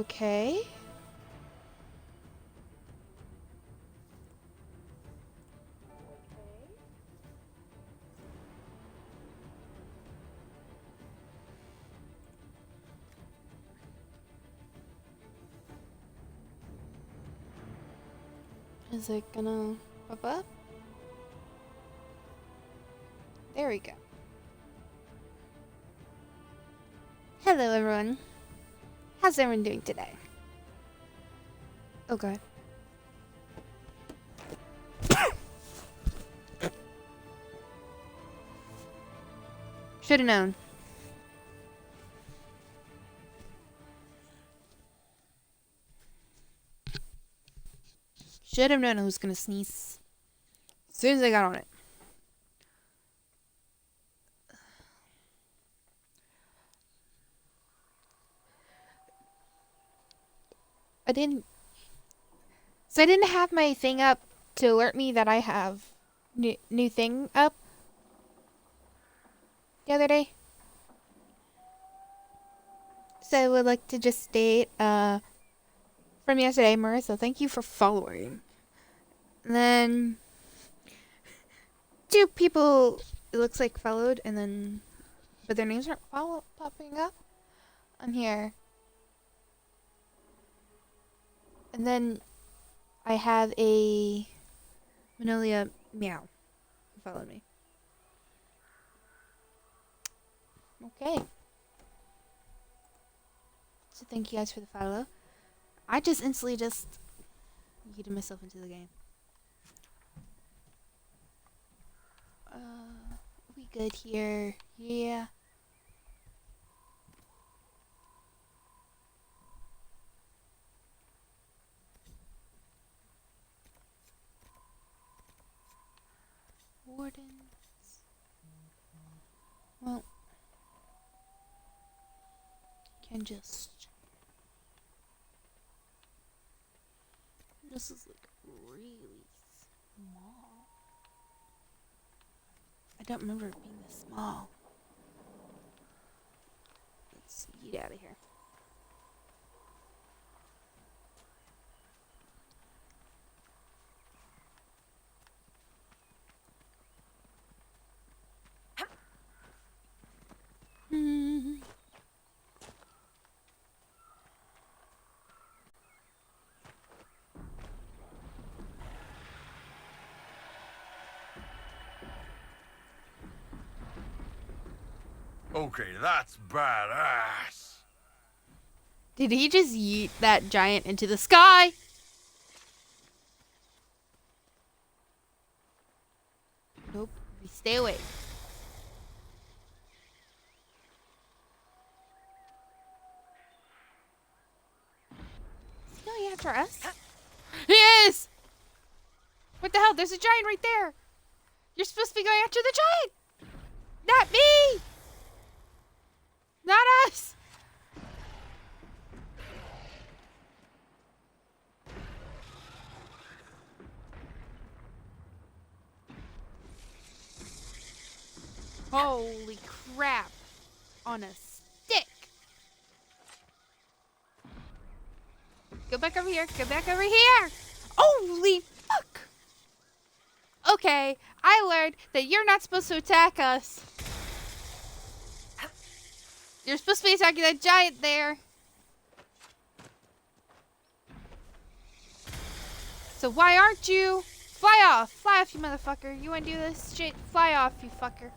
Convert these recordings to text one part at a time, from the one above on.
Okay. Is it gonna pop up? There we go. Hello everyone. How's everyone doing today? Oh god. Should've known. Should have known I was gonna sneeze as soon as I got on it. I didn't have my thing up to alert me that I have new thing up the other day. So I would like to just state, from yesterday, Marissa, thank you for following. And then 2 people, it looks like, followed, and then, but their names aren't popping up on here. And then I have a Manolia Meow who followed me. Okay. So thank you guys for the follow. I just instantly yeeted myself into the game. We good here? Yeah. Wardens. Well, can just. This is like really small. I don't remember it being this small. Let's get out of here. Okay, that's badass. Did he just yeet that giant into the sky? Nope. Stay away. Is he going after us? He is! What the hell? There's a giant right there. You're supposed to be going after the giant. Not me! Not us! Holy crap. On a stick. Go back over here. Go back over here. Holy fuck. Okay, I learned that you're not supposed to attack us. You're supposed to be attacking that giant there. So why aren't you? Fly off. Fly off, you motherfucker. You wanna do this shit? Fly off, you fucker.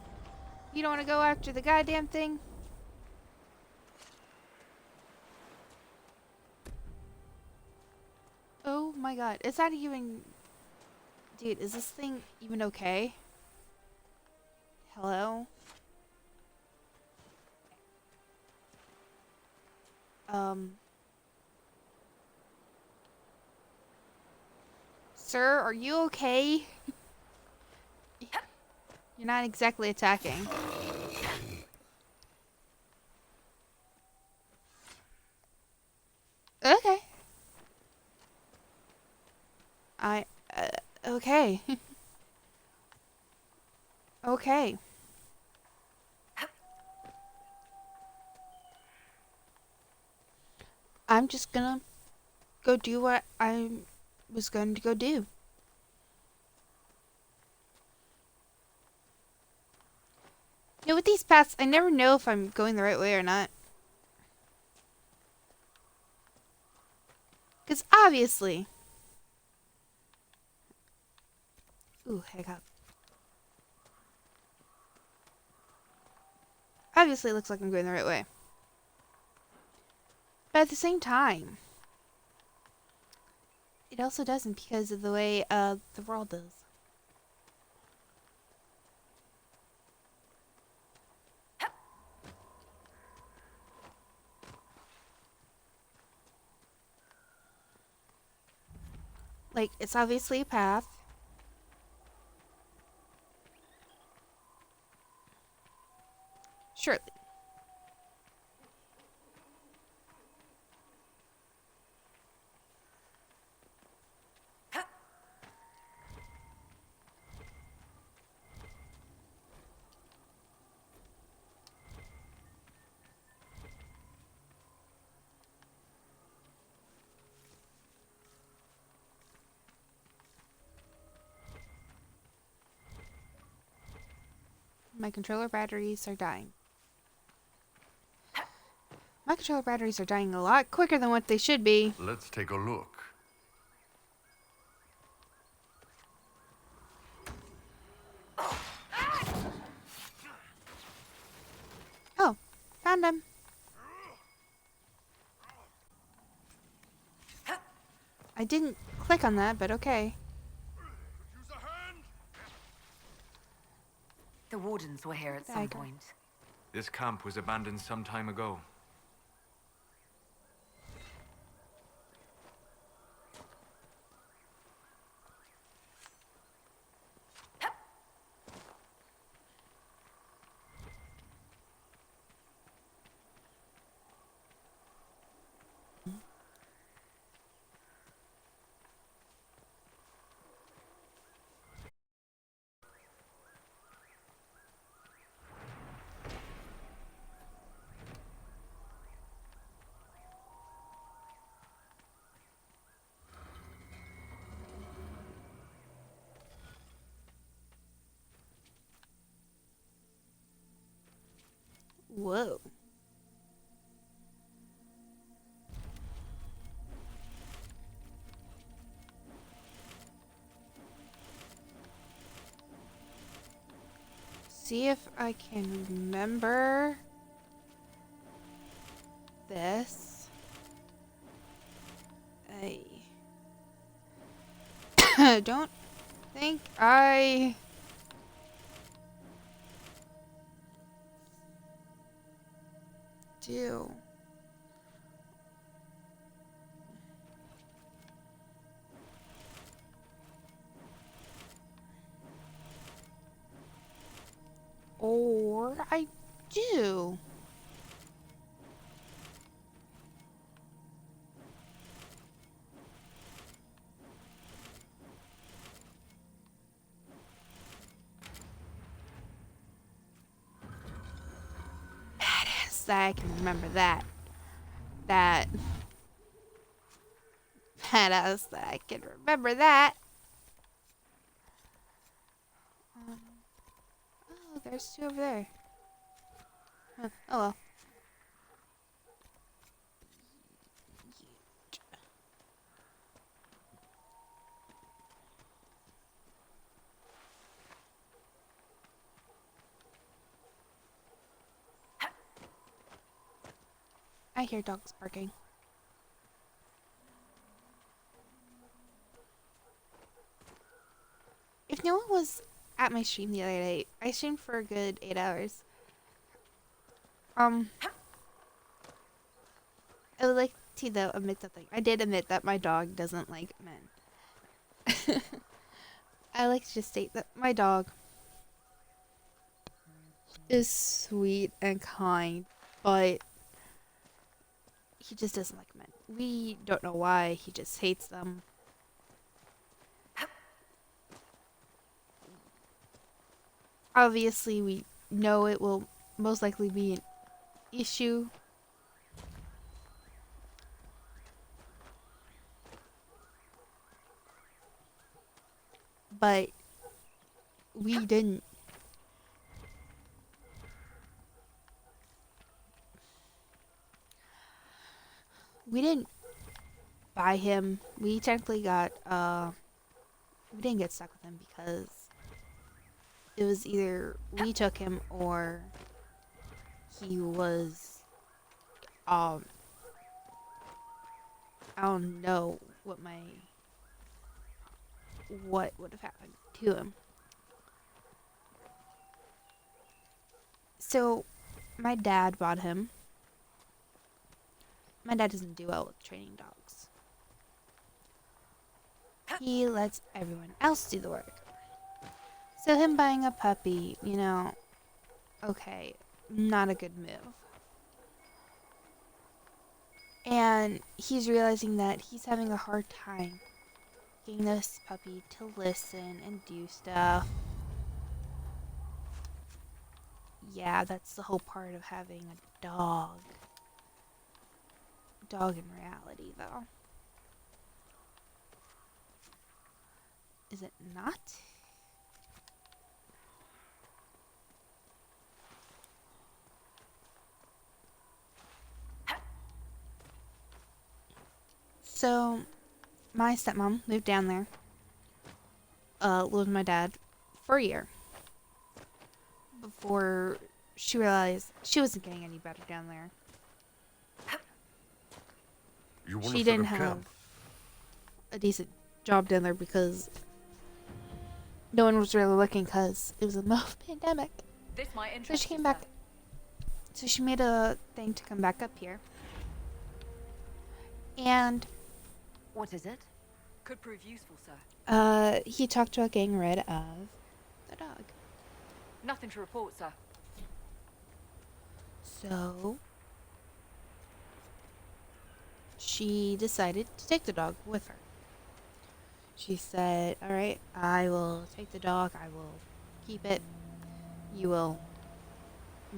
You don't wanna go after the goddamn thing? Oh my god. Is that even... Dude, is this thing even okay? Hello? Sir, are you okay? You're not exactly attacking. Okay. Okay. Okay. I'm just gonna go do what I was going to go do. You know, with these paths, I never know if I'm going the right way or not. Because obviously... Ooh, heck up. Obviously it looks like I'm going the right way. But at the same time, it also doesn't because of the way the world is. Like, it's obviously a path. Surely. My controller batteries are dying. My controller batteries are dying a lot quicker than what they should be. Let's take a look. Oh, found him. I didn't click on that, but okay. Use a hand. The wardens were here at some Dagger. point. This camp was abandoned some time ago. Whoa. See if I can remember this. I don't think I do. Or I do. Badass that I can remember that. That. Badass that I can remember that. Oh, there's two over there. Huh. Oh well. I hear dogs barking. If no one was at my stream the other day, I streamed for a good 8 hours. I would like to though admit something. I did admit that my dog doesn't like men. I like to just state that my dog is sweet and kind, but he just doesn't like men. We don't know why, he just hates them. Obviously, we know it will most likely be an issue. but we didn't. We didn't buy him. We technically got, we didn't get stuck with him because it was either we took him or he was, I don't know what would have happened to him. So, my dad bought him. My dad doesn't do well with training dogs. He lets everyone else do the work. So him buying a puppy, you know, okay, not a good move. And he's realizing that he's having a hard time getting this puppy to listen and do stuff. Yeah, that's the whole part of having a dog. Dog in reality, though. Is it not? So, my stepmom moved down there. Lived with my dad for a year. Before she realized she wasn't getting any better down there. You want She to set didn't up have camp? a decent job down there because no one was really looking because it was a pandemic. This might So interest she came you, back. sir. So she made a thing to come back up here. And What is it? Could prove useful, sir. he talked about getting rid of the dog. Nothing to report, sir. So she decided to take the dog with her. She said, alright, I will take the dog, I will keep it. You will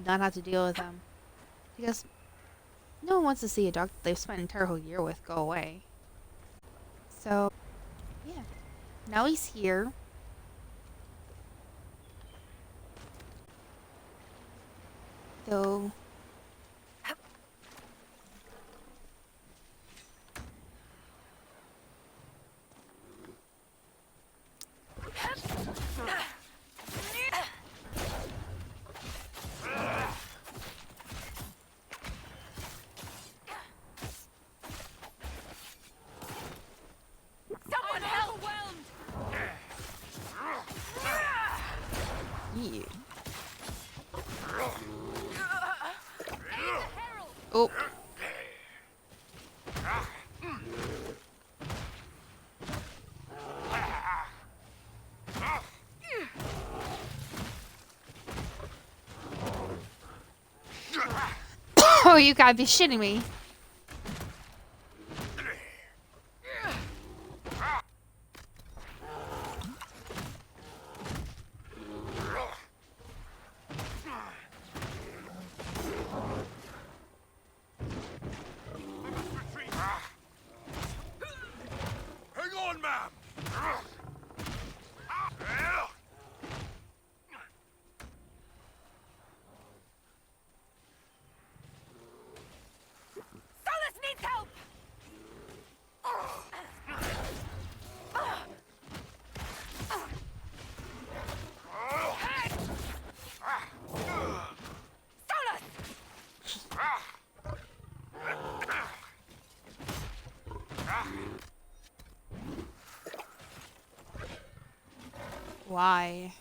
not have to deal with him. Because no one wants to see a dog that they've spent an entire whole year with go away. So, yeah. Now he's here. So, Someone help! yeah. Oh. Oh, you gotta be shitting me. Hang on, ma'am! Solus needs help! Solus! Why?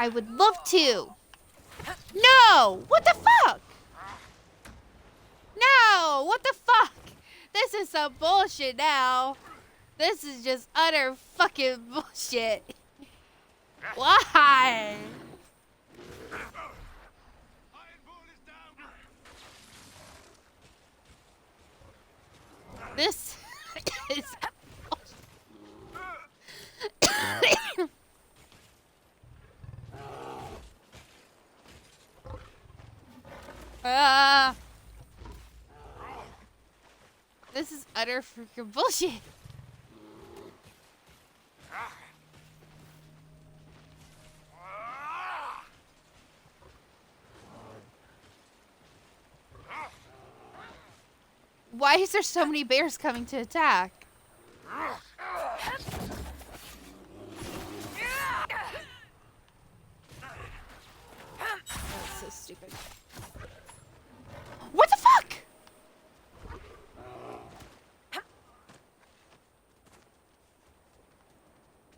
I would love to. No! What the fuck? No! What the fuck? This is some bullshit now. This is just utter fucking bullshit. Why? This is... This is utter freaking bullshit. Why is there so many bears coming to attack? That's so stupid. What the fuck?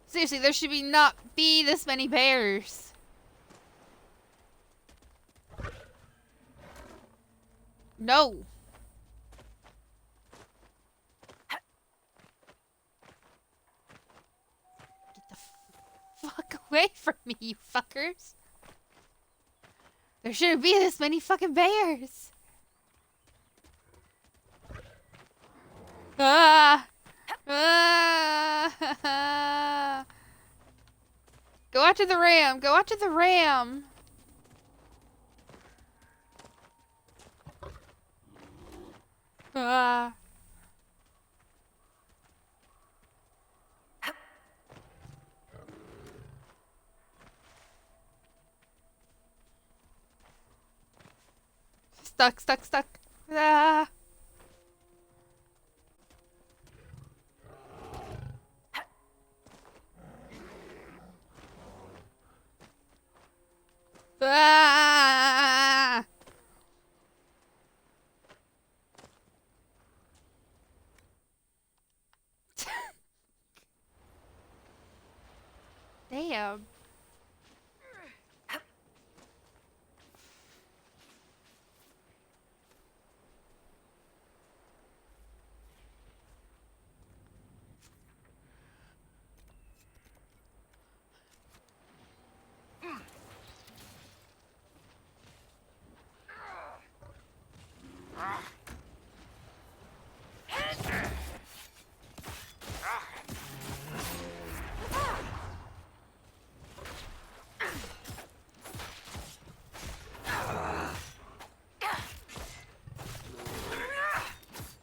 Seriously, there should not be this many bears. No. Get the fuck away from me, you fuckers. There shouldn't be this many fucking bears. Ah! Ah! Go after the ram. Go after the ram. Ah. Stuck, stuck, stuck. Ah. Ah! Damn.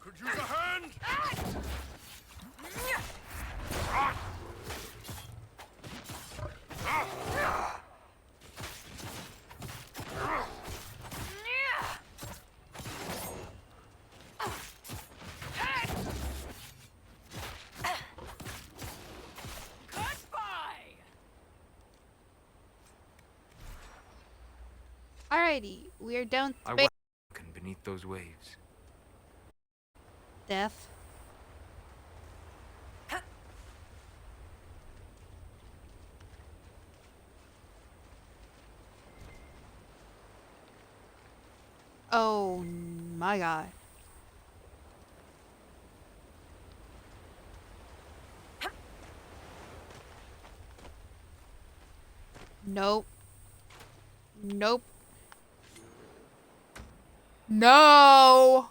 Could use a hand. Alrighty, we are down I space. was beneath those waves. Death. Oh my god. Nope. Nope. No!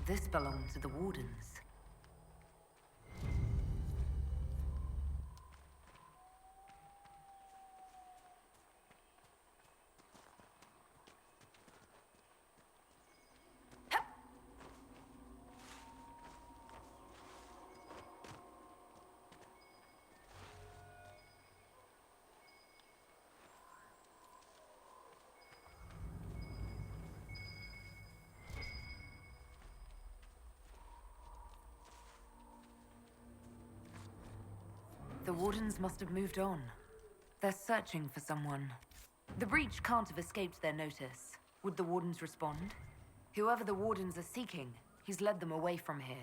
This belonged to the Wardens. The Wardens must have moved on. They're searching for someone. The breach can't have escaped their notice. Would the Wardens respond? Whoever the Wardens are seeking, he's led them away from here.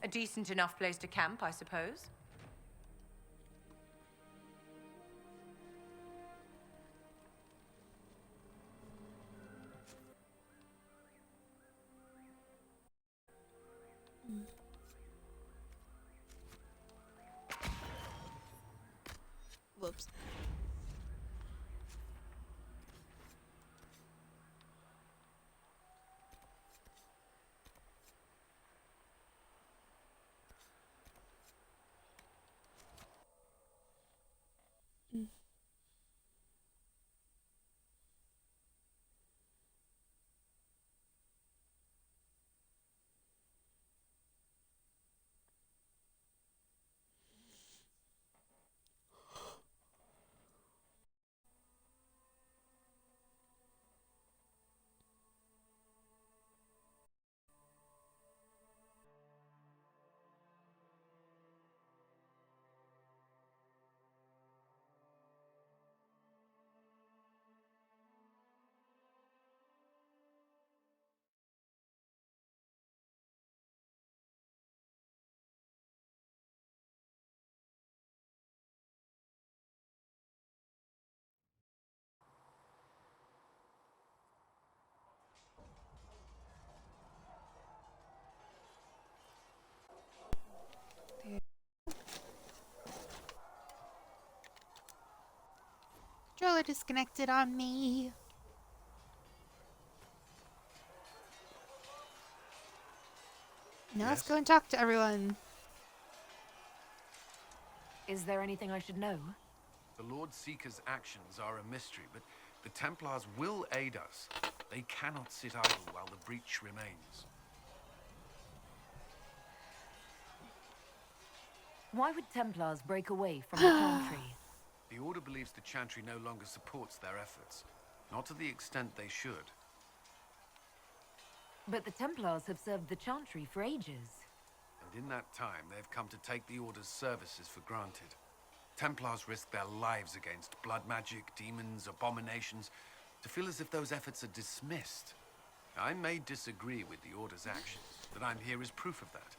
A decent enough place to camp, I suppose. Whoops. Controller disconnected on me. Now let's Yes? go and talk to everyone. Is there anything I should know? The Lord Seeker's actions are a mystery, but the Templars will aid us. They cannot sit idle while the breach remains. Why would Templars break away from the Chantry? The Order believes the Chantry no longer supports their efforts. Not to the extent they should. But the Templars have served the Chantry for ages. And in that time, they've come to take the Order's services for granted. Templars risk their lives against blood magic, demons, abominations, to feel as if those efforts are dismissed. I may disagree with the Order's actions. That I'm here is proof of that.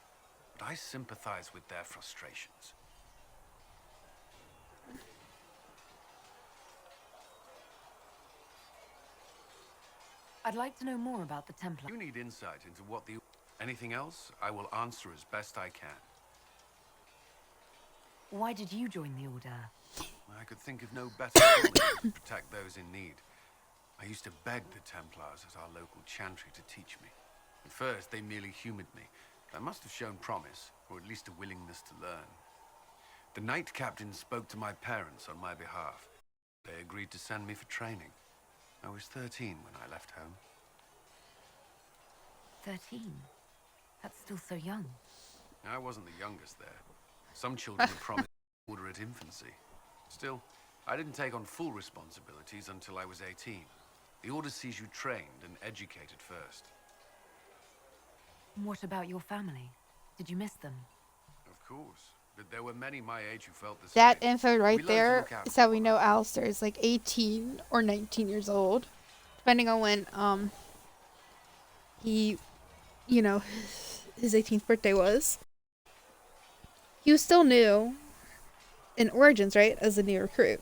But I sympathize with their frustrations. I'd like to know more about the Templar. You need insight into what the... Anything else, I will answer as best I can. Why did you join the Order? I could think of no better calling to protect those in need. I used to beg the Templars at our local chantry to teach me. At first, they merely humored me. I must have shown promise, or at least a willingness to learn. The Knight Captain spoke to my parents on my behalf. They agreed to send me for training. I was 13 when I left home. 13? That's still so young. I wasn't the youngest there. Some children were promised order at infancy. Still, I didn't take on full responsibilities until I was 18. The Order sees you trained and educated first. What about your family? Did you miss them? Of course. but there were many my age who felt the That same. info We right learned to there look out is for how we one know another. Alistair is like 18 or 19 years old, depending on when he, you know, his 18th birthday was. He was still new in Origins, right, as a new recruit,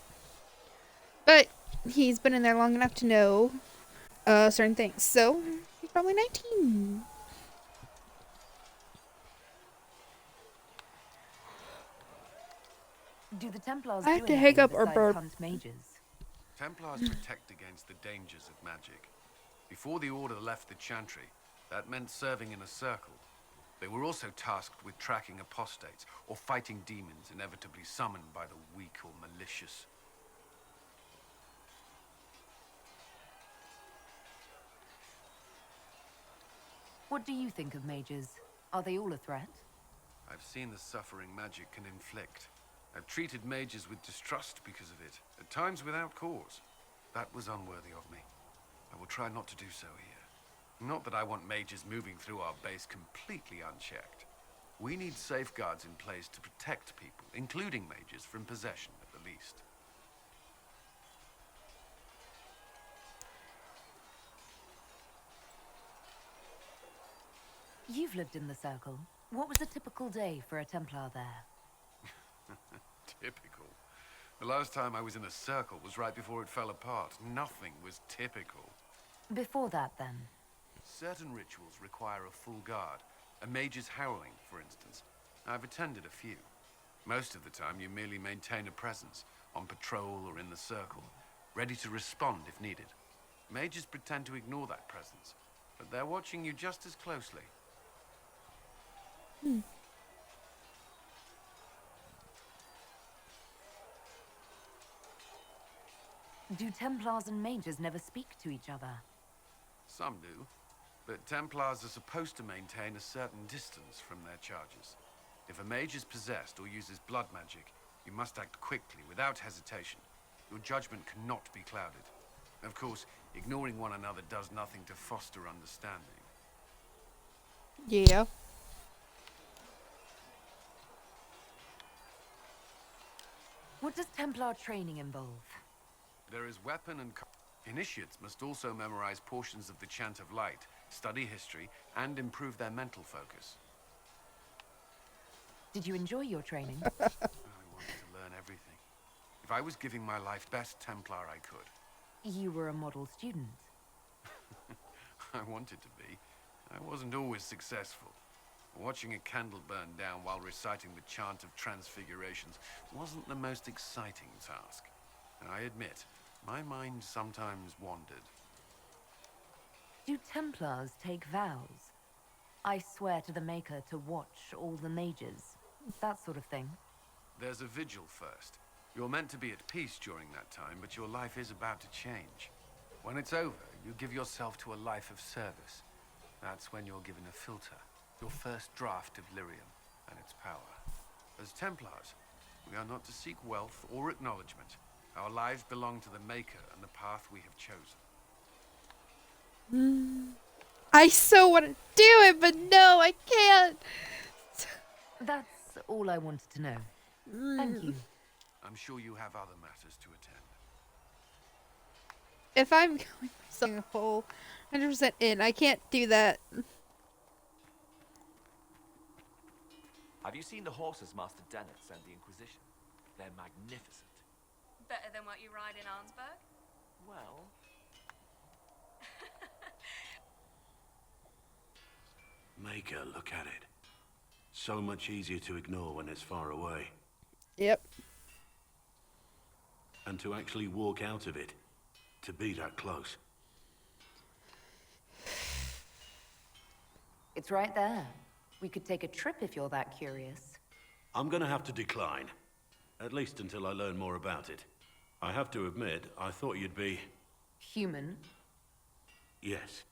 but he's been in there long enough to know certain things. So he's probably 19. Do the Templars I do have to anything hang up or besides burp. hunt mages? Templars protect against the dangers of magic. Before the Order left the Chantry, that meant serving in a circle. They were also tasked with tracking apostates or fighting demons inevitably summoned by the weak or malicious. What do you think of mages? Are they all a threat? I've seen the suffering magic can inflict. I've treated mages with distrust because of it, at times without cause. That was unworthy of me. I will try not to do so here. Not that I want mages moving through our base completely unchecked. We need safeguards in place to protect people, including mages, from possession at the least. You've lived in the Circle. What was a typical day for a Templar there? Typical. The last time I was in a circle was right before it fell apart. Nothing was typical. Before that, then? Certain rituals require a full guard. A mage's howling, for instance. I've attended a few. Most of the time, you merely maintain a presence, on patrol or in the circle, ready to respond if needed. Mages pretend to ignore that presence, but they're watching you just as closely. Do Templars and mages never speak to each other? Some do, but Templars are supposed to maintain a certain distance from their charges. If a mage is possessed or uses blood magic, you must act quickly, without hesitation. Your judgment cannot be clouded. Of course, ignoring one another does nothing to foster understanding. Yeah. What does Templar training involve? There is weapon and... Initiates must also memorize portions of the Chant of Light, study history, and improve their mental focus. Did you enjoy your training? I wanted to learn everything. If I was giving my life best Templar I could. You were a model student. I wanted to be. I wasn't always successful. Watching a candle burn down while reciting the Chant of Transfigurations wasn't the most exciting task. And I admit, my mind sometimes wandered. Do Templars take vows? I swear to the Maker to watch all the mages. That sort of thing. There's a vigil first. You're meant to be at peace during that time, but your life is about to change. When it's over, you give yourself to a life of service. That's when you're given a filter, your first draft of Lyrium and its power. As Templars, we are not to seek wealth or acknowledgement. Our lives belong to the Maker and the path we have chosen. I so want to do it, but no, I can't. That's all I wanted to know. Thank you. I'm sure you have other matters to attend. If I'm going something whole 100% in, I can't do that. Have you seen the horses Master Dennett sent the Inquisition? They're magnificent. Better than what you ride in Arnsberg? Well, Maker, look at it. So much easier to ignore when it's far away. Yep. And to actually walk out of it. To be that close. It's right there. We could take a trip if you're that curious. I'm gonna have to decline. At least until I learn more about it. I have to admit, I thought you'd be... Human? Yes.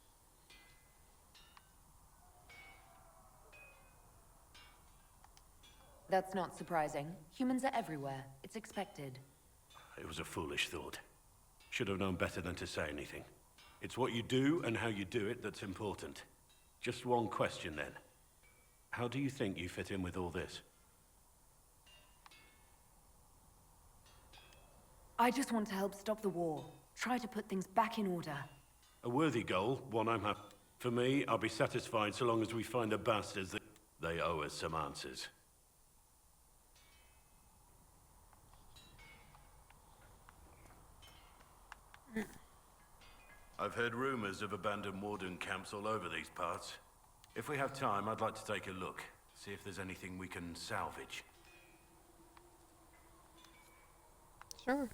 That's not surprising. Humans are everywhere. It's expected. It was a foolish thought. Should have known better than to say anything. It's what you do and how you do it that's important. Just one question then. How do you think you fit in with all this? I just want to help stop the war. Try to put things back in order. A worthy goal, one I'm happy. For me, I'll be satisfied so long as we find the bastards that... They owe us some answers. I've heard rumors of abandoned warden camps all over these parts. If we have time, I'd like to take a look. See if there's anything we can salvage. Sure.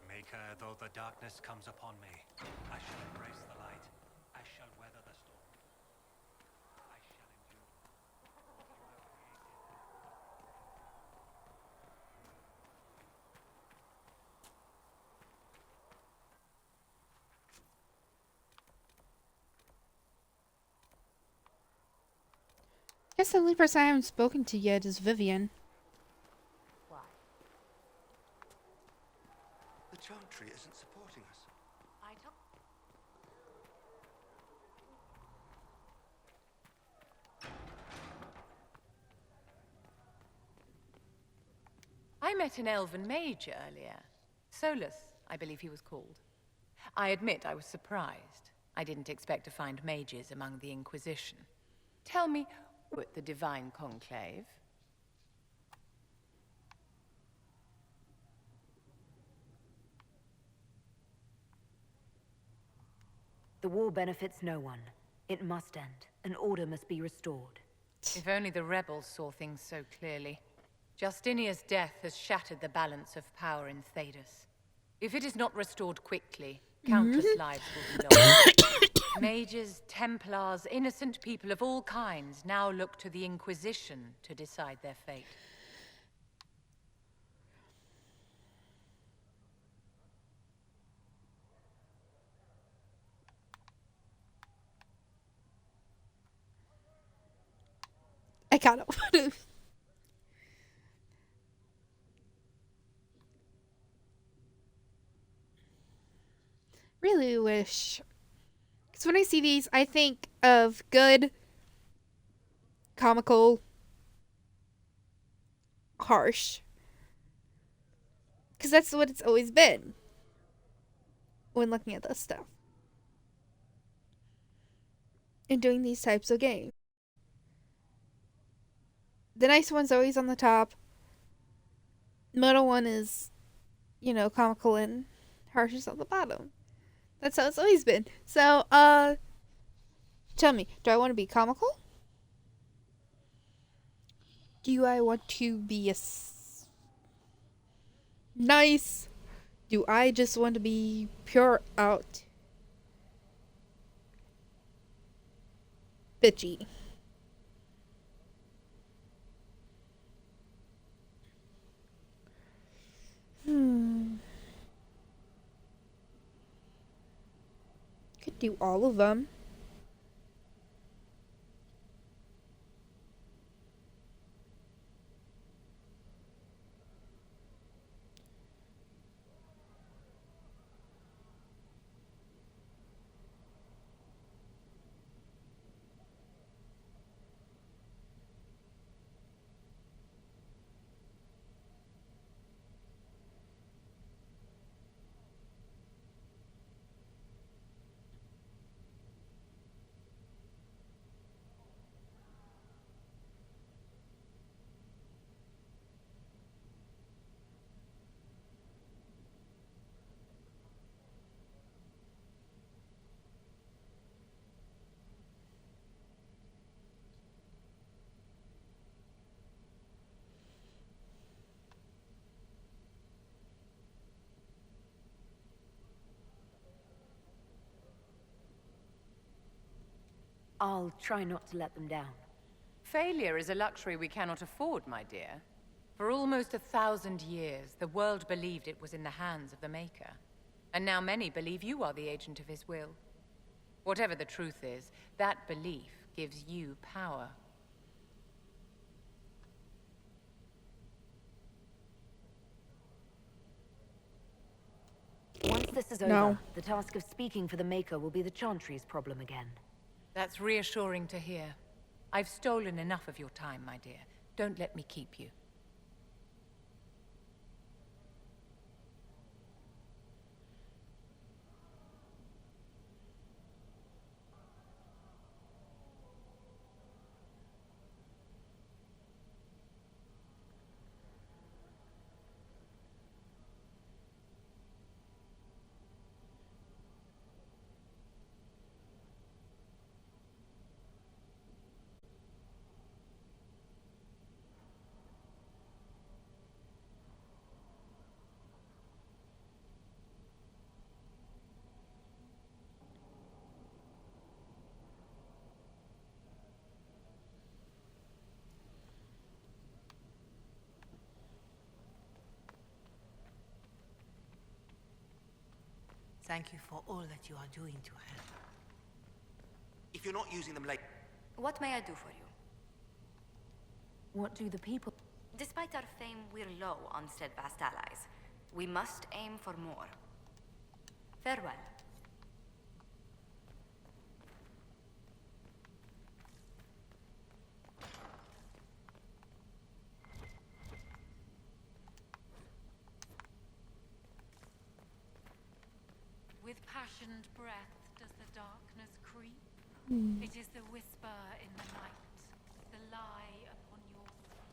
Maker, though the darkness comes upon me, I shall embrace the light. I shall weather the storm. I shall endure what you have created. Guess the only person I haven't spoken to yet is Vivian. Why? The Chantry isn't supporting us. I told... I met an elven mage earlier. Solus, I believe he was called. I admit I was surprised. I didn't expect to find mages among the Inquisition. Tell me, at the Divine Conclave? The war benefits no one. It must end. An order must be restored. If only the rebels saw things so clearly. Justinia's death has shattered the balance of power in Thedas. If it is not restored quickly, countless lives will be lost. Mages, Templars, innocent people of all kinds now look to the Inquisition to decide their fate. I kind of want to. Really wish. Because when I see these, I think of good, comical, harsh. Because that's what it's always been when looking at this stuff. And doing these types of games. The nice one's always on the top. Middle one is, you know, comical and harsh is on the bottom. That's how it's always been. So, tell me, do I want to be comical? Do I want to be nice? Do I just want to be pure out bitchy? Could do all of them. I'll try not to let them down. Failure is a luxury we cannot afford, my dear. For almost 1,000 years, the world believed it was in the hands of the Maker. And now many believe you are the agent of his will. Whatever the truth is, that belief gives you power. this is No. over, the task of speaking for the Maker will be the Chantry's problem again. That's reassuring to hear. I've stolen enough of your time, my dear. Don't let me keep you. Thank you for all that you are doing to her. If you're not using them late... What may I do for you? What do the people... Despite our fame, we're low on steadfast allies. We must aim for more. Farewell. With passioned breath does the darkness creep. It is the whisper in the night, the lie upon your sleep.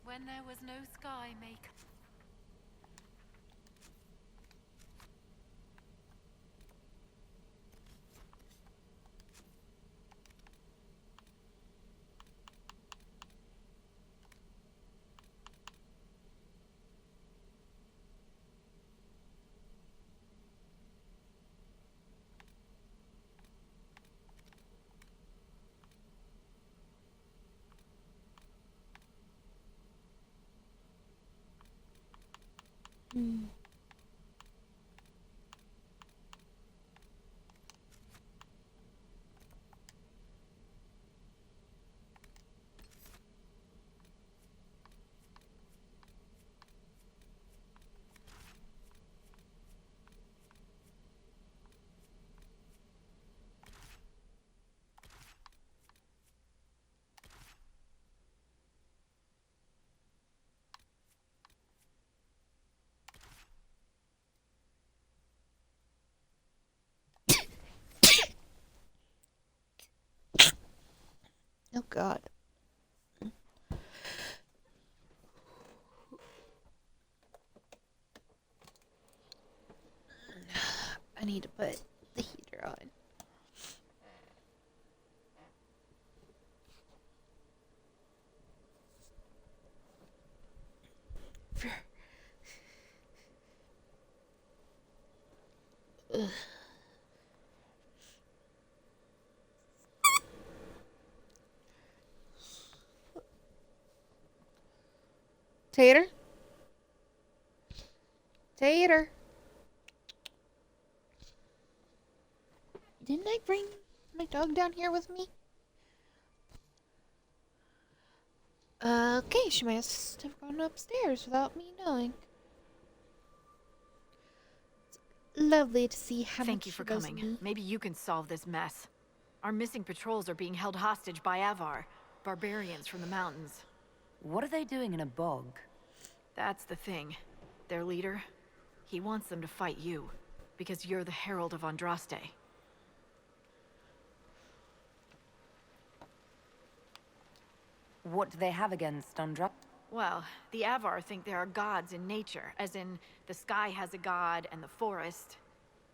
When there was no sky make. Oh God. I need to put the heater on. Ugh. Tater? Tater? Didn't I bring my dog down here with me? Okay, she must have gone upstairs without me knowing. It's lovely to see how Thank much you for she loves coming. me. Maybe you can solve this mess. Our missing patrols are being held hostage by Avar, barbarians from the mountains. What are they doing in a bog? That's the thing. Their leader, he wants them to fight you, because you're the Herald of Andraste. What do they have against Undra? Well, the Avar think there are gods in nature, as in the sky has a god and the forest.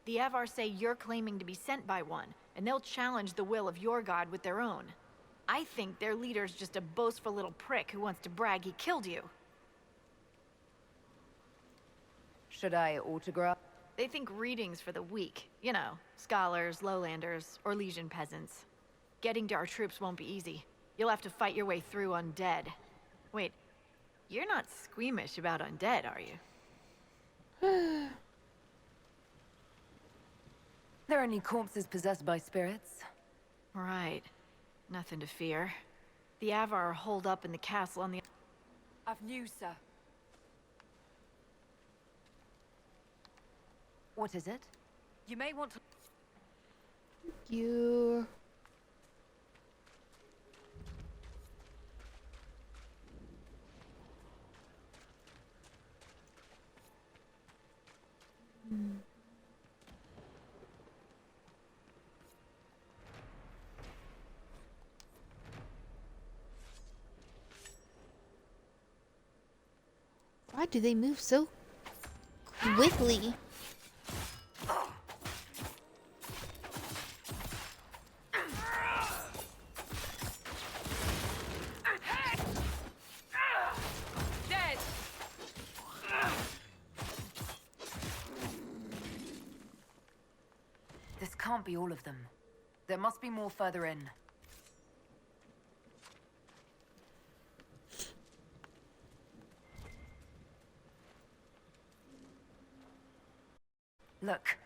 The Avar say you're claiming to be sent by one, and they'll challenge the will of your god with their own. I think their leader's just a boastful little prick who wants to brag he killed you. Should I autograph? They think readings for the weak. You know, scholars, lowlanders, or legion peasants. Getting to our troops won't be easy. You'll have to fight your way through undead. Wait, you're not squeamish about undead, are you? There are any corpses possessed by spirits? Right. Nothing to fear. The Avar are holed up in the castle on the... I've news, sir. What is it? You may want to... You. Why do they move so quickly? Dead! This can't be all of them. There must be more further in. Look,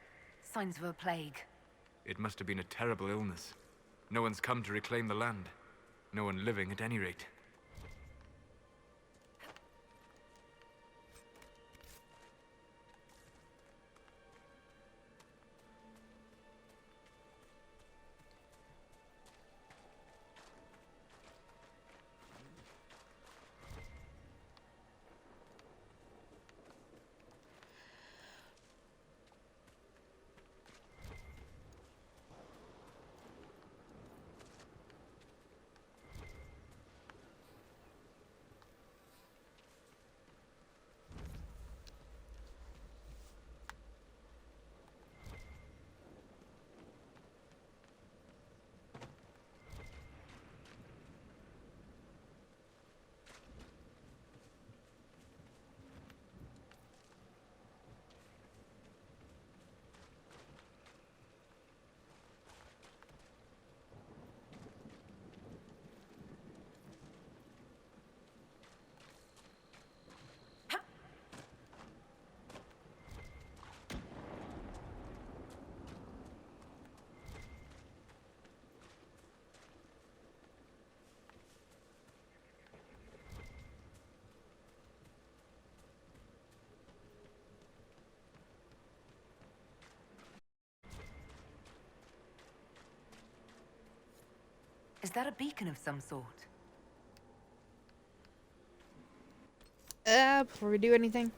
signs of a plague. It must have been a terrible illness. No one's come to reclaim the land. No one living, at any rate. Is that a beacon of some sort? Before we do anything.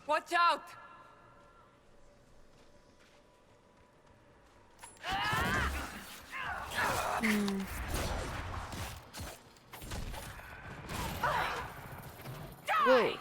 Watch out! Whoa.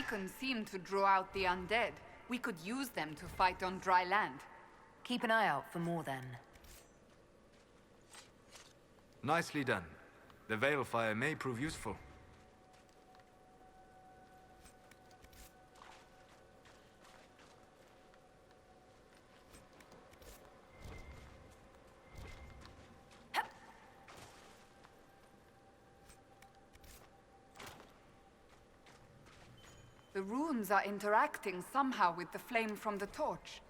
beacons seem to draw out the undead. We could use them to fight on dry land. Keep an eye out for more then. Nicely done. The Veil Fire may prove useful. The runes are interacting somehow with the flame from the torch.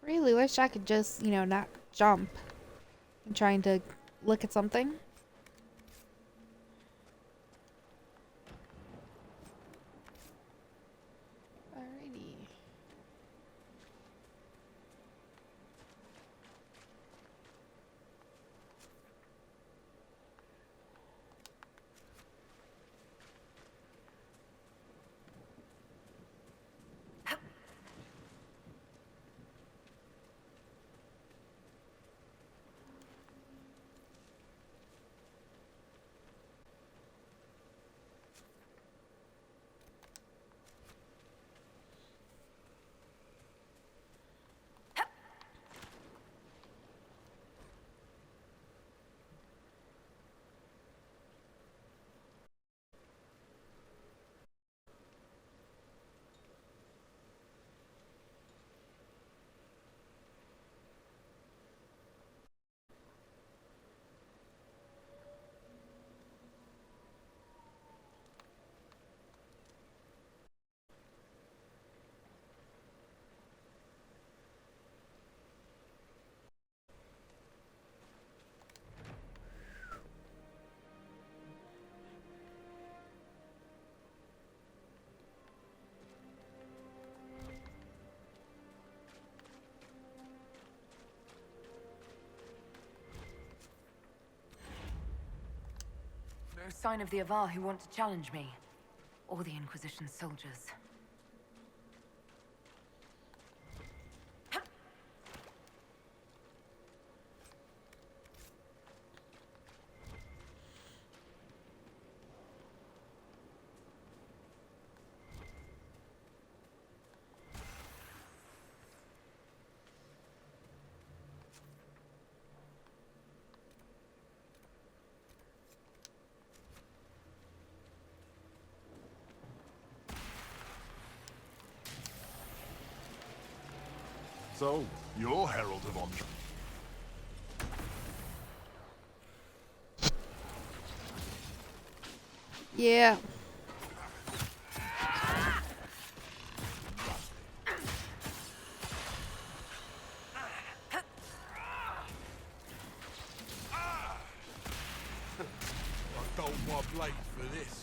Really wish I could just, not jump. I'm trying to look at something. Alrighty. No sign of the Avar who want to challenge me. Or the Inquisition soldiers. So, you're Herald of Untitled. Yeah. I don't want my blade for this.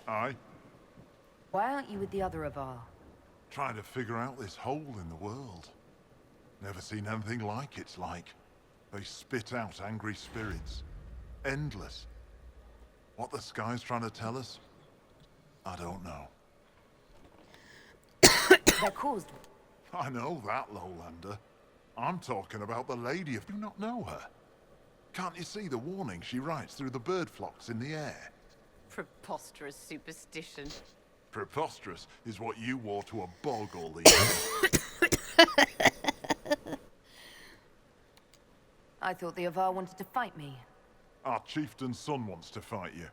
Aye, Why aren't you with the other Avar? trying to figure out this hole in the world. Never seen anything like it's like. They spit out angry spirits. Endless. What the sky's trying to tell us? I don't know. They're caused... I know that, Lowlander. I'm talking about the lady. If you not know her. Can't you see the warning she writes through the bird flocks in the air? Preposterous superstition. Preposterous is what you wore to a bog all the years. I thought the Avar wanted to fight me. Our chieftain's son wants to fight you.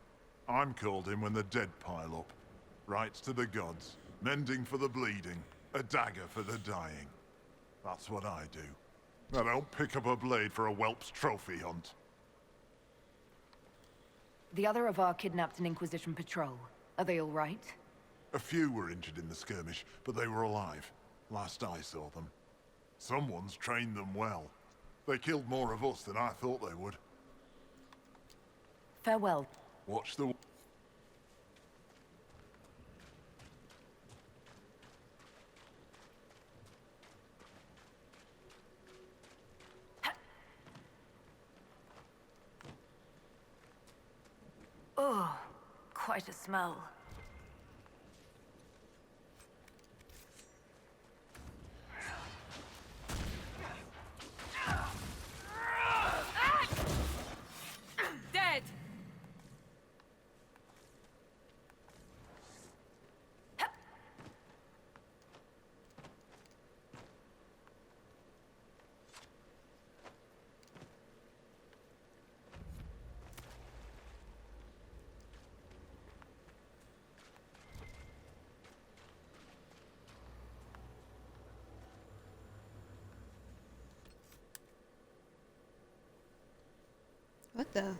I'm called in when the dead pile up. Rites to the gods, mending for the bleeding, a dagger for the dying. That's what I do. I don't pick up a blade for a whelp's trophy hunt. The other Avar kidnapped an Inquisition patrol. Are they all right? A few were injured in the skirmish, but they were alive. Last I saw them. Someone's trained them well. They killed more of us than I thought they would. Farewell. Watch the... Oh, quite a smell. Dead! What the?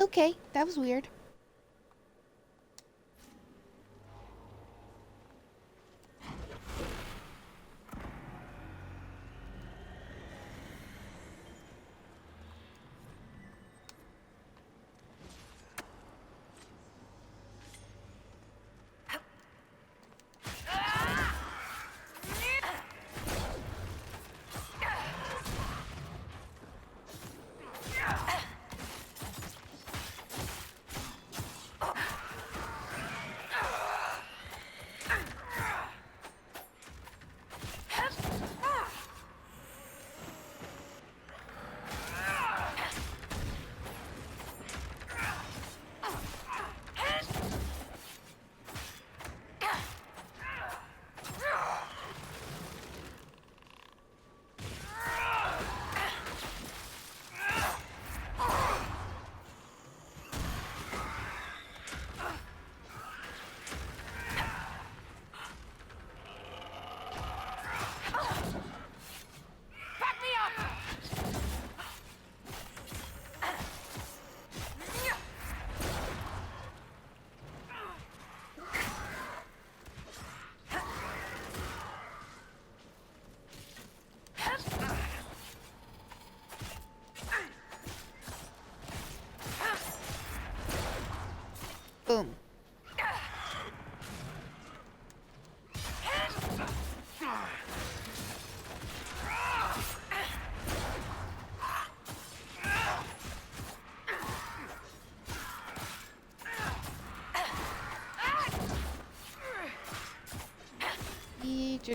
Okay, that was weird.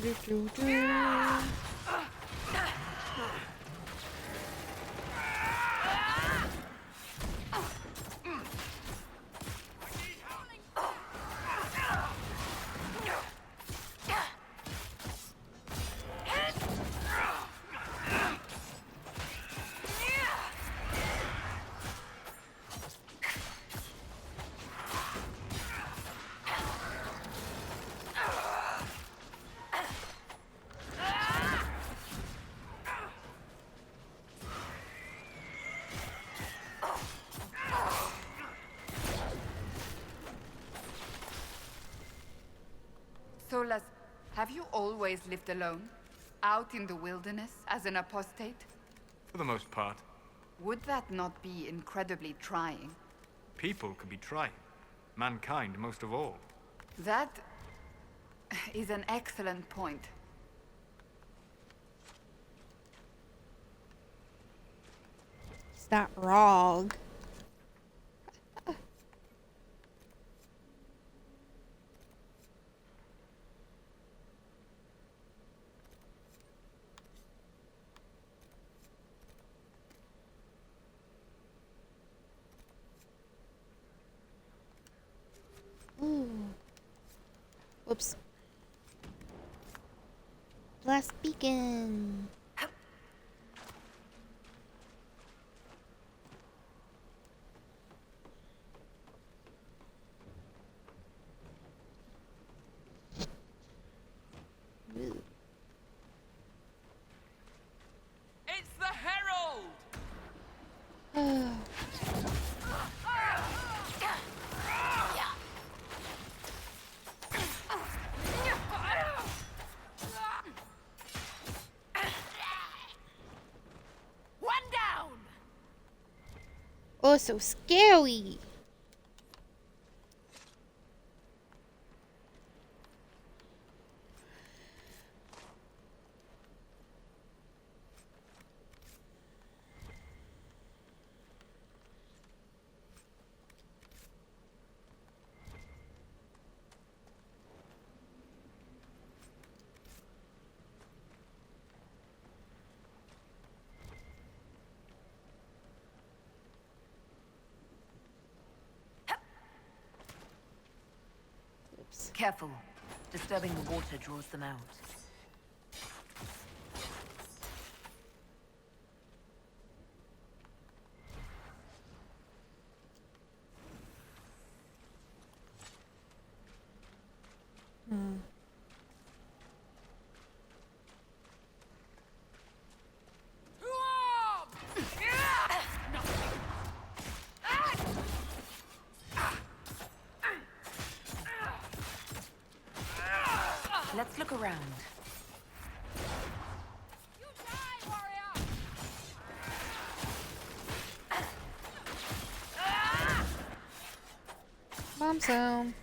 Do-do-do-do. Solas, have you always lived alone? Out in the wilderness as an apostate? For the most part. Would that not be incredibly trying? People can be trying. Mankind most of all. That is an excellent point. Is that wrong? Ooh. Whoops. Blast beacon. Ooh. It's the Herald! One down! Oh, so scary. Careful. Disturbing the water draws them out. Let's look around. Mom's home.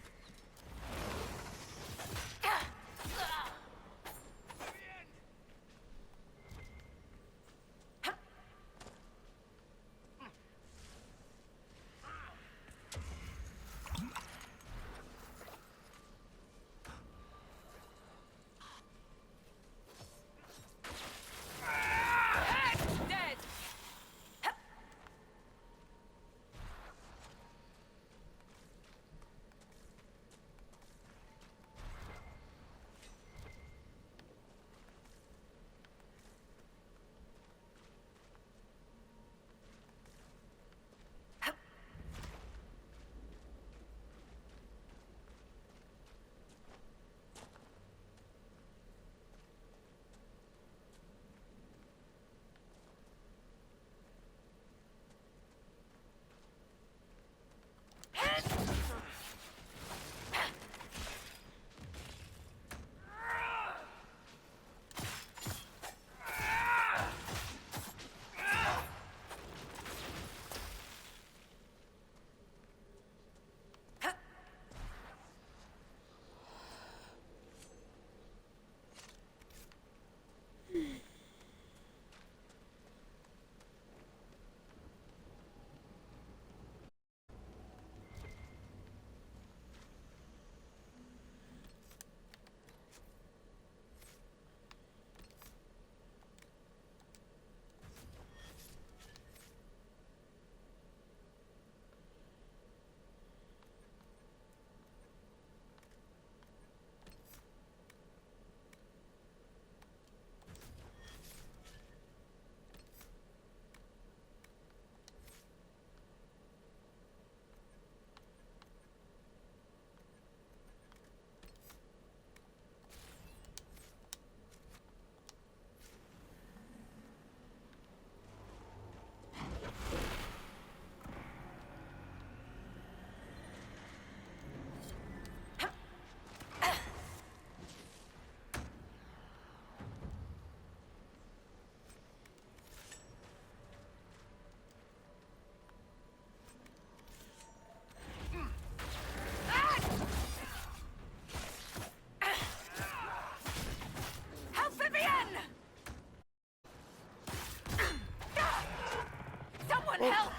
Someone help!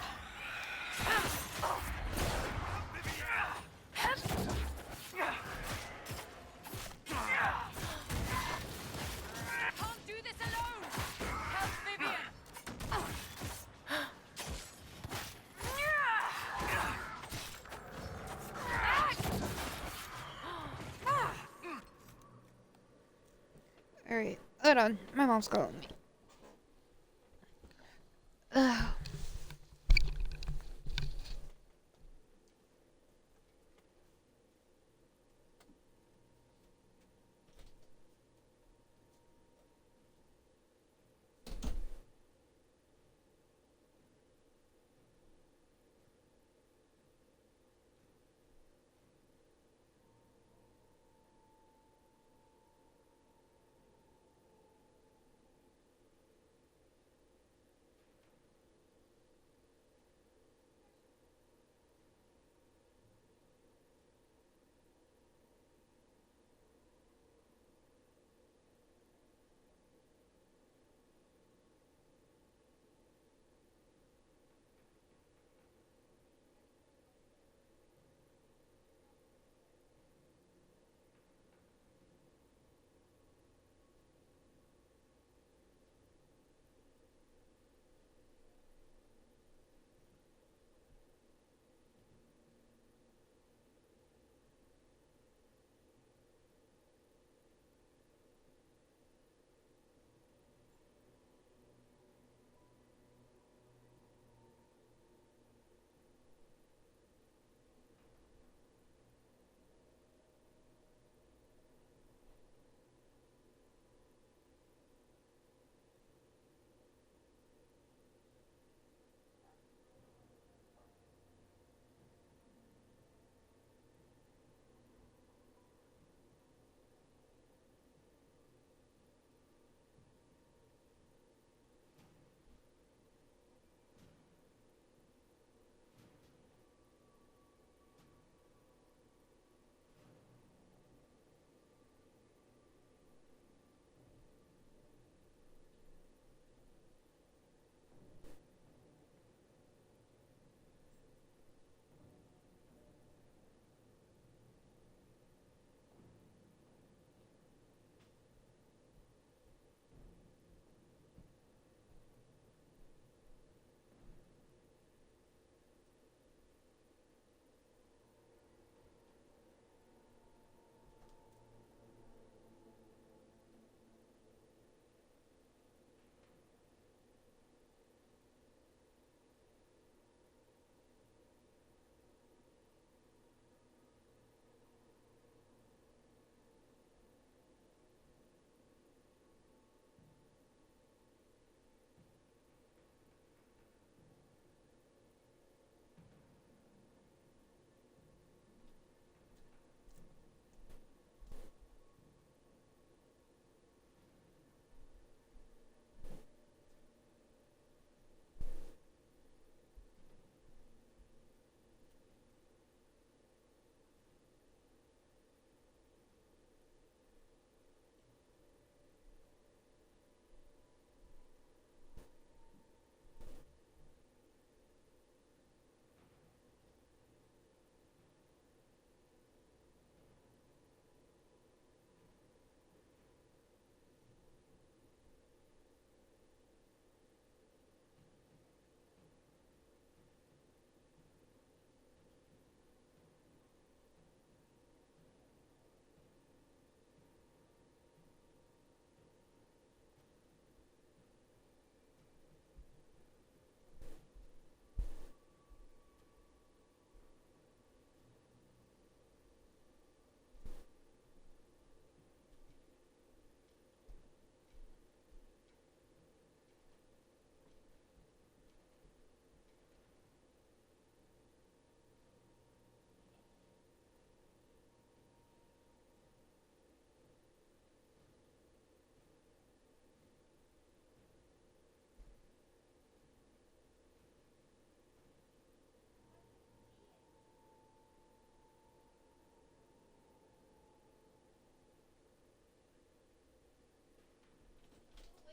Can't do this alone! Help Vivian! Alright, hold on. My mom's calling me. Ugh.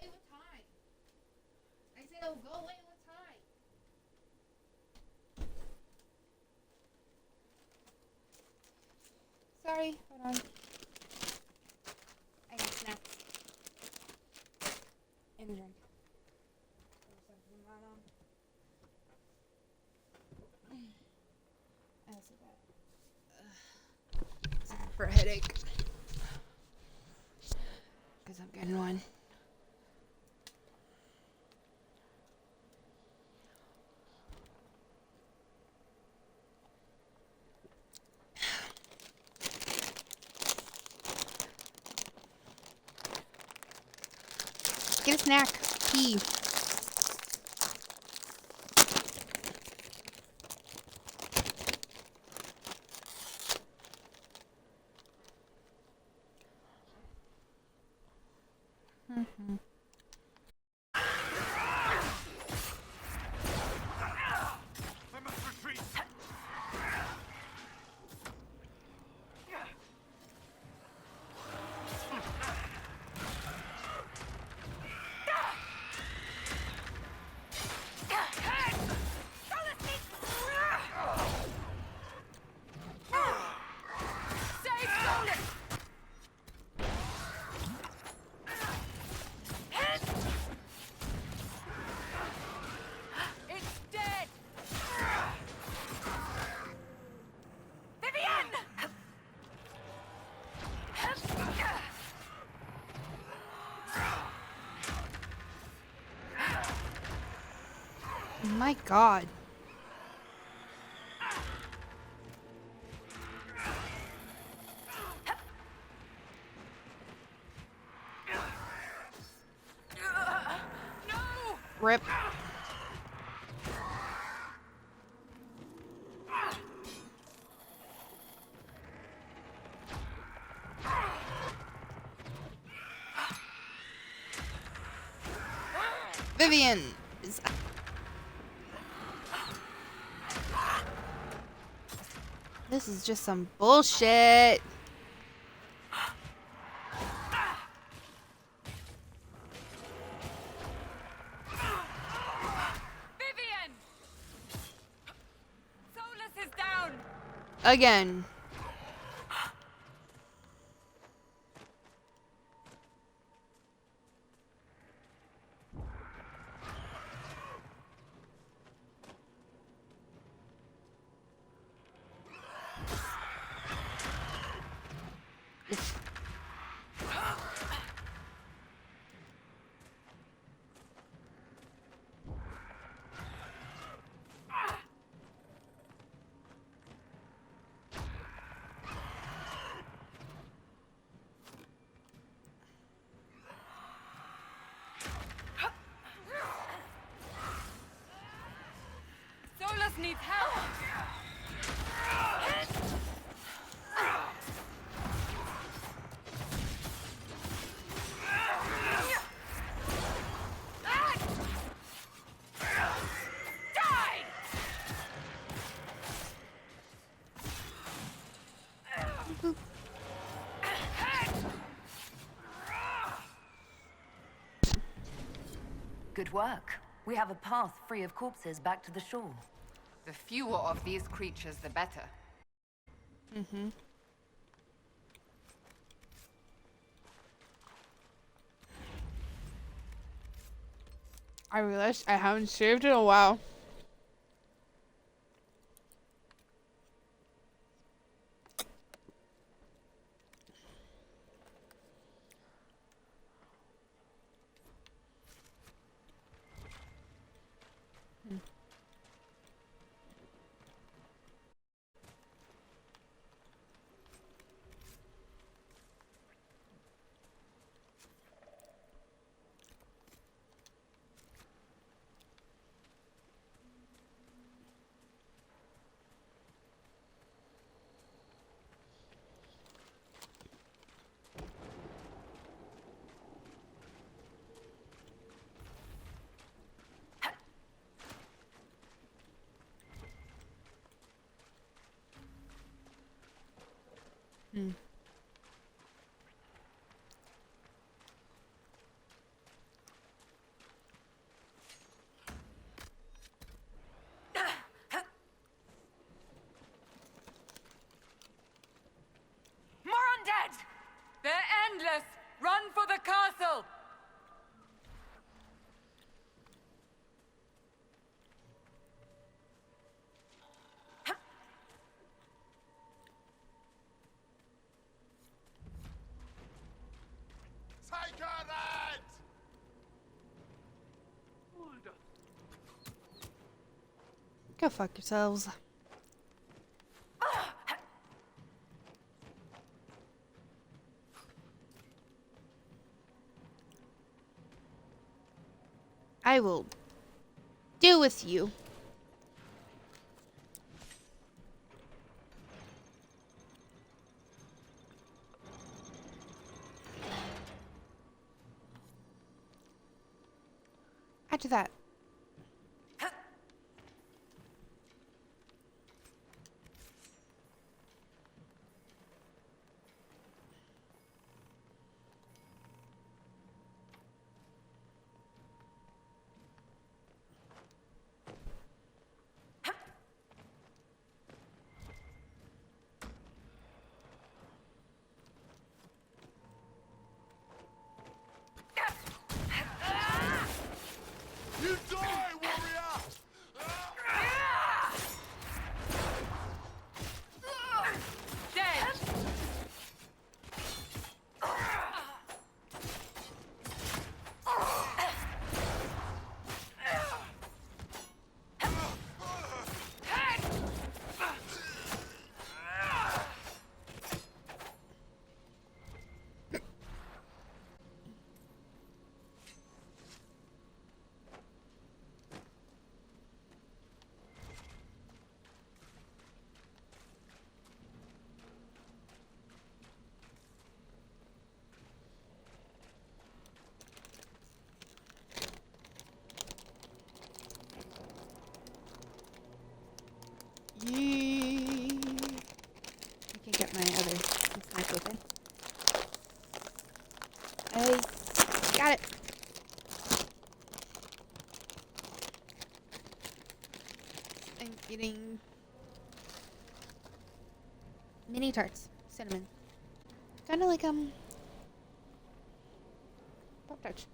Wait, what time? I said, oh, go away, what time? sorry. Hold on. I got snacks. And a drink. I also got something for a headache. Because I'm getting one. Get a snack. Pee. Mm-hmm. I must retreat. My God. Rip. Vivian. This is just some bullshit. Vivian! Solus is down! Again. Solus needs help! Good work. We have a path free of corpses back to the shore. The fewer of these creatures, the better. Mm-hmm. I realized I haven't saved in a while. Hmm. Go fuck yourselves. I will deal with you. After that. You die, warrior! Dead! Yee. I can get my other snipe weapon. I got it. I'm getting mini tarts, cinnamon, kind of like Pop Tarts.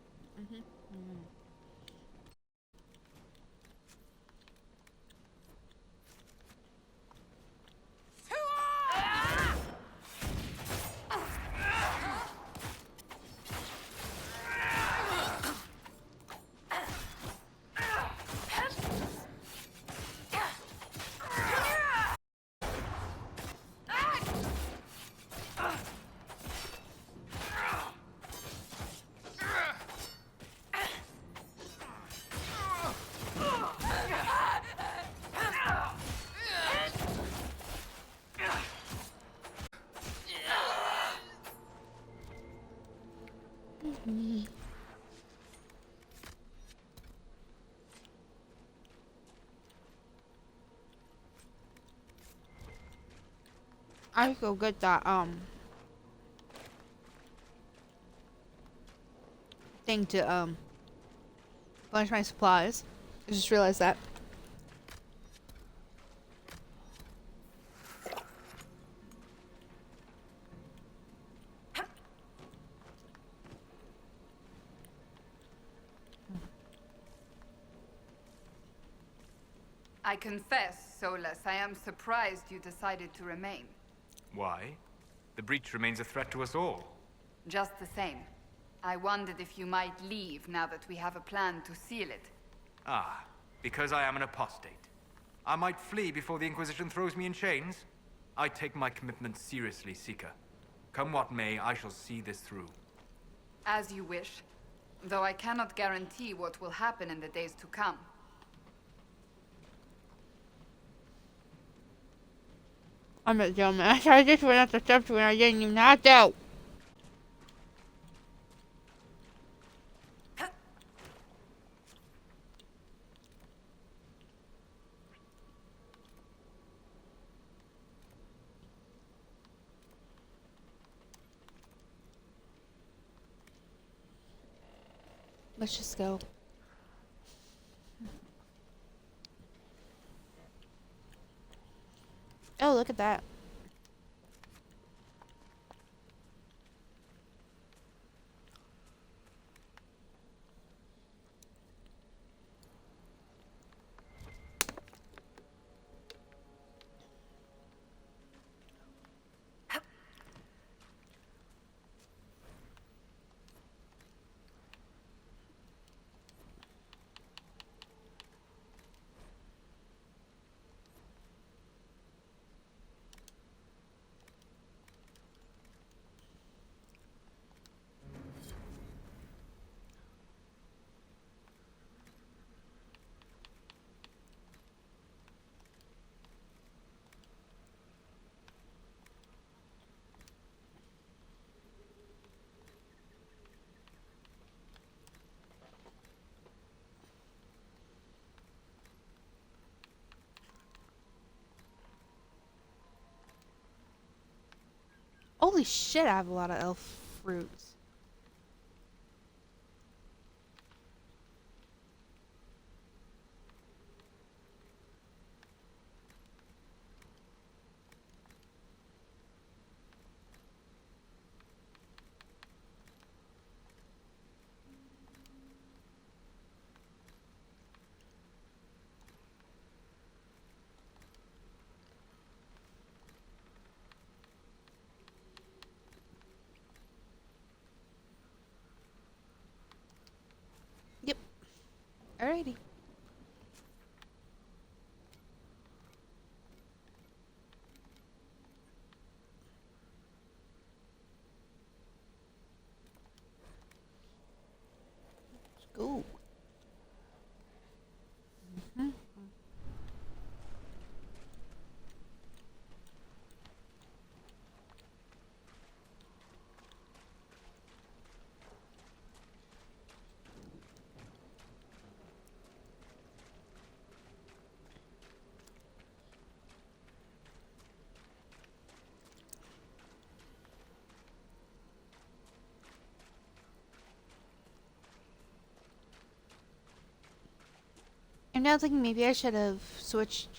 I go get that thing to bunch my supplies. I just realized that. I confess, Solus, I am surprised you decided to remain. Why? The breach remains a threat to us all. Just the same. I wondered if you might leave now that we have a plan to seal it. Ah, because I am an apostate. I might flee before the Inquisition throws me in chains? I take my commitment seriously, Seeker. Come what may, I shall see this through. As you wish. Though I cannot guarantee what will happen in the days to come. I'm a dumbass. I just went up the steps when I didn't even have to. Let's just go. Oh, look at that. Holy shit, I have a lot of elf fruits. Yep. Alrighty. Let's go. I'm now thinking maybe I should have switched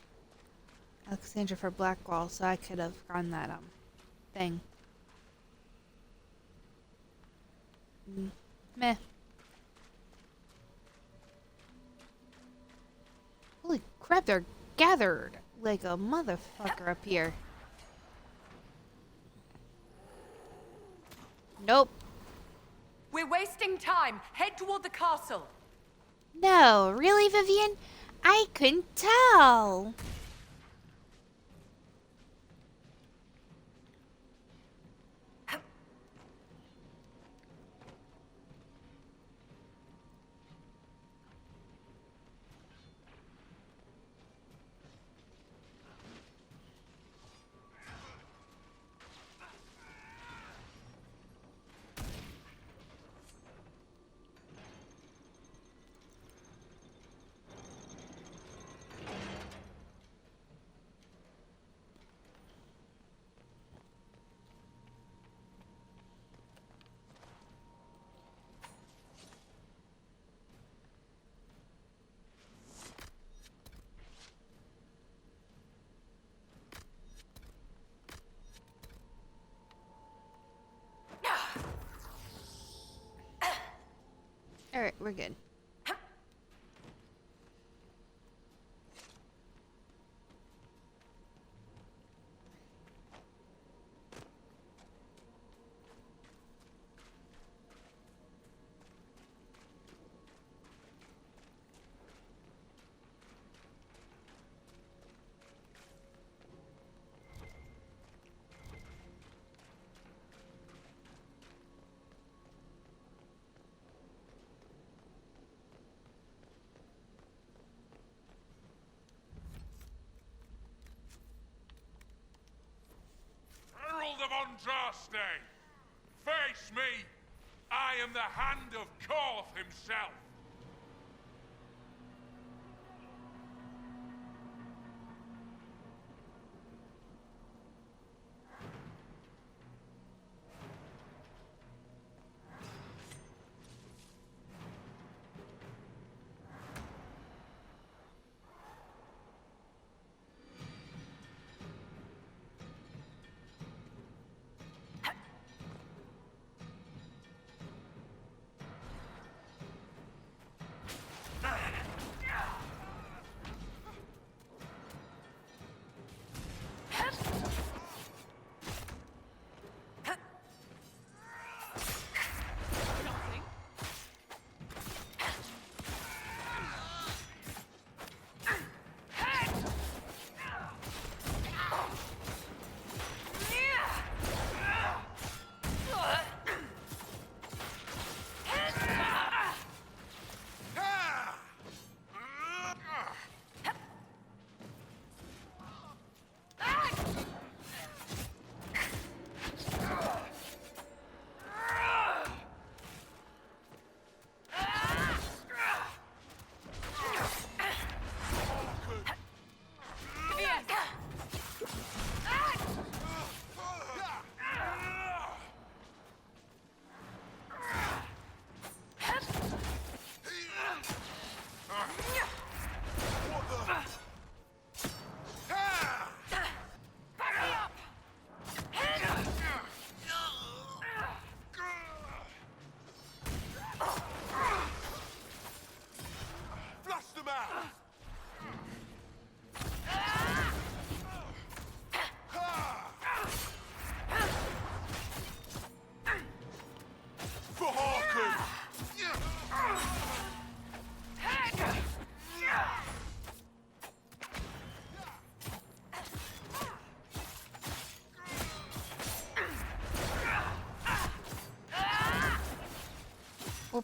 Alexandra for Blackwall so I could have gone that thing. Meh. Holy crap, they're gathered like a motherfucker up here. Nope. We're wasting time. Head toward the castle. No, really, Vivian? I couldn't tell. Alright, we're good. Herald of Andraste! Face me! I am the Hand of Korth himself!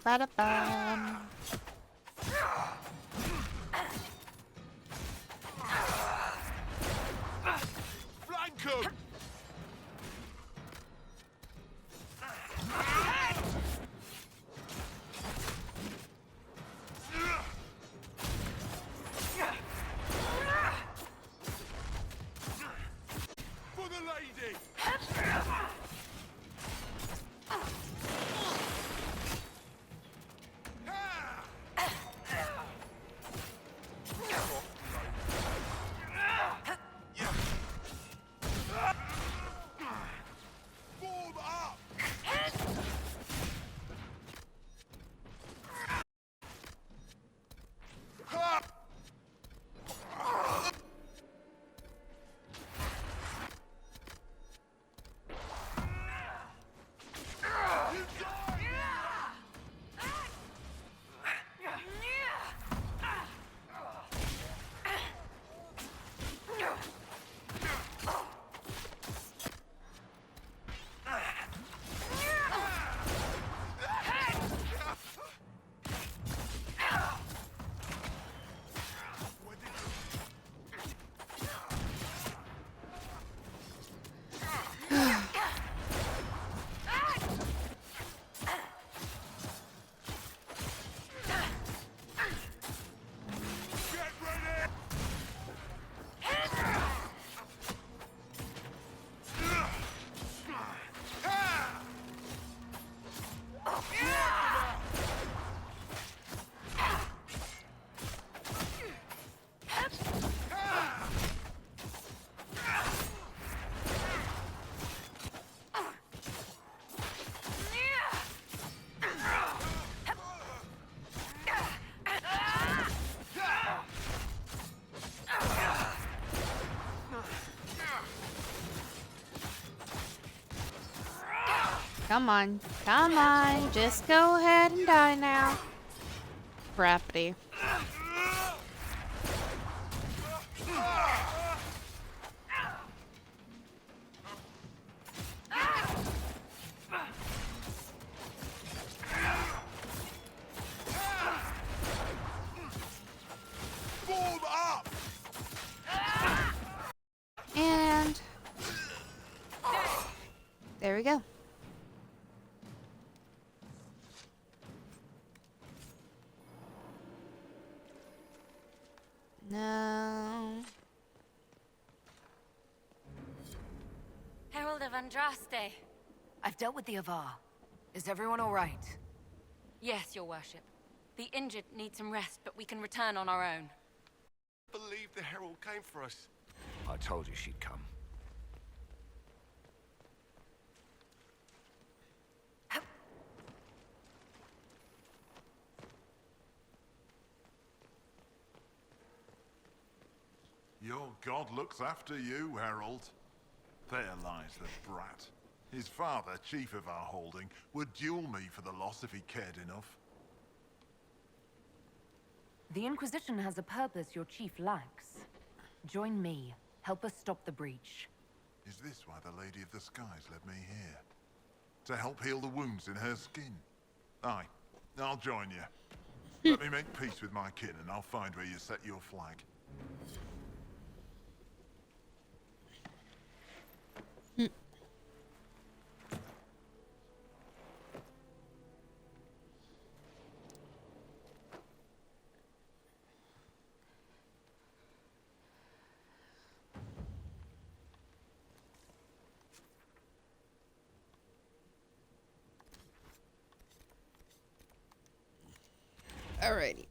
Ba-da-bum. Flank 'em! For the lady! Form up! Come on. Come on. Just go ahead and die now. Crappity. Form up! And there we go. No. Herald of Andraste. I've dealt with the Avar. Is everyone all right? Yes, your worship. The injured need some rest, but we can return on our own. Believe the Herald came for us. I told you she'd come. Your god looks after you, Herald. There lies the brat. His father, chief of our holding, would duel me for the loss if he cared enough. The Inquisition has a purpose your chief lacks. Join me. Help us stop the breach. Is this why the Lady of the Skies led me here? To help heal the wounds in her skin? Aye, I'll join you. Let me make peace with my kin and I'll find where you set your flag. Alrighty.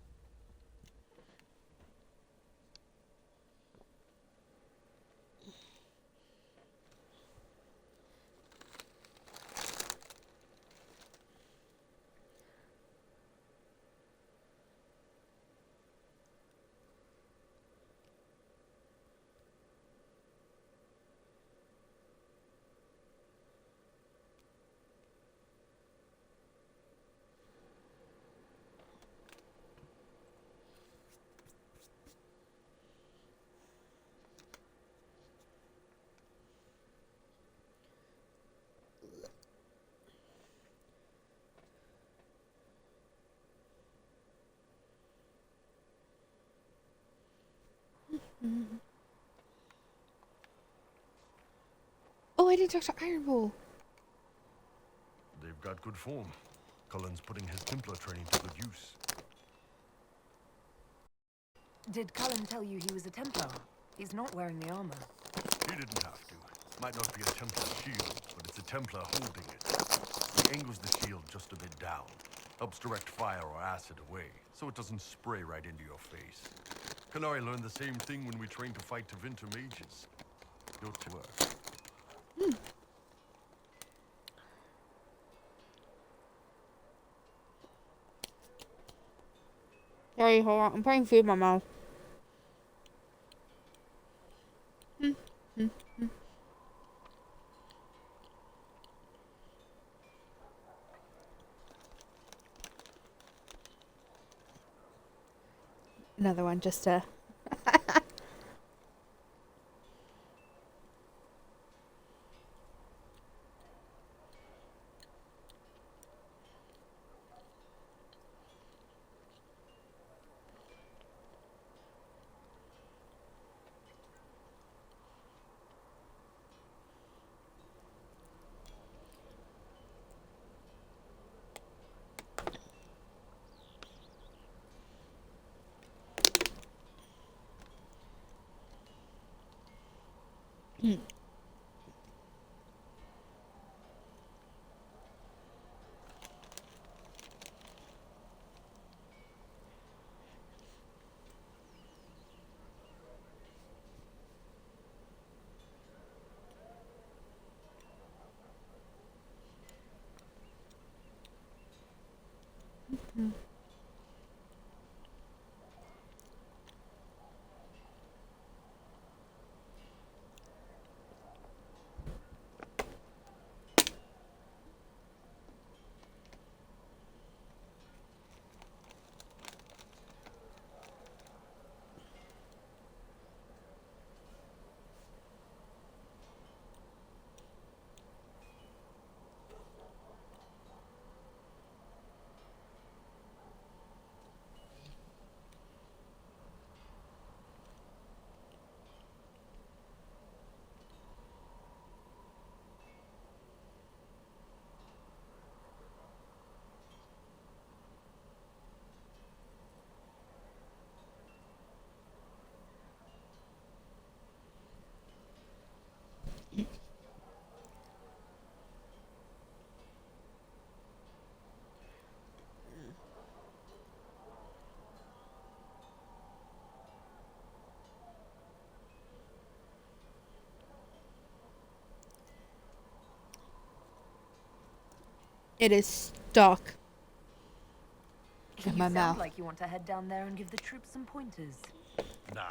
Oh, I didn't talk to Iron Bull. They've got good form. Cullen's putting his Templar training to good use. Did Cullen tell you he was a Templar? He's not wearing the armor. He didn't have to. Might not be a Templar shield, but it's a Templar holding it. He angles the shield just a bit down. Helps direct fire or acid away, so it doesn't spray right into your face. Qunari learned the same thing when we trained to fight Tevinter mages. Go to work. Sorry, hold on. I'm putting food in my mouth. Another one just to... It is stuck in my You mouth. sound like you want to head down there and give the troops some pointers. Nah,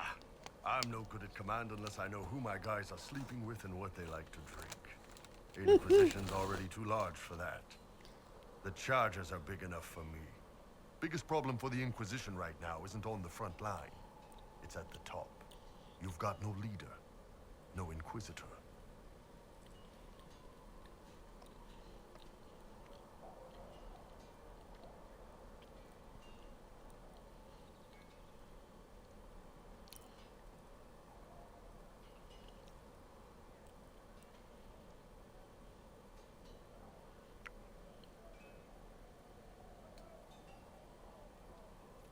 I'm no good at command unless I know who my guys are sleeping with and what they like to drink. Inquisition's already too large for that. The charges are big enough for me. Biggest problem for the Inquisition right now isn't on the front line. It's at the top. You've got no leader, no Inquisitor.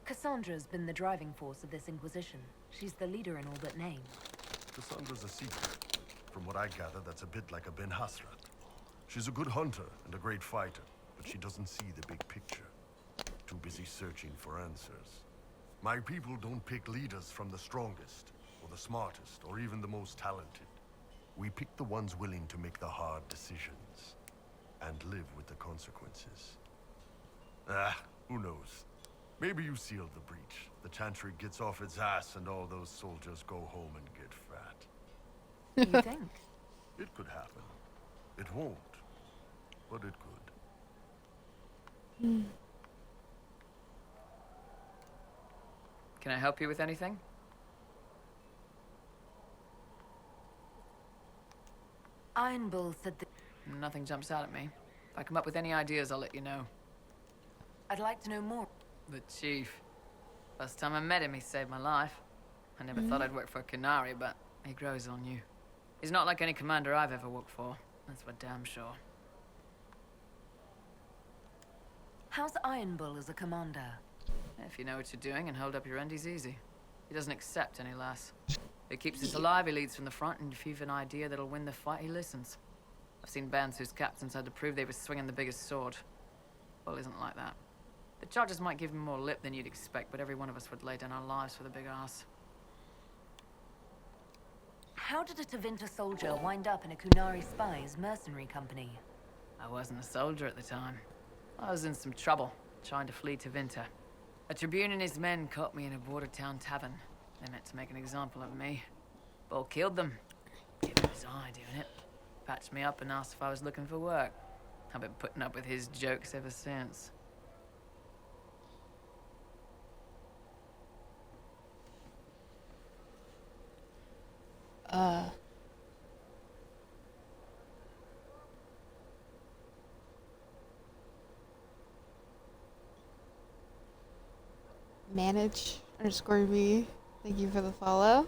Cassandra's been the driving force of this Inquisition. She's the leader in all but name. Cassandra's a seeker. From what I gather, that's a bit like a Ben Hasrat. She's a good hunter and a great fighter, but she doesn't see the big picture. Too busy searching for answers. My people don't pick leaders from the strongest, or the smartest, or even the most talented. We pick the ones willing to make the hard decisions, and live with the consequences. Who knows? Maybe you sealed the breach. The Chantry gets off its ass and all those soldiers go home and get fat. You think? It could happen. It won't, but it could. Can I help you with anything? Iron Bull said that... Nothing jumps out at me. If I come up with any ideas, I'll let you know. I'd like to know more. The Chief. First time I met him, he saved my life. I never thought I'd work for a Qunari, but he grows on you. He's not like any commander I've ever worked for. That's for damn sure. How's Iron Bull as a commander? If you know what you're doing and hold up your end, he's easy. He doesn't accept any less. He keeps us alive, he leads from the front, and if you've an idea that'll win the fight, he listens. I've seen bands whose captains had to prove they were swinging the biggest sword. Bull isn't like that. The charges might give him more lip than you'd expect, but every one of us would lay down our lives for the big ass. How did a Tevinter soldier wind up in a Qunari spy's mercenary company? I wasn't a soldier at the time. I was in some trouble, trying to flee Tevinter. A tribune and his men caught me in a border town tavern. They meant to make an example of me. Bull killed them. Gave him his eye doing it. Patched me up and asked if I was looking for work. I've been putting up with his jokes ever since. Manage_B. Thank you for the follow.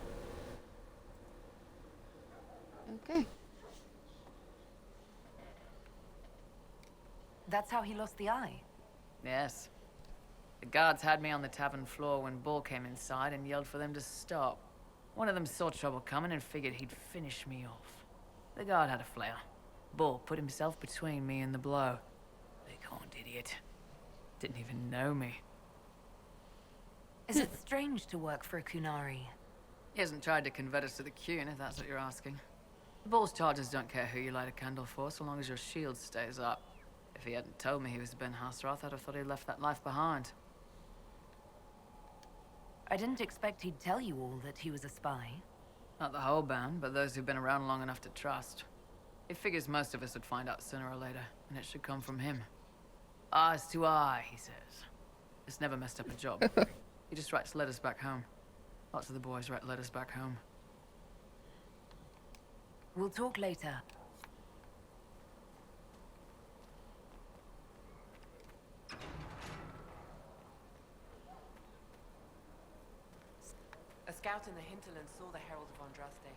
Okay. That's how he lost the eye? Yes. The guards had me on the tavern floor when Bull came inside and yelled for them to stop. One of them saw trouble coming and figured he'd finish me off. The guard had a flare. Bull put himself between me and the blow. Big-horned idiot. Didn't even know me. Is it strange to work for a Qunari? He hasn't tried to convert us to the Qun, if that's what you're asking. The Bull's charges don't care who you light a candle for, so long as your shield stays up. If he hadn't told me he was Ben Hasrath, I'd have thought he'd left that life behind. I didn't expect he'd tell you all that he was a spy. Not the whole band, but those who've been around long enough to trust. He figures most of us would find out sooner or later, and it should come from him. Eyes to eye, he says. It's never messed up a job. He just writes letters back home. Lots of the boys write letters back home. We'll talk later. A scout in the hinterland saw the Herald of Andraste.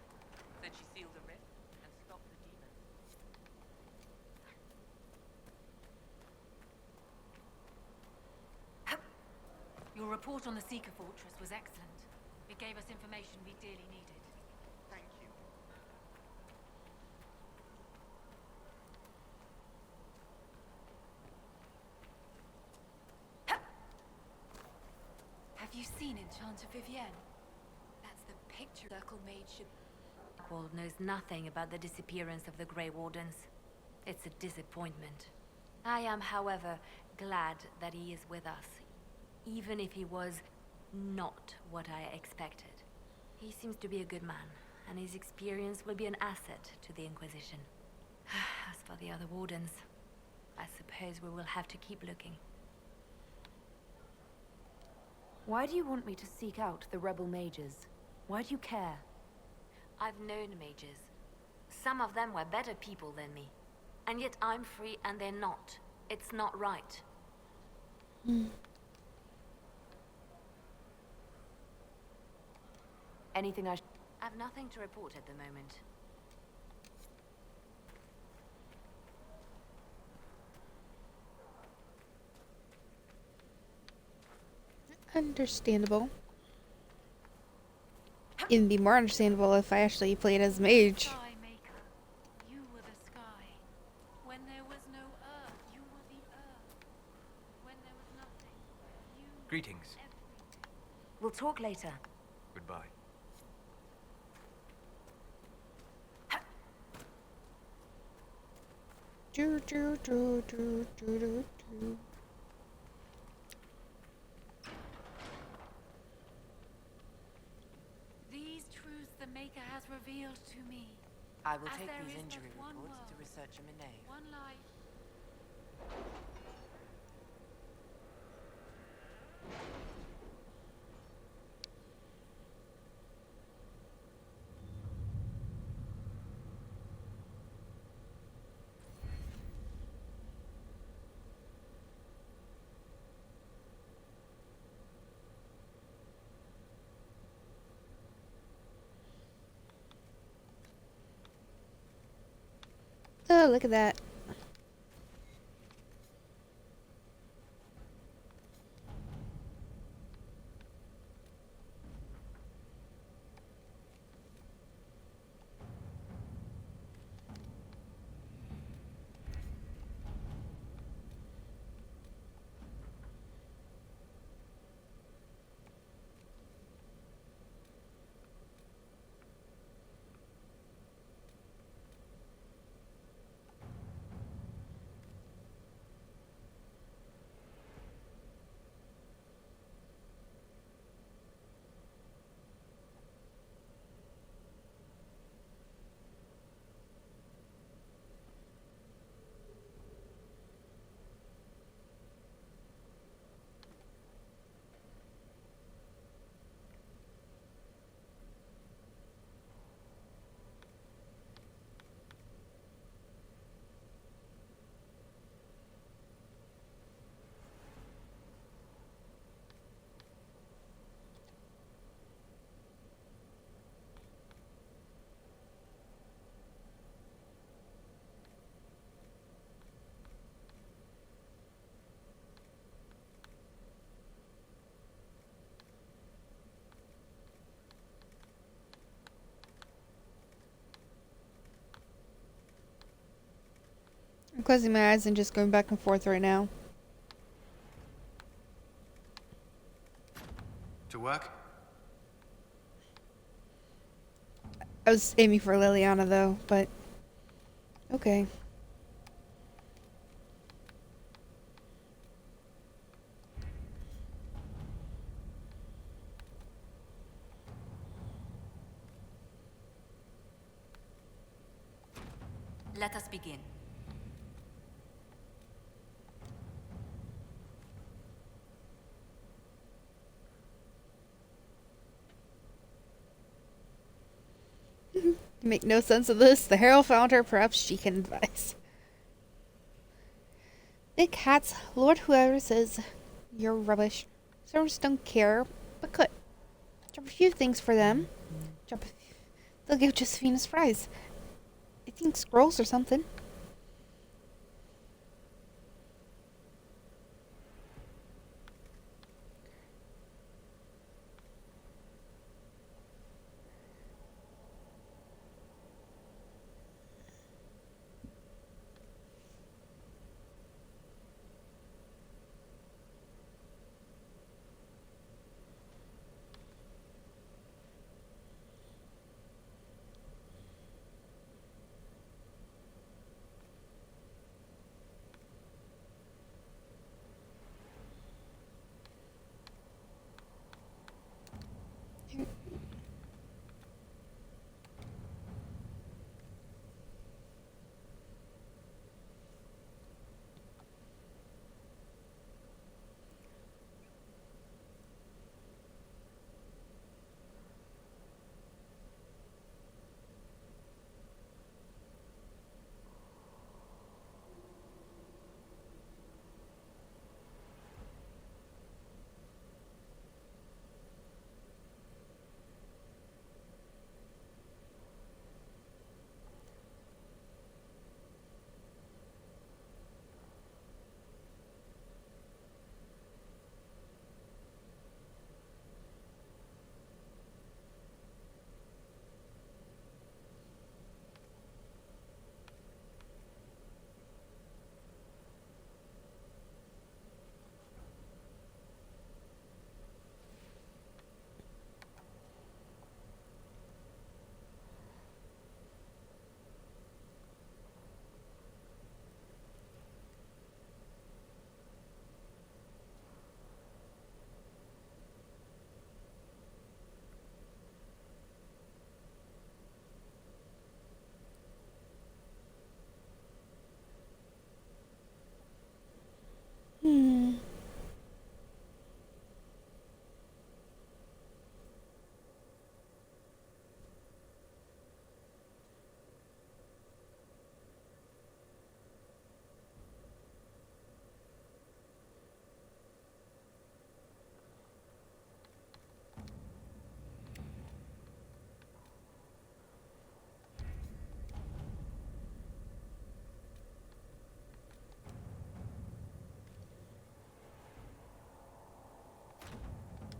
Said she sealed the rift and stopped the demon. Your report on the Seeker Fortress was excellent. It gave us information we dearly needed. Thank you. Have you seen Enchanter Vivienne? That's the picture Circle Mage should... Darkwold knows nothing about the disappearance of the Grey Wardens. It's a disappointment. I am, however, glad that he is with us, even if he was not what I expected. He seems to be a good man, and his experience will be an asset to the Inquisition. As for the other Wardens, I suppose we will have to keep looking. Why do you want me to seek out the rebel mages? Why do you care? I've known mages. Some of them were better people than me. And yet I'm free and they're not. It's not right. Anything I've nothing to report at the moment. Understandable. It'd be more understandable if I actually played as mage. Sky Maker, you were the sky. When there was no earth, you were the earth. When there was nothing, you were Greetings. everything. We'll talk later. Goodbye. Do, do, do, do, do, do, do. These truths the Maker has revealed to me. I will As take there these is injury but one reports to world, research them in Nave. one life. Oh, look at that. I'm closing my eyes and just going back and forth right now. To work? I was aiming for Liliana though, but okay. Let us begin. You make no sense of this. The Herald found her. Perhaps she can advise. Big hats, Lord whoever says you're rubbish. Servants don't care, but could. Drop a few things for them. They'll give Josephine's fries. I think scrolls or something.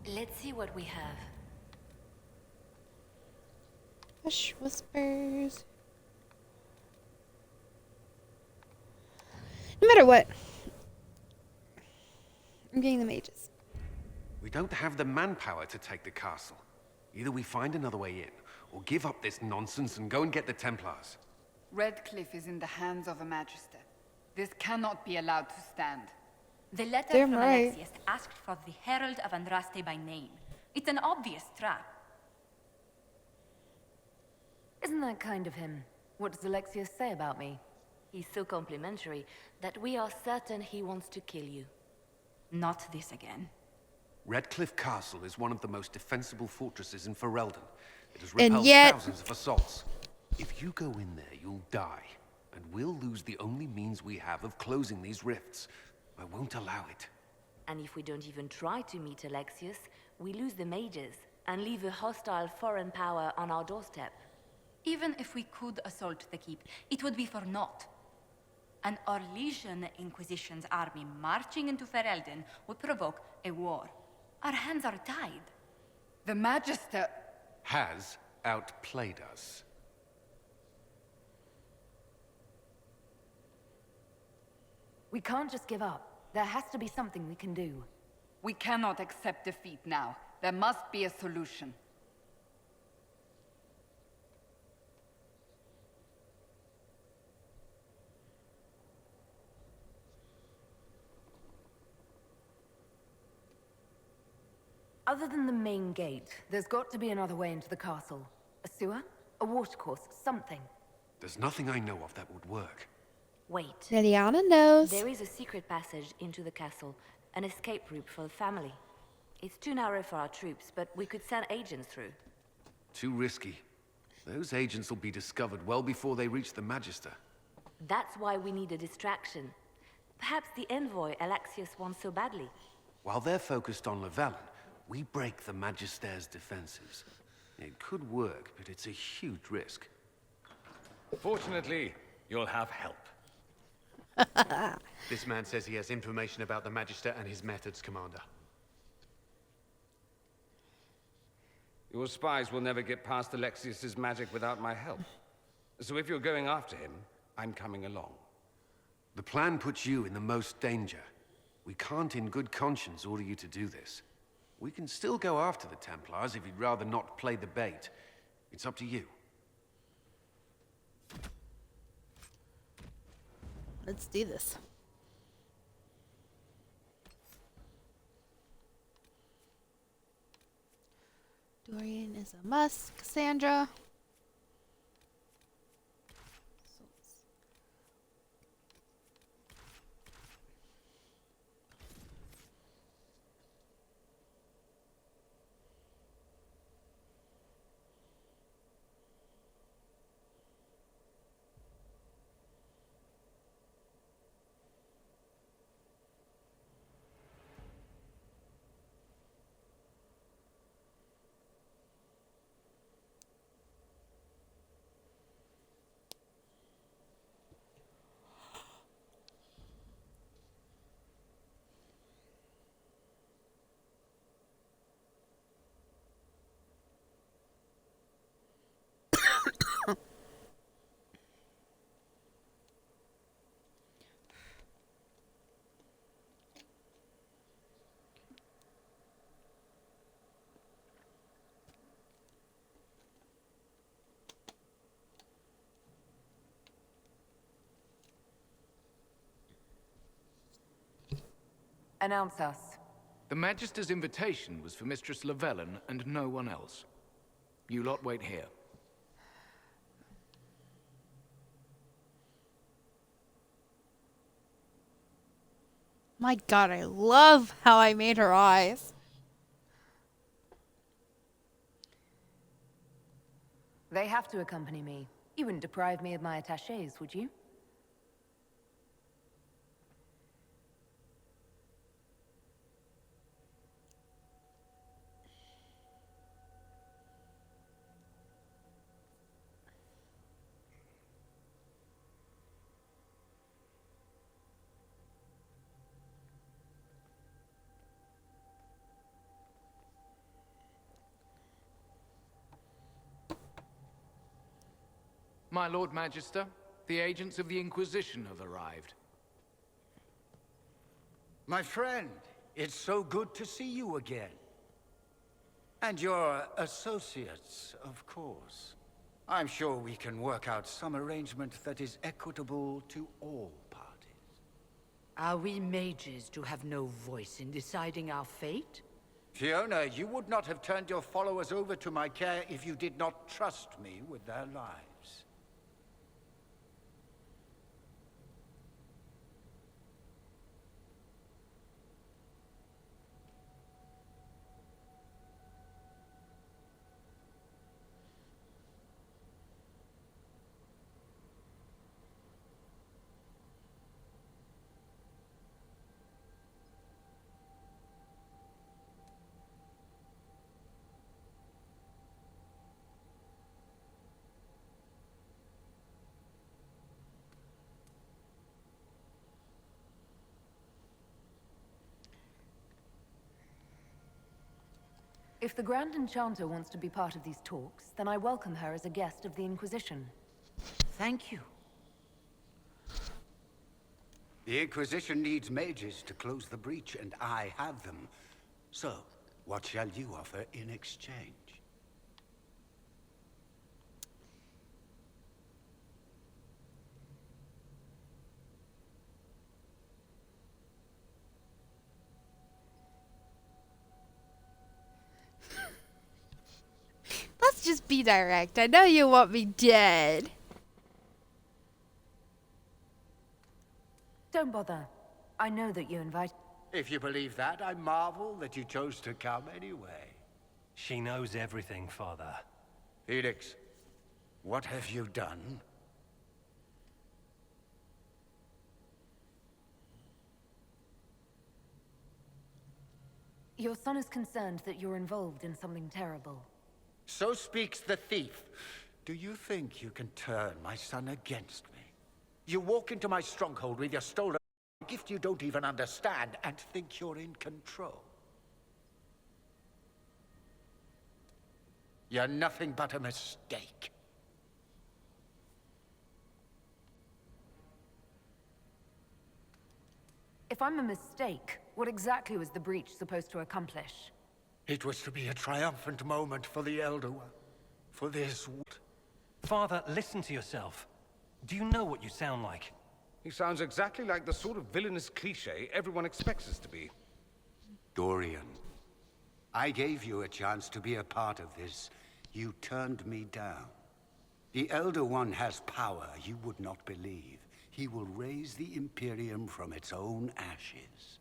Let's see what we have. Hush whispers. No matter what, I'm getting the mages. We don't have the manpower to take the castle. Either we find another way in, or give up this nonsense and go and get the Templars. Redcliffe is in the hands of a Magister. This cannot be allowed to stand. The letter Damn from right. Alexius asked for the Herald of Andraste by name. It's an obvious trap. Isn't that kind of him? What does Alexius say about me? He's so complimentary that we are certain he wants to kill you. Not this again. Redcliffe Castle is one of the most defensible fortresses in Ferelden. It has And repelled yet- thousands of assaults. If you go in there, you'll die. And we'll lose the only means we have of closing these rifts. I won't allow it. And if we don't even try to meet Alexius, we lose the mages and leave a hostile foreign power on our doorstep. Even if we could assault the keep, it would be for naught. An Orlesian Inquisition's army marching into Ferelden would provoke a war. Our hands are tied. The Magister... Has outplayed us. We can't just give up. There has to be something we can do. We cannot accept defeat now. There must be a solution. Other than the main gate, there's got to be another way into the castle. A sewer? A watercourse? Something. There's nothing I know of that would work. Wait. Liliana knows. There is a secret passage into the castle, an escape route for the family. It's too narrow for our troops, but we could send agents through. Too risky. Those agents will be discovered well before they reach the Magister. That's why we need a distraction. Perhaps the envoy Alexius wants so badly. While they're focused on Llewellyn, we break the Magister's defenses. It could work, but it's a huge risk. Fortunately, you'll have help. This man says he has information about the Magister and his methods, Commander. Your spies will never get past Alexius's magic without my help. So if you're going after him, I'm coming along. The plan puts you in the most danger. We can't in good conscience order you to do this. We can still go after the Templars if you'd rather not play the bait. It's up to you. Let's do this. Dorian is a must. Cassandra. Announce us. The Magister's invitation was for Mistress Llewellyn and no one else. You lot wait here. My god, I love how I made her eyes. They have to accompany me. You wouldn't deprive me of my attachés, would you? My Lord Magister, the agents of the Inquisition have arrived. My friend, it's so good to see you again. And your associates, of course. I'm sure we can work out some arrangement that is equitable to all parties. Are we mages to have no voice in deciding our fate? Fiona, you would not have turned your followers over to my care if you did not trust me with their lives. If the Grand Enchanter wants to be part of these talks, then I welcome her as a guest of the Inquisition. Thank you. The Inquisition needs mages to close the breach, and I have them. So, what shall you offer in exchange? Let's just be direct. I know you want me dead. Don't bother. I know that you invite. If you believe that, I marvel that you chose to come anyway. She knows everything, Father. Felix, what have you done? Your son is concerned that you're involved in something terrible. So speaks the thief. Do you think you can turn my son against me? You walk into my stronghold with your stolen gift you don't even understand and think you're in control. You're nothing but a mistake. If I'm a mistake, what exactly was the breach supposed to accomplish? It was to be a triumphant moment for the Elder One. For this... Father, listen to yourself. Do you know what you sound like? He sounds exactly like the sort of villainous cliché everyone expects us to be. Dorian, I gave you a chance to be a part of this. You turned me down. The Elder One has power you would not believe. He will raise the Imperium from its own ashes.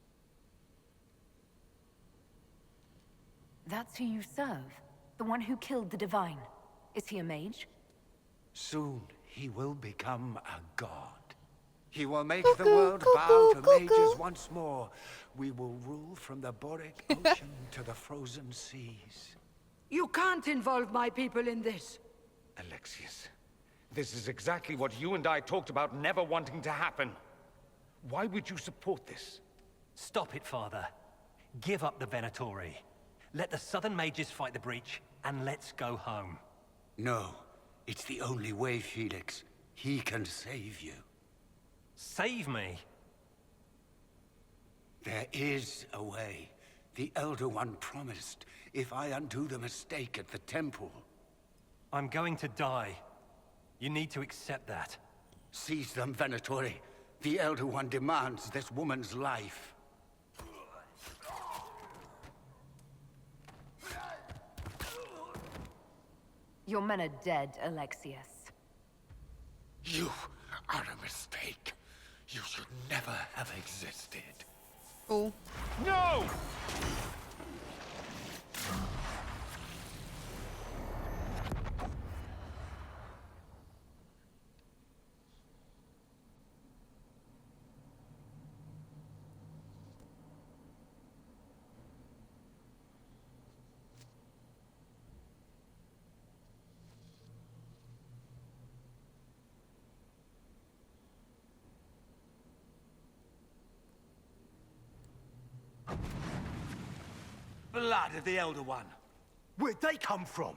That's who you serve? The one who killed the Divine? Is he a mage? Soon, he will become a god. He will make the world bow to mages once more. We will rule from the Boric Ocean to the frozen seas. You can't involve my people in this. Alexius, this is exactly what you and I talked about never wanting to happen. Why would you support this? Stop it, Father. Give up the Venatori. Let the Southern Mages fight the breach, and let's go home. No, it's the only way, Felix. He can save you. Save me? There is a way. The Elder One promised, if I undo the mistake at the temple. I'm going to die. You need to accept that. Seize them, Venatori. The Elder One demands this woman's life. Your men are dead, Alexius. You are a mistake. You should never have existed. Oh. No! Blood of the Elder One. Where'd they come from?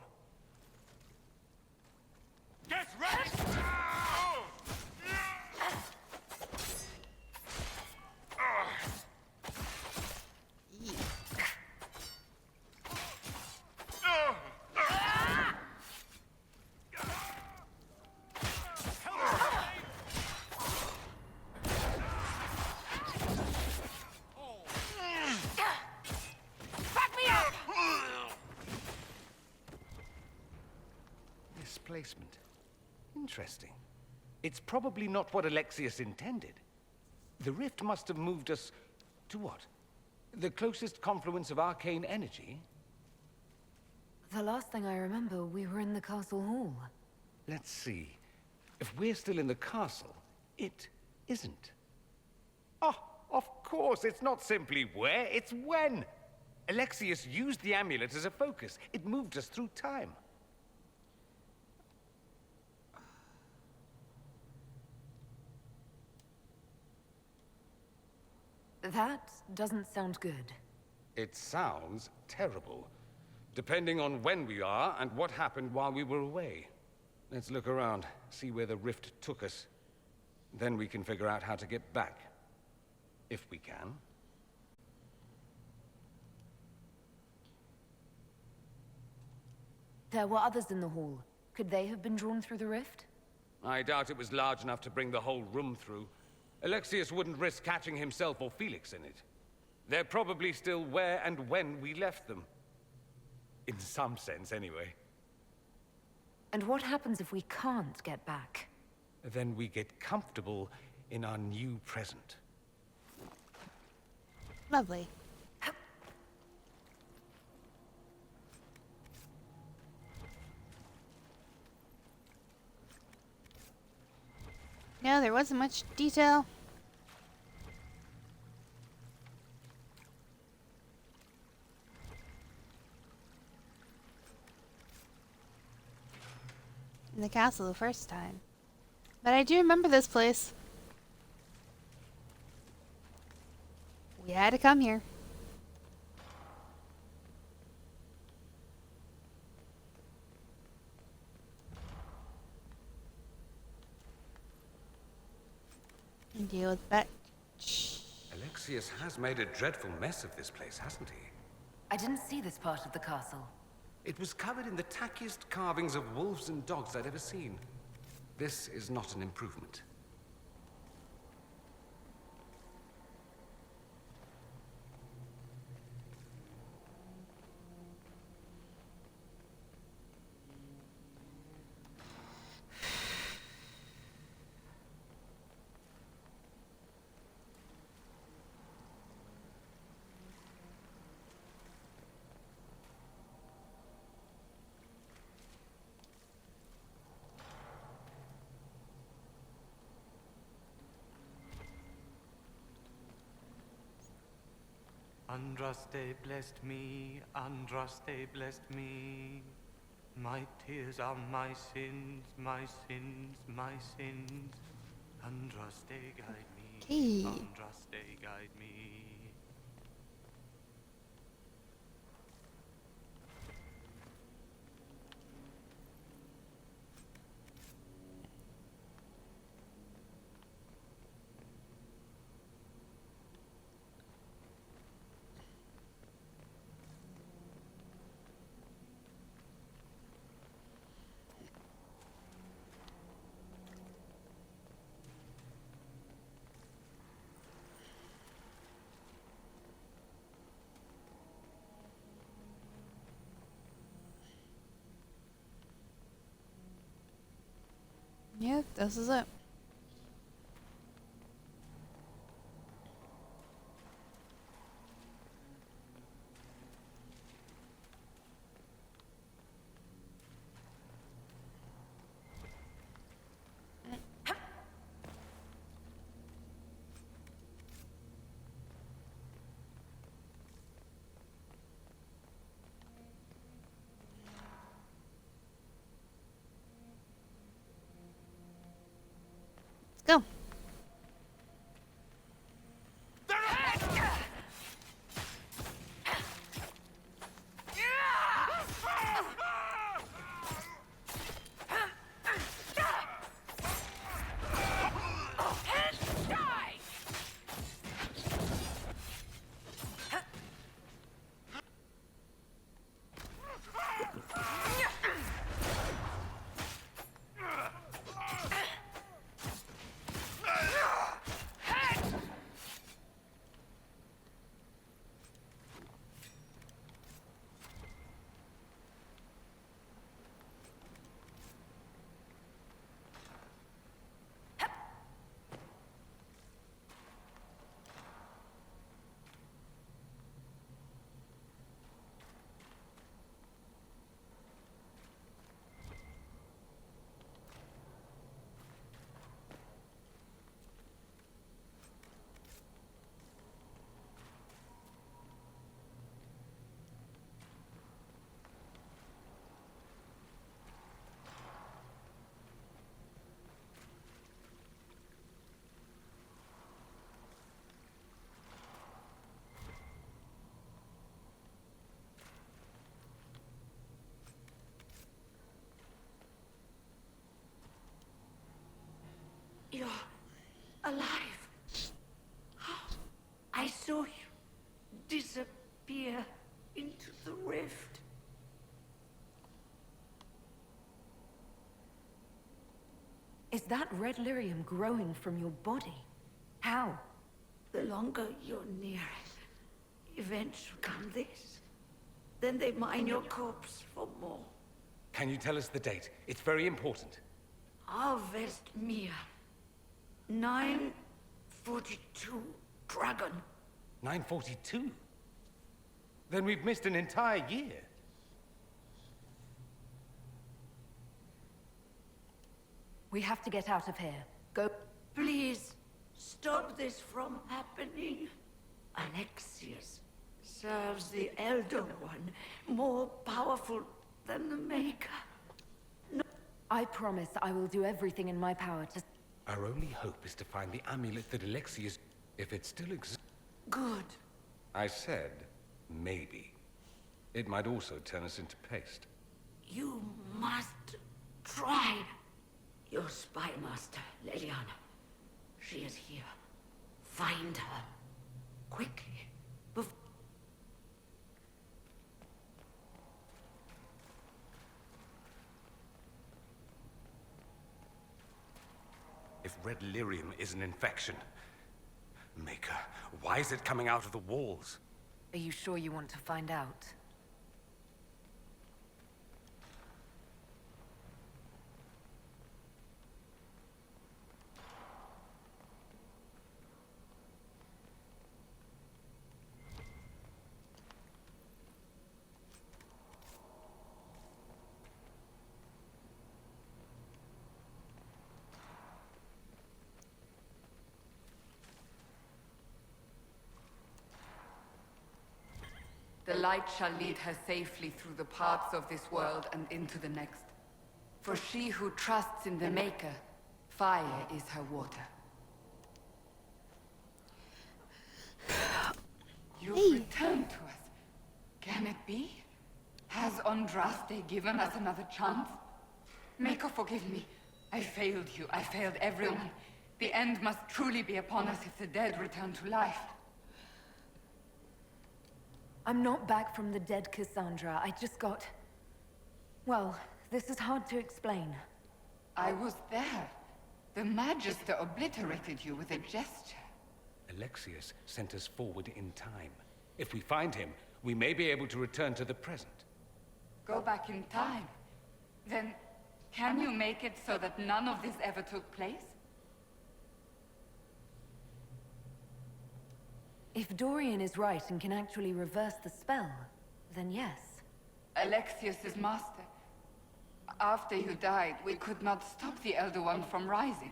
Get ready! Displacement. Interesting. It's probably not what Alexius intended. The rift must have moved us to what? The closest confluence of arcane energy? The last thing I remember, we were in the castle hall. Let's see. If we're still in the castle, it isn't. Oh, of course, it's not simply where, it's when. Alexius used the amulet as a focus. It moved us through time. That doesn't sound good. It sounds terrible. Depending on when we are and what happened while we were away. Let's look around, see where the rift took us. Then we can figure out how to get back. If we can. There were others in the hall. Could they have been drawn through the rift? I doubt it was large enough to bring the whole room through. Alexius wouldn't risk catching himself or Felix in it. They're probably still where and when we left them. In some sense, anyway. And what happens if we can't get back? Then we get comfortable in our new present. Lovely. No, there wasn't much detail. In the castle the first time. But I do remember this place. We had to come here. And deal with that. Alexius has made a dreadful mess of this place, hasn't he? I didn't see this part of the castle. It was covered in the tackiest carvings of wolves and dogs I'd ever seen. This is not an improvement. Andraste blessed me, Andraste blessed me. My tears are my sins, my sins, my sins. Andraste guide me, Hey. Andraste guide me. Yep, this is it. Is that red lyrium growing from your body? How? The longer you're near it, eventually come this. Then they mine your corpse for more. Can you tell us the date? It's very important. Harvest Mir. 942 Dragon. 942? Then we've missed an entire year. We have to get out of here. Go. Please, stop this from happening. Alexius serves the Elder One, more powerful than the Maker. No. I promise I will do everything in my power to... Our only hope is to find the amulet that Alexius... if it still exists... Good. I said, maybe. It might also turn us into paste. You must try. Your spy master, Leliana. She is here. Find her. Quickly. If red lyrium is an infection... Maker, why is it coming out of the walls? Are you sure you want to find out? The light shall lead her safely through the paths of this world and into the next. For she who trusts in the Maker, fire is her water. You've returned to us. Can it be? Has Andraste given us another chance? Maker, forgive me. I failed you. I failed everyone. The end must truly be upon us if the dead return to life. I'm not back from the dead, Cassandra. I just got... Well, this is hard to explain. I was there. The Magister obliterated you with a gesture. Alexius sent us forward in time. If we find him, we may be able to return to the present. Go back in time? Then, can you make it so that none of this ever took place? If Dorian is right and can actually reverse the spell, then yes. Alexius's master. After you died, we could not stop the Elder One from rising.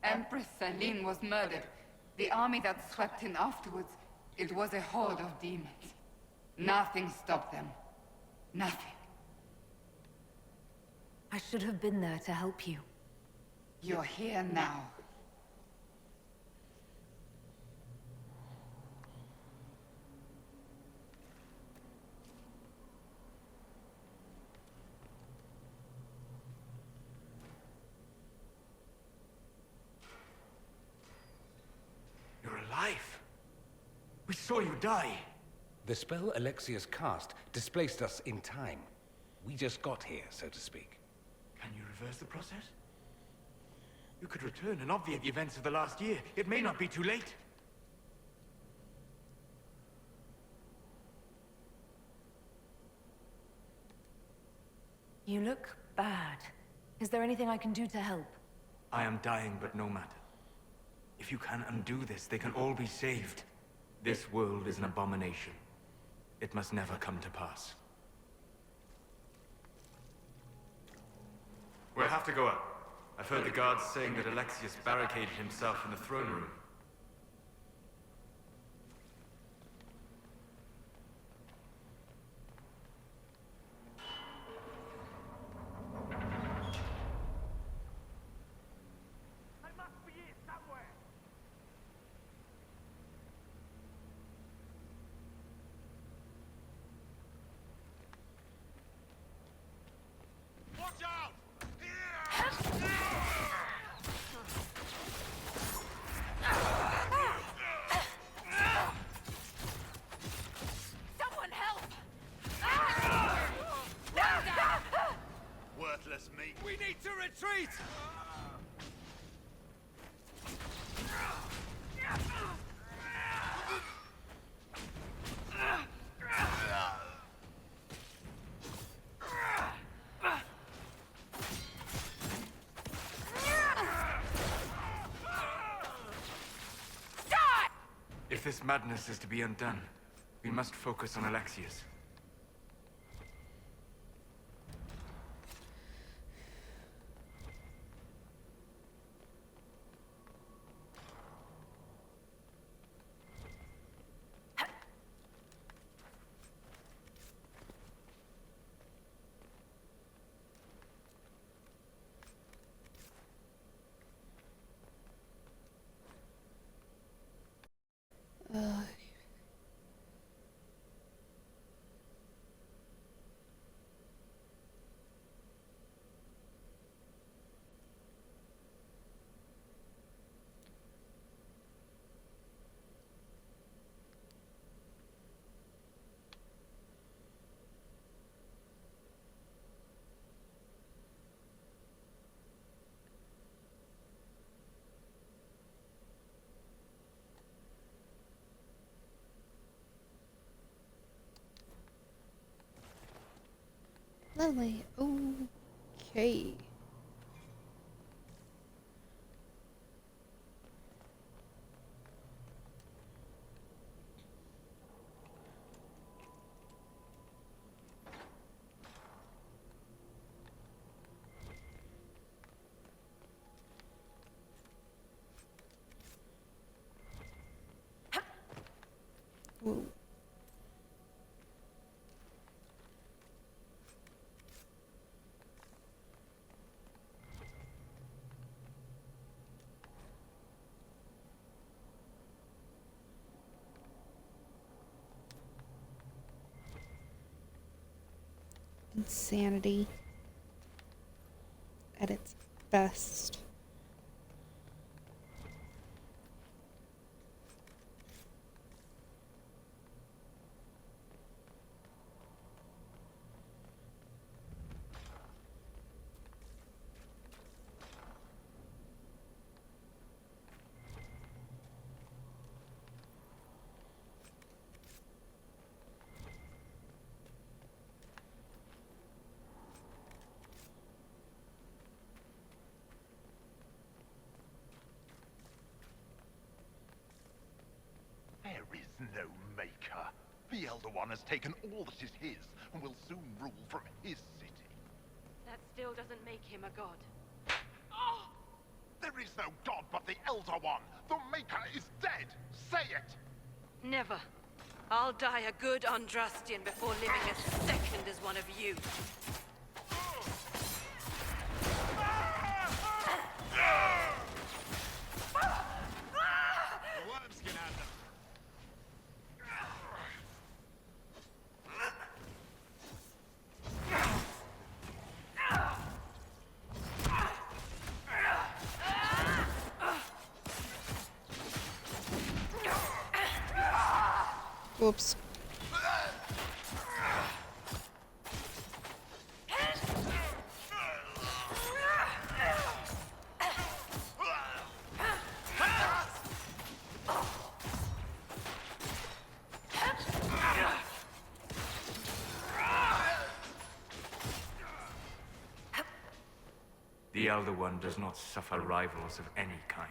Empress Celine was murdered. The army that swept in afterwards, it was a horde of demons. Nothing stopped them. Nothing. I should have been there to help you. You're here now. You're alive. We saw you die. The spell Alexius cast displaced us in time. We just got here, so to speak. Can you reverse the process? You could return and obviate the events of the last year. It may not be too late. You look bad. Is there anything I can do to help? I am dying, but no matter. If you can undo this, they can all be saved. This world is an abomination. It must never come to pass. We'll have to go up. I've heard the guards saying that Alexius barricaded himself in the throne room. We need to retreat! this madness is to be undone, we must focus on Alexius. Lovely. Okay. Whoa. Insanity at its best. There is no maker. The Elder One has taken all that is his, and will soon rule from his city. That still doesn't make him a god. There is no god but the Elder One! The Maker is dead! Say it! Never. I'll die a good Andrastian before living a second as one of you. The worms can have them. Whoops. The Elder One does not suffer rivals of any kind.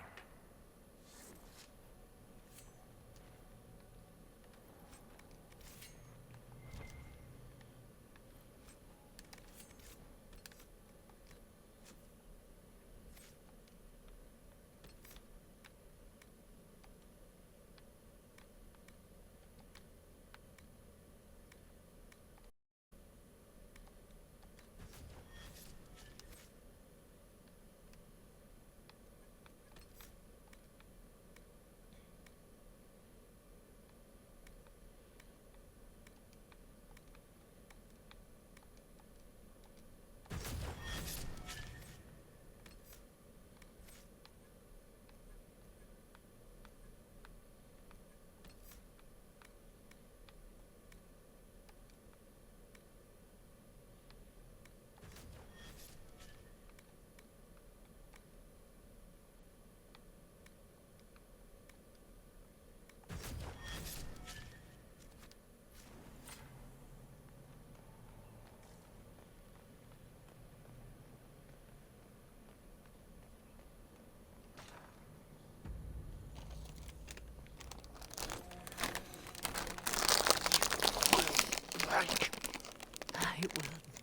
I will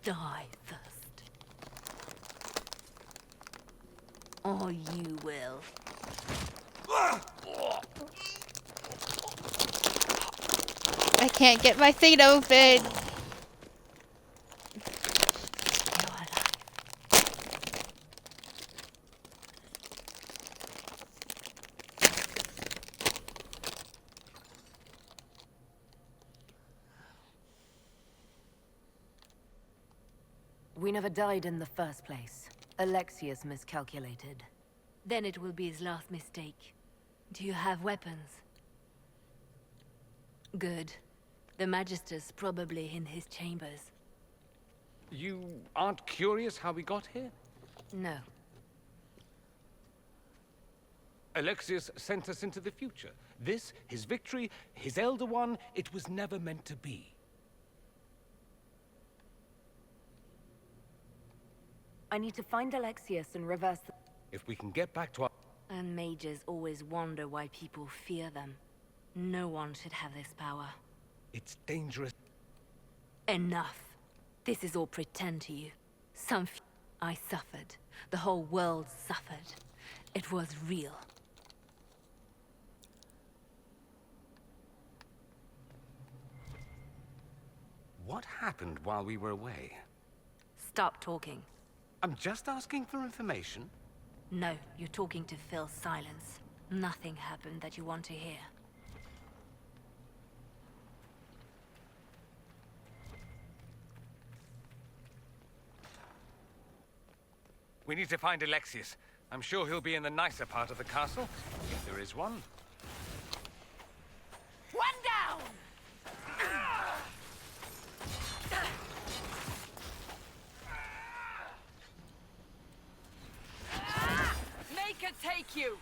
die first. Or you will. I can't get my thing open. We never died in the first place. Alexius miscalculated. Then it will be his last mistake. Do you have weapons? Good. The Magister's probably in his chambers. You aren't curious how we got here? No. Alexius sent us into the future. This, his victory, his Elder One, it was never meant to be. I need to find Alexius and reverse the... If we can get back to our... And mages always wonder why people fear them. No one should have this power. It's dangerous. Enough. This is all pretend to you. I suffered. The whole world suffered. It was real. What happened while we were away? Stop talking. I'm just asking for information. No, you're talking to fill silence. Nothing happened that you want to hear. We need to find Alexius. I'm sure he'll be in the nicer part of the castle, if there is one. One down! Make her take you!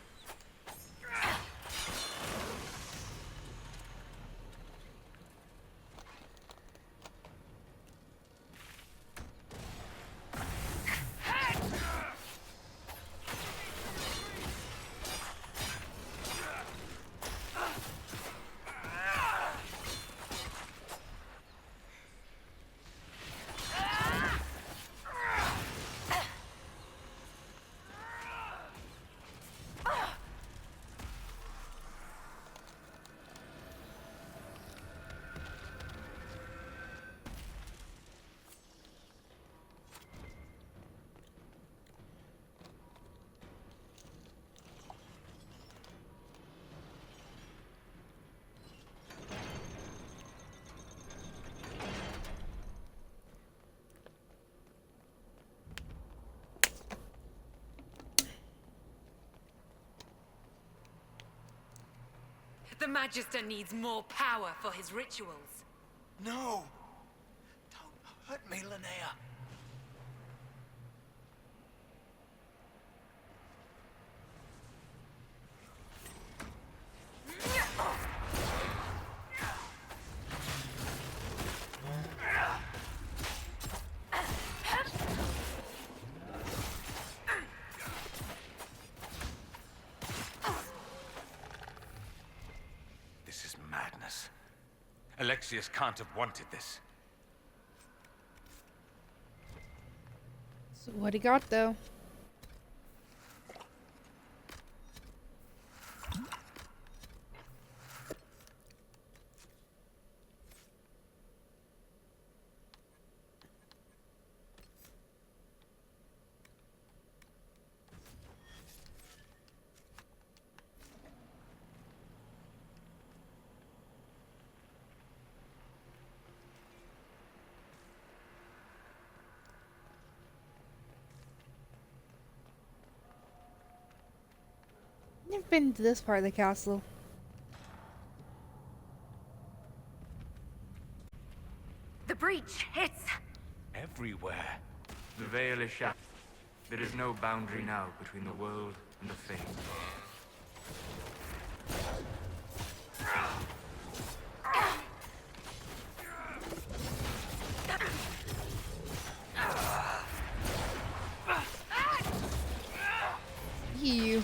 The Magister needs more power for his rituals. No! Don't hurt me, Linnea. Alexius can't have wanted this. So what he got though? Never been to this part of the castle. The breach, it's... everywhere. The veil is shattered. There is no boundary now between the world and the faith. You.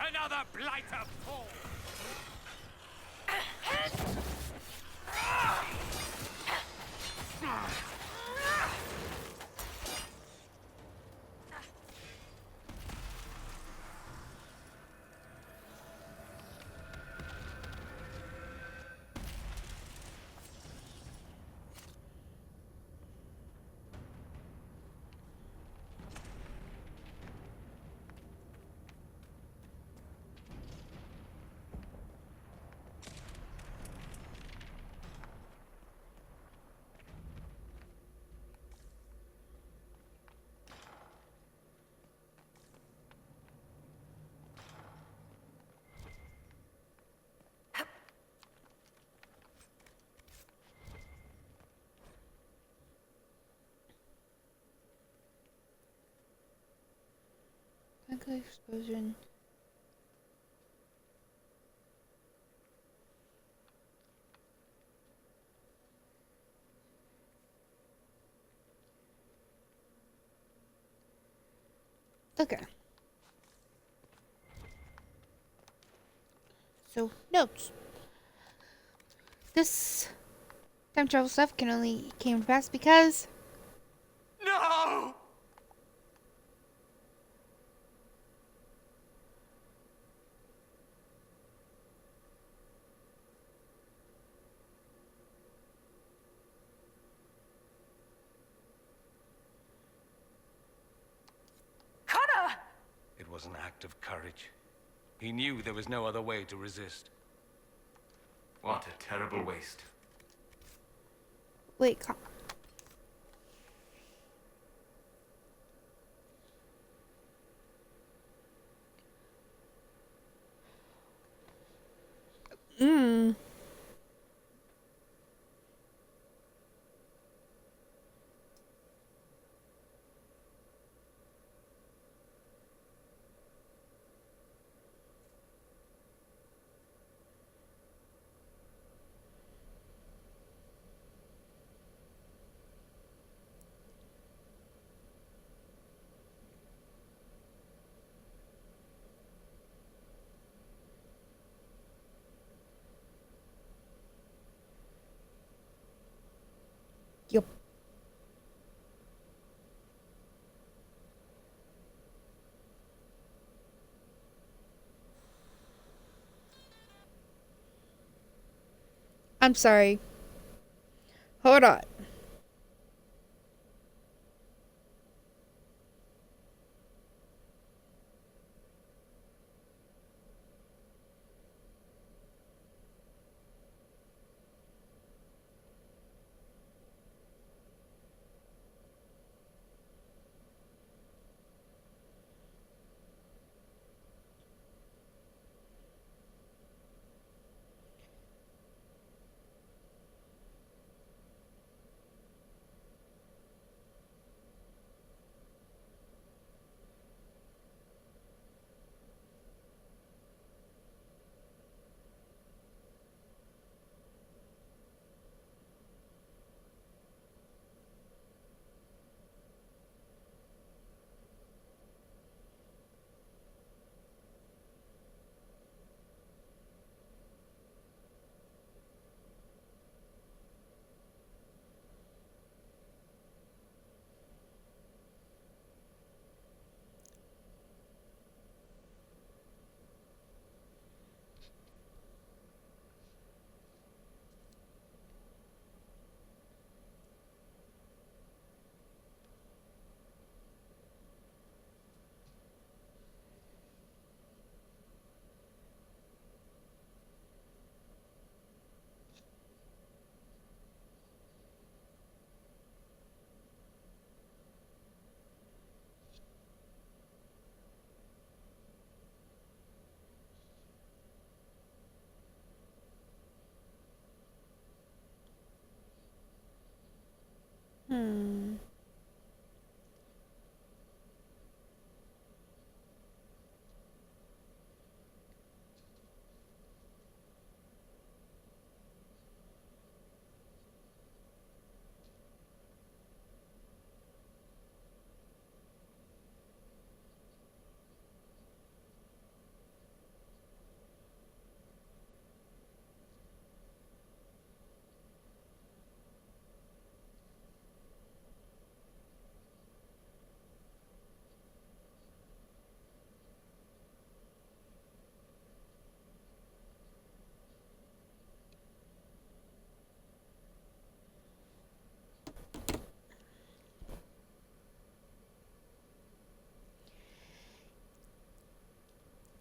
Another blighter fall! Nuclear explosion. Okay. So, notes. This time travel stuff can only came to pass because... No! It was an act of courage. He knew there was no other way to resist. What a terrible waste. Wait, Yup. I'm sorry. Hold on.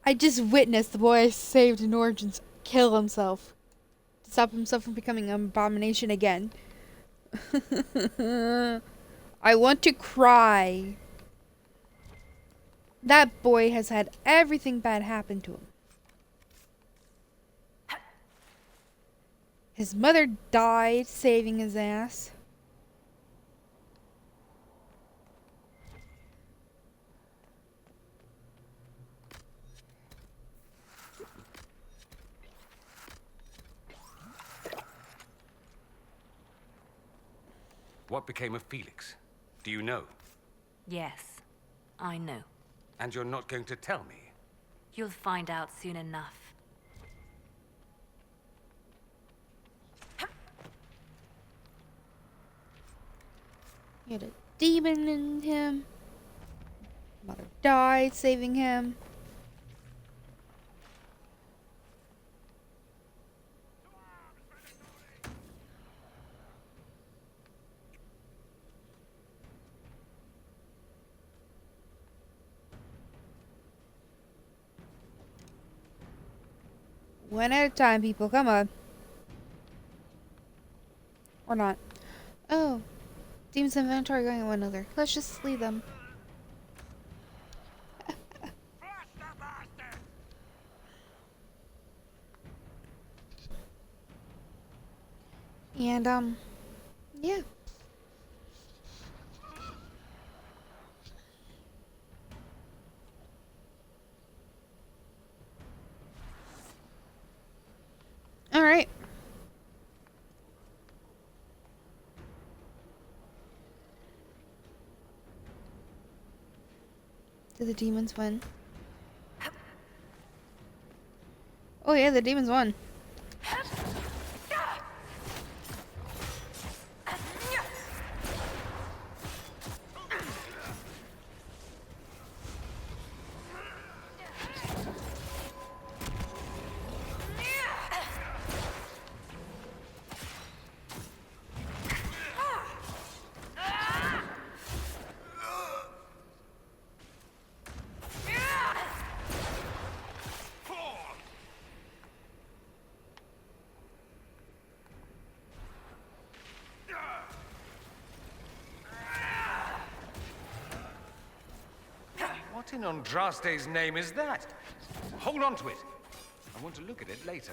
I just witnessed the boy I saved in Origins kill himself to stop himself from becoming an abomination again. I want to cry. That boy has had everything bad happen to him. His mother died saving his ass. What became of Felix? Do you know? Yes, I know. And you're not going to tell me? You'll find out soon enough. He had a demon in him. Mother died saving him. One at a time, people. Come on. Or not. Oh. Demons inventory going at one another. Let's just leave them. And, yeah. Alright. Did the demons win? Oh yeah, the demons won. What in Andraste's name is that? Hold on to it. I want to look at it later.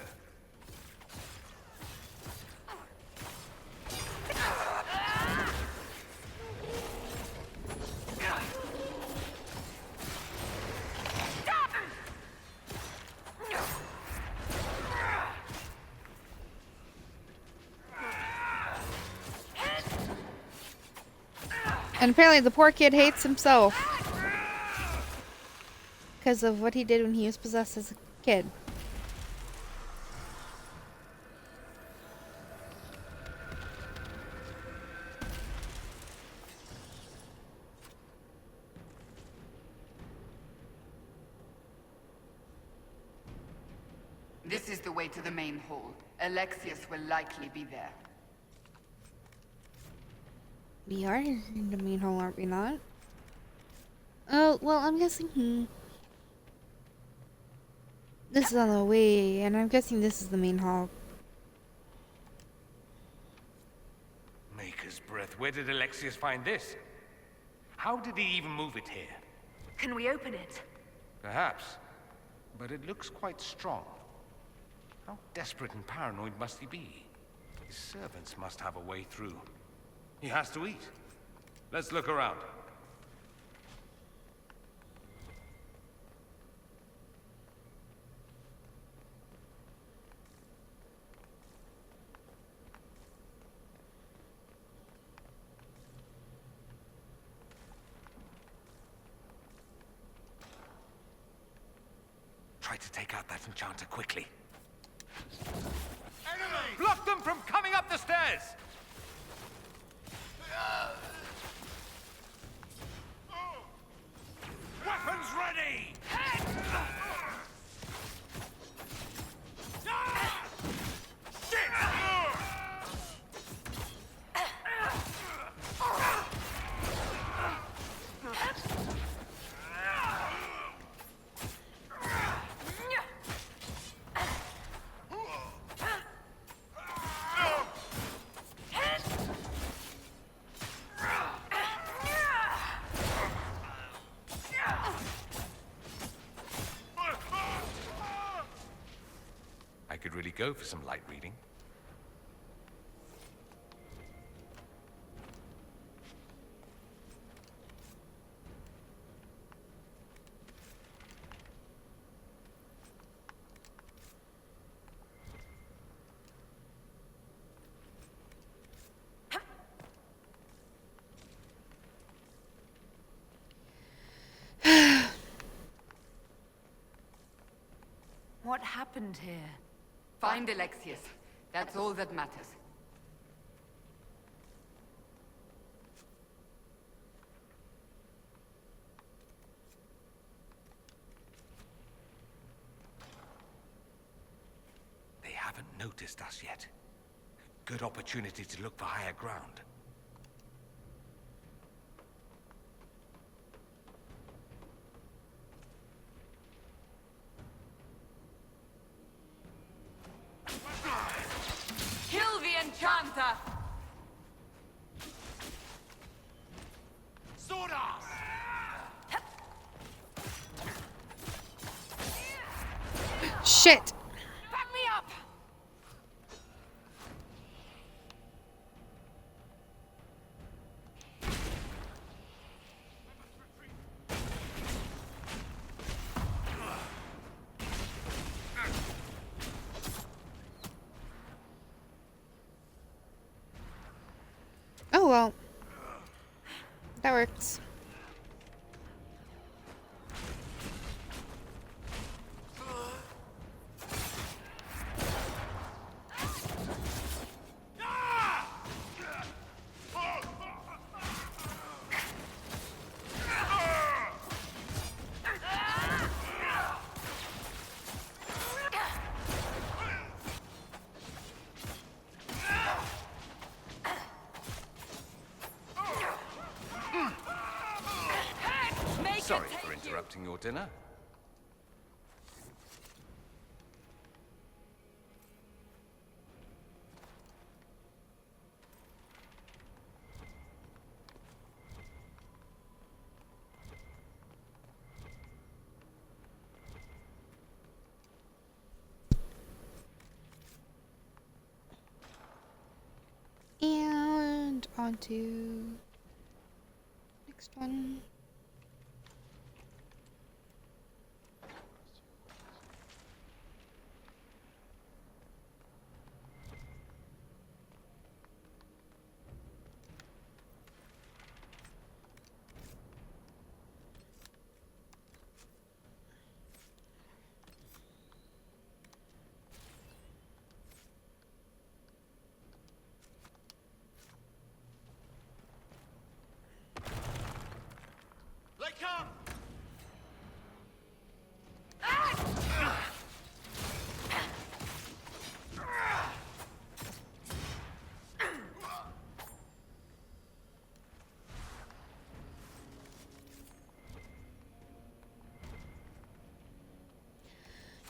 And apparently the poor kid hates himself. Because of what he did when he was possessed as a kid. This is the way to the main hall. Alexius will likely be there. We are in the main hall, aren't we not? Oh, well, I'm guessing, this is on the way, and I'm guessing this is the main hall. Maker's breath. Where did Alexius find this? How did he even move it here? Can we open it? Perhaps. But it looks quite strong. How desperate and paranoid must he be? His servants must have a way through. He has to eat. Let's look around. Try to take out that enchanter quickly. Enemy! Block them from coming up the stairs! Weapons ready! could really go for some light reading. What happened here? Find Alexius. That's all that matters. They haven't noticed us yet. Good opportunity to look for higher ground. Kill the enchanter! Swordas! Shit! Back me up! Oh well. That works. Sorry for interrupting your dinner. And on to next one. They come!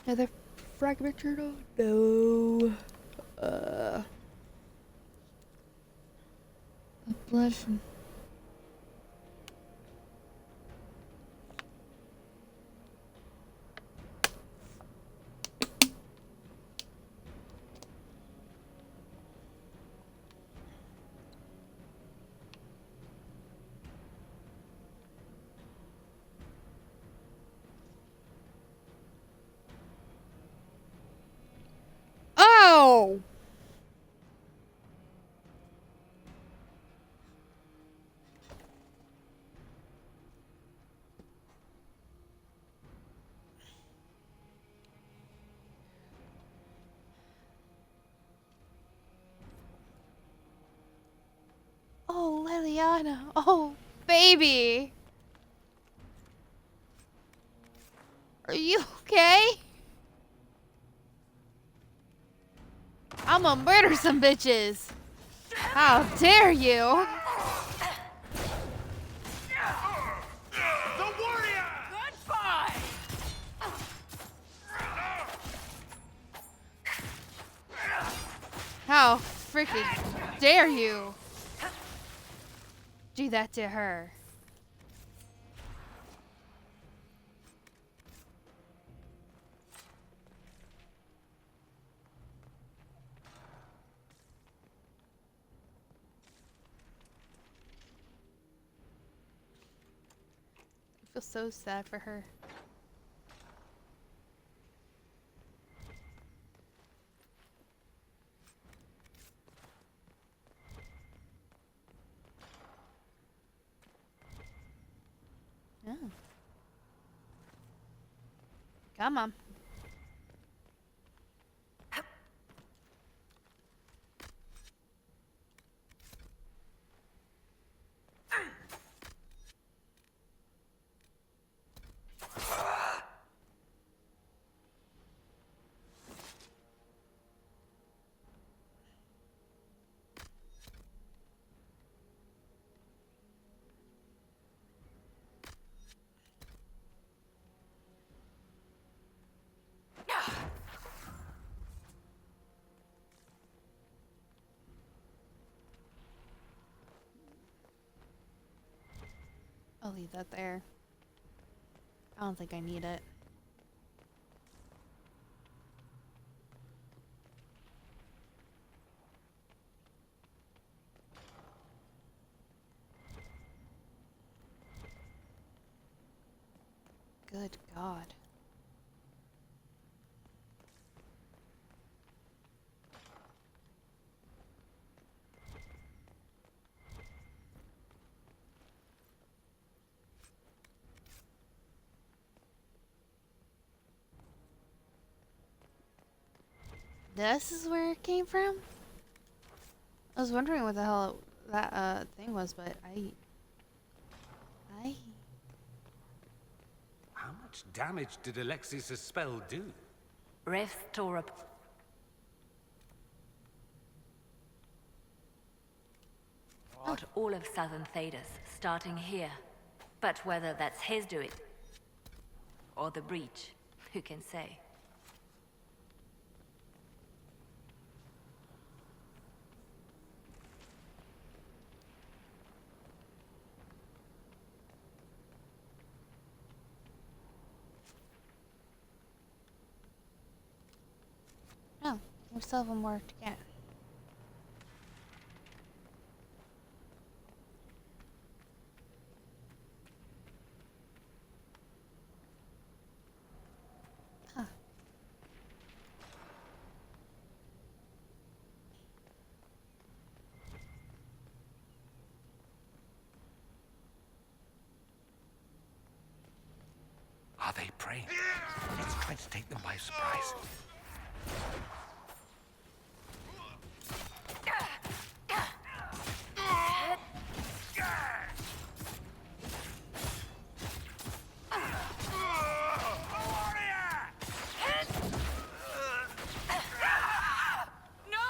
Another fragment journal? No. A blessing. Oh! Oh, Liliana. Oh, baby. Are you okay? I'm gonna murder some bitches. How dare you? The warrior! Goodbye! How freaking dare you do that to her? feel so sad for her. Oh. Come on. I'll leave that there. I don't think I need it. Good God. This is where it came from? I was wondering what the hell that thing was, but I How much damage did Alexius' spell do? Restore up. Not all of Southern Thedas, starting here. But whether that's his doing, or the breach, who can say? Oh, we still have one more to get. Huh. Are they praying? Let's try to take them by surprise.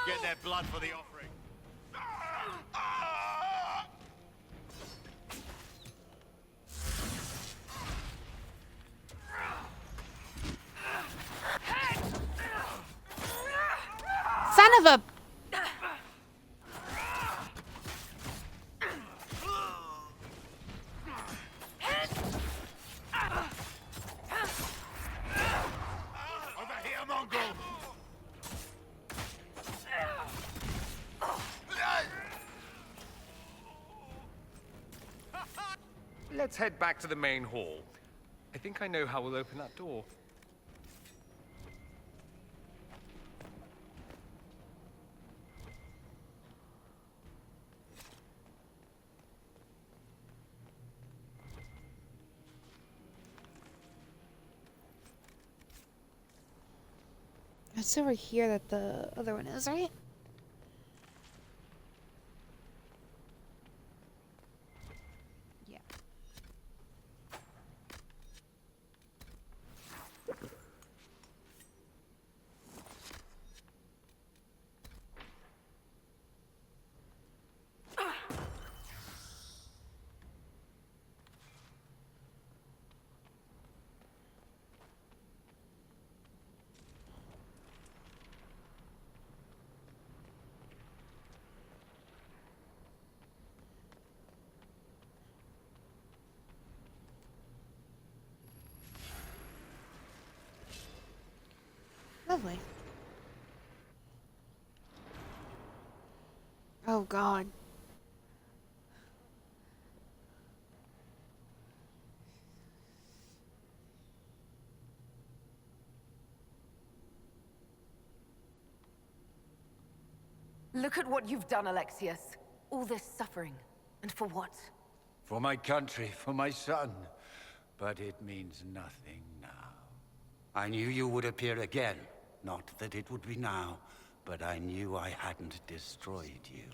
Get their blood for the offering. Son of a... Over here, Mongol! Let's head back to the main hall. I think I know how we'll open that door. It's over here that the other one is, right? Yeah. Lovely. Oh God. Look at what you've done, Alexius. All this suffering. And for what? For my country, for my son. But it means nothing now. I knew you would appear again. Not that it would be now, but I knew I hadn't destroyed you.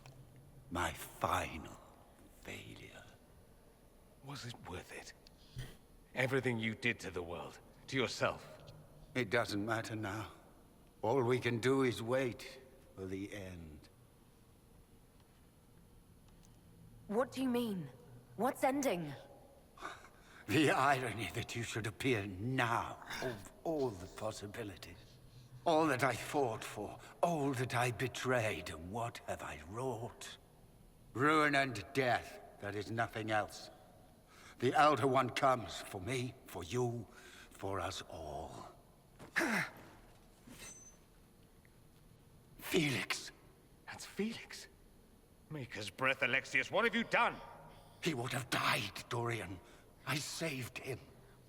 My final failure. Was it worth it? Everything you did to the world, to yourself. It doesn't matter now. All we can do is wait for the end. What do you mean? What's ending? The irony that you should appear now, of all the possibilities. All that I fought for, all that I betrayed, and what have I wrought? Ruin and death, there is nothing else. The Elder One comes for me, for you, for us all. Felix. That's Felix. Maker's breath, Alexius, what have you done? He would have died, Dorian. I saved him.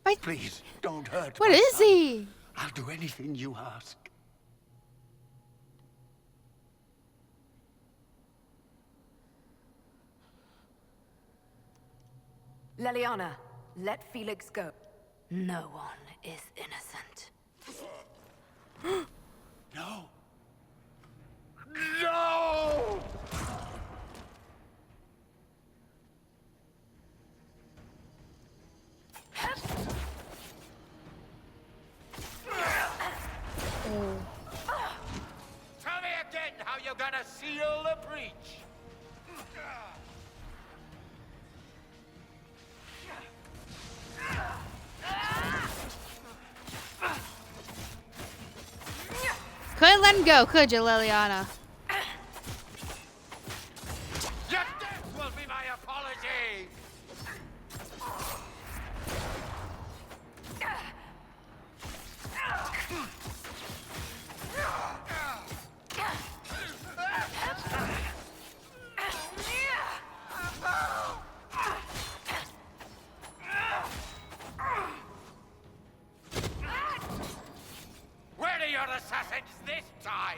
But please, don't hurt What my is son. he? I'll do anything you ask. Leliana, let Felix go. No one is innocent. No. No! Tell me again how you're gonna seal the breach. Couldn't let him go, could you, Liliana? Your death will be my apology. Where are your assassins this time?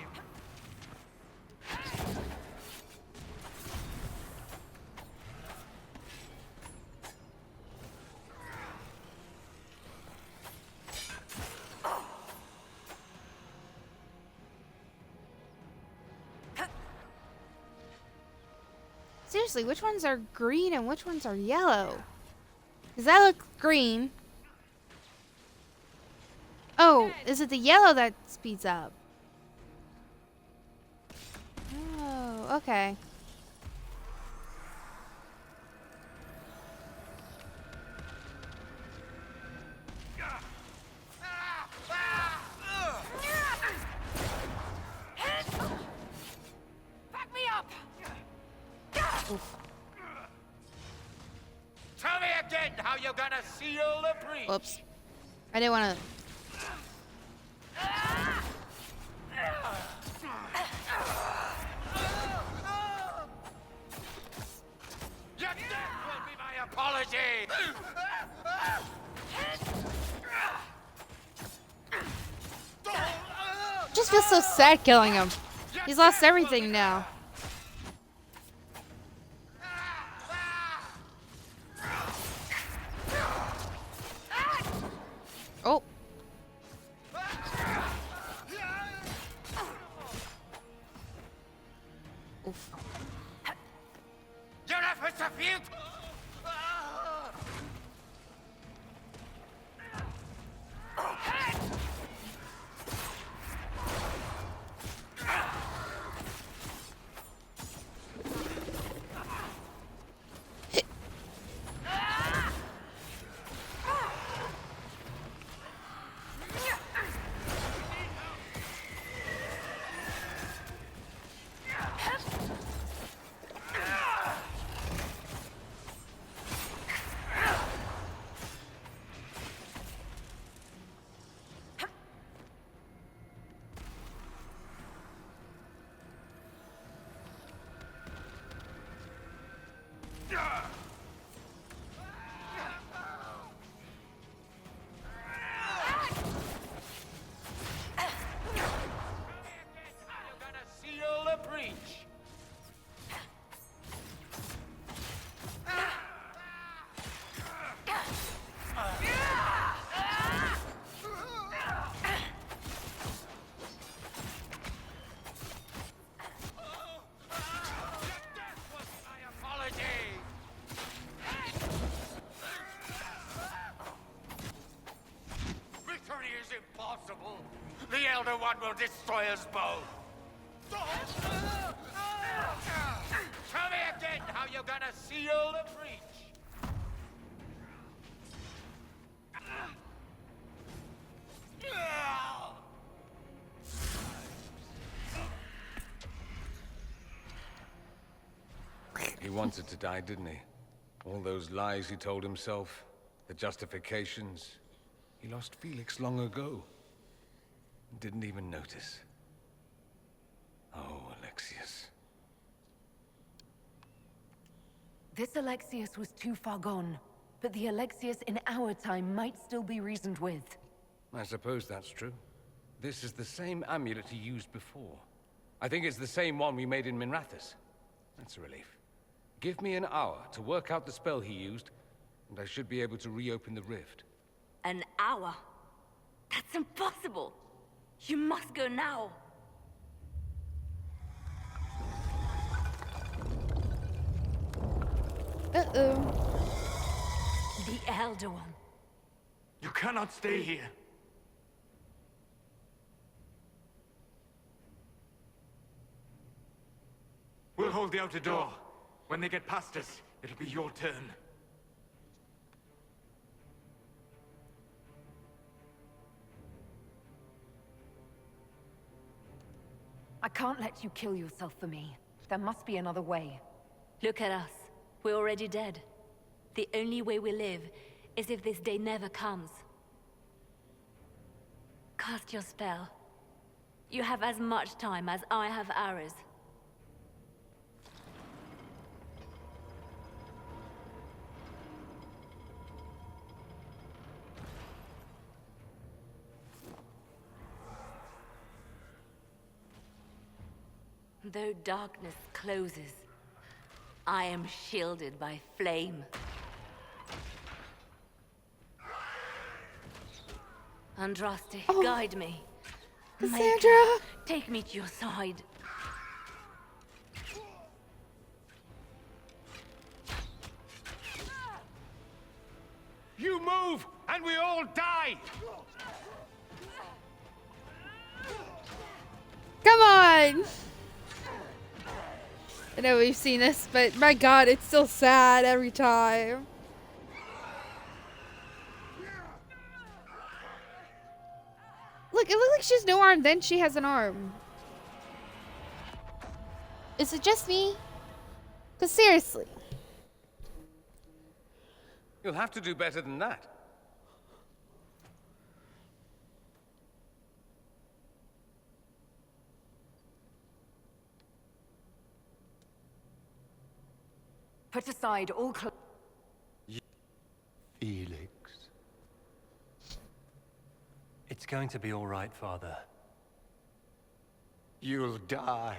Seriously, which ones are green and which ones are yellow? Does that look green? Oh, is it the yellow that speeds up? Oh, okay. Back me up! Tell me again how you're gonna seal the breach. Whoops. I didn't want to. Your death will be my apology. Just feels so sad killing him. He's lost everything now. Oh. Oof. Your efforts are futile. Impossible! The Elder One will destroy us both! Tell me again how you're gonna seal the breach! He wanted to die, didn't he? All those lies he told himself, the justifications. He lost Felix long ago. Didn't even notice. Oh, Alexius. This Alexius was too far gone, but the Alexius in our time might still be reasoned with. I suppose that's true. This is the same amulet he used before. I think it's the same one we made in Minrathous. That's a relief. Give me an hour to work out the spell he used, and I should be able to reopen the rift. An hour? That's impossible! You must go now! Uh-oh. The Elder One. You cannot stay here. We'll hold the outer door. When they get past us, it'll be your turn. I can't let you kill yourself for me. There must be another way. Look at us. We're already dead. The only way we live is if this day never comes. Cast your spell. You have as much time as I have hours. Though darkness closes, I am shielded by flame. Andraste, guide me. Cassandra! Take me to your side. You move, and we all die! Come on! I know we've seen this, but my god, it's still sad every time. Look, it looks like she has no arm, then she has an arm. Is it just me? Because seriously. You'll have to do better than that. Put aside all Felix. It's going to be all right, Father. You'll die.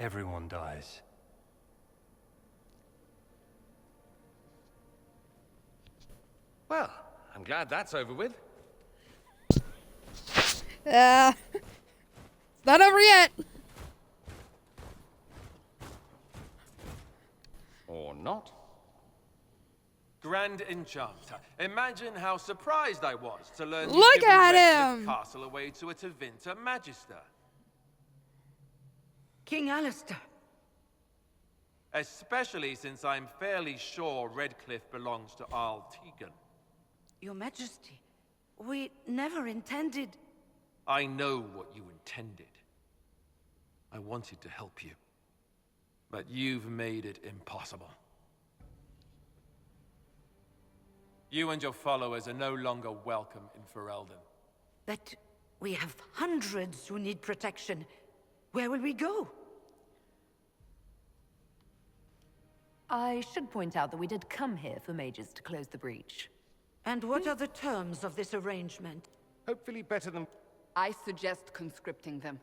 Everyone dies. Well, I'm glad that's over with. It's not over yet. Or not. Grand Enchanter, imagine how surprised I was to learn Look you've given at Redcliffe him! Castle away to a Tevinter Magister. King Alistair. Especially since I'm fairly sure Redcliffe belongs to Arl Tegan. Your Majesty, we never intended... I know what you intended. I wanted to help you. But you've made it impossible. You and your followers are no longer welcome in Ferelden. But we have hundreds who need protection. Where will we go? I should point out that we did come here for mages to close the breach. And what are the terms of this arrangement? Hopefully better than... I suggest conscripting them.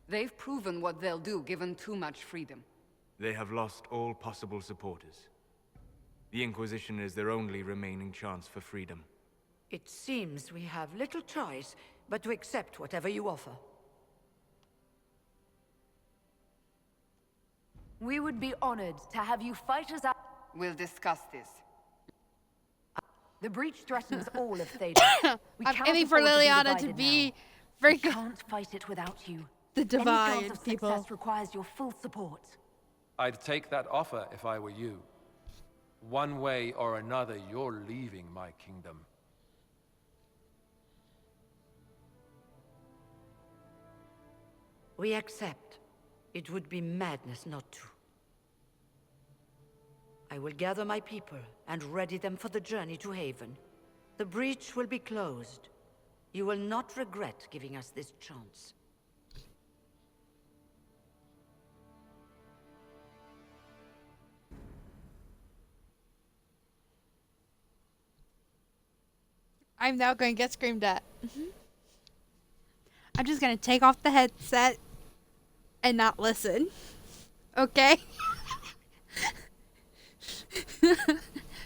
They've proven what they'll do given too much freedom. They have lost all possible supporters. The Inquisition is their only remaining chance for freedom. It seems we have little choice but to accept whatever you offer. We would be honored to have you fight us out. We'll discuss this. The breach threatens all of Thedas. I'm aiming for Liliana to be We can't fight it without you. the Any divine chance of people. success requires your full support. I'd take that offer if I were you. One way or another, you're leaving my kingdom. We accept. It would be madness not to. I will gather my people and ready them for the journey to Haven. The breach will be closed. You will not regret giving us this chance. I'm now going to get screamed at. I'm just going to take off the headset and not listen. Okay? As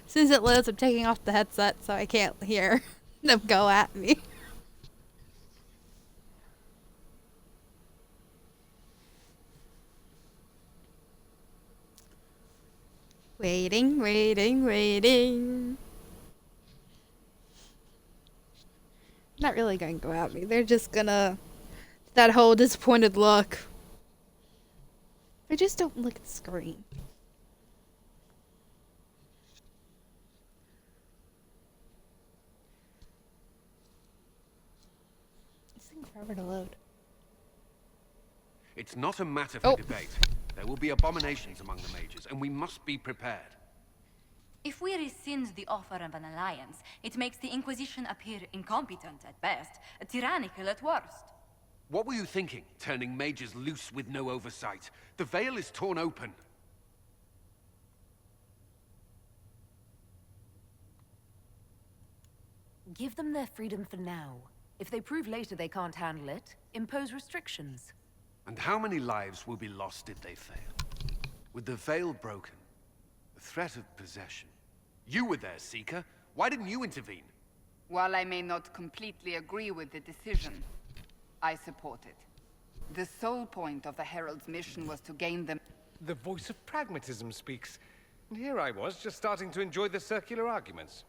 soon as it loads, I'm taking off the headset so I can't hear them go at me. Waiting, waiting, waiting. Not really gonna go at me. They're just gonna... that whole disappointed look. They just don't look at the screen. This thing's forever to load. It's not a matter for debate. There will be abominations among the mages, and we must be prepared. If we rescind the offer of an alliance, it makes the Inquisition appear incompetent at best, tyrannical at worst. What were you thinking, turning mages loose with no oversight? The veil is torn open. Give them their freedom for now. If they prove later they can't handle it, impose restrictions. And how many lives will be lost if they fail? With the veil broken, the threat of possession. You were there, Seeker. Why didn't you intervene? While I may not completely agree with the decision, I support it. The sole point of the Herald's mission was to gain them. The voice of pragmatism speaks. And here I was, just starting to enjoy the circular arguments.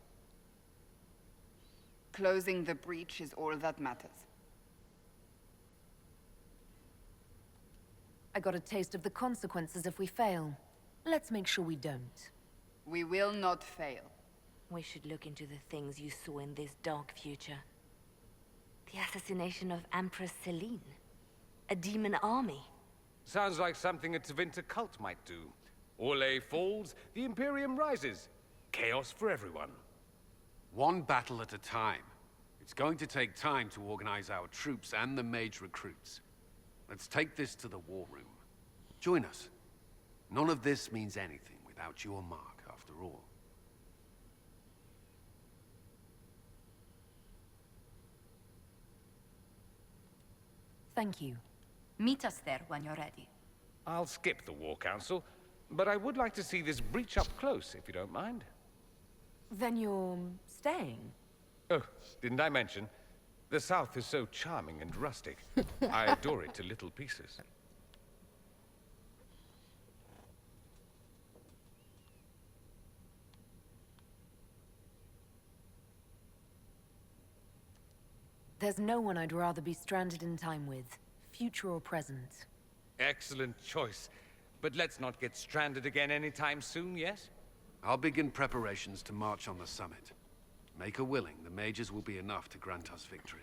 Closing the breach is all that matters. I got a taste of the consequences if we fail. Let's make sure we don't. We will not fail. We should look into the things you saw in this dark future. The assassination of Empress Celine. A demon army. Sounds like something a Tevinter cult might do. Orlais falls, the Imperium rises. Chaos for everyone. One battle at a time. It's going to take time to organize our troops and the mage recruits. Let's take this to the war room. Join us. None of this means anything without your mark, after all. Thank you. Meet us there when you're ready. I'll skip the War Council, but I would like to see this breach up close, if you don't mind. Then you're staying? Oh, didn't I mention? The South is so charming and rustic. I adore it to little pieces. There's no one I'd rather be stranded in time with, future or present. Excellent choice. But let's not get stranded again anytime soon, yes? I'll begin preparations to march on the summit. Maker willing, the mages will be enough to grant us victory.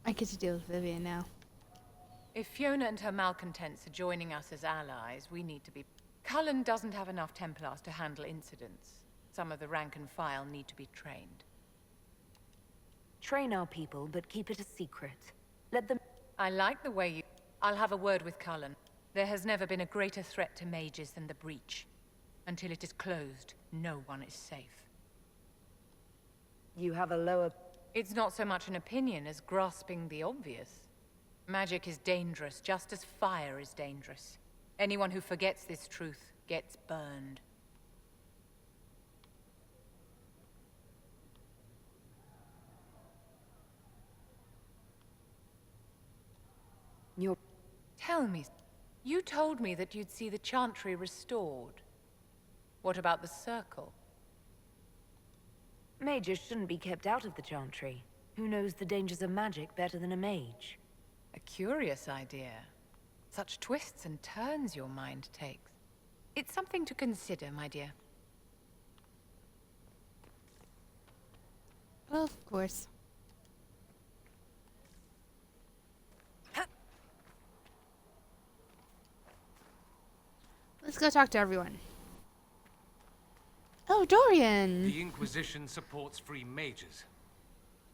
I get to deal with Vivian now. If Fiona and her malcontents are joining us as allies, we need to be... Cullen doesn't have enough Templars to handle incidents. Some of the rank and file need to be trained. Train our people, but keep it a secret. Let them... I like the way you... I'll have a word with Cullen. There has never been a greater threat to mages than the breach. Until it is closed, no one is safe. You have a lower... It's not so much an opinion as grasping the obvious. Magic is dangerous, just as fire is dangerous. Anyone who forgets this truth gets burned. Tell me, you told me that you'd see the Chantry restored. What about the Circle? Mages shouldn't be kept out of the Chantry. Who knows the dangers of magic better than a mage? A curious idea. Such twists and turns your mind takes. It's something to consider, my dear. Of course. Let's go talk to everyone. Oh, Dorian! The Inquisition supports free mages.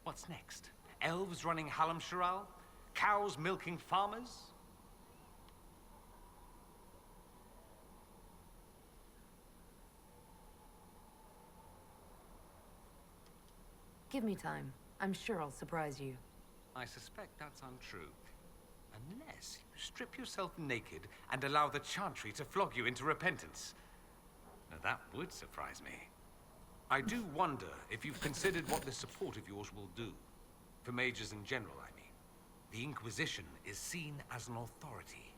What's next? Elves running Halamsharal? Cows milking farmers? Give me time. I'm sure I'll surprise you. I suspect that's untrue. Unless you strip yourself naked and allow the Chantry to flog you into repentance. Now that would surprise me. I do wonder if you've considered what this support of yours will do. For mages in general, I mean. The Inquisition is seen as an authority.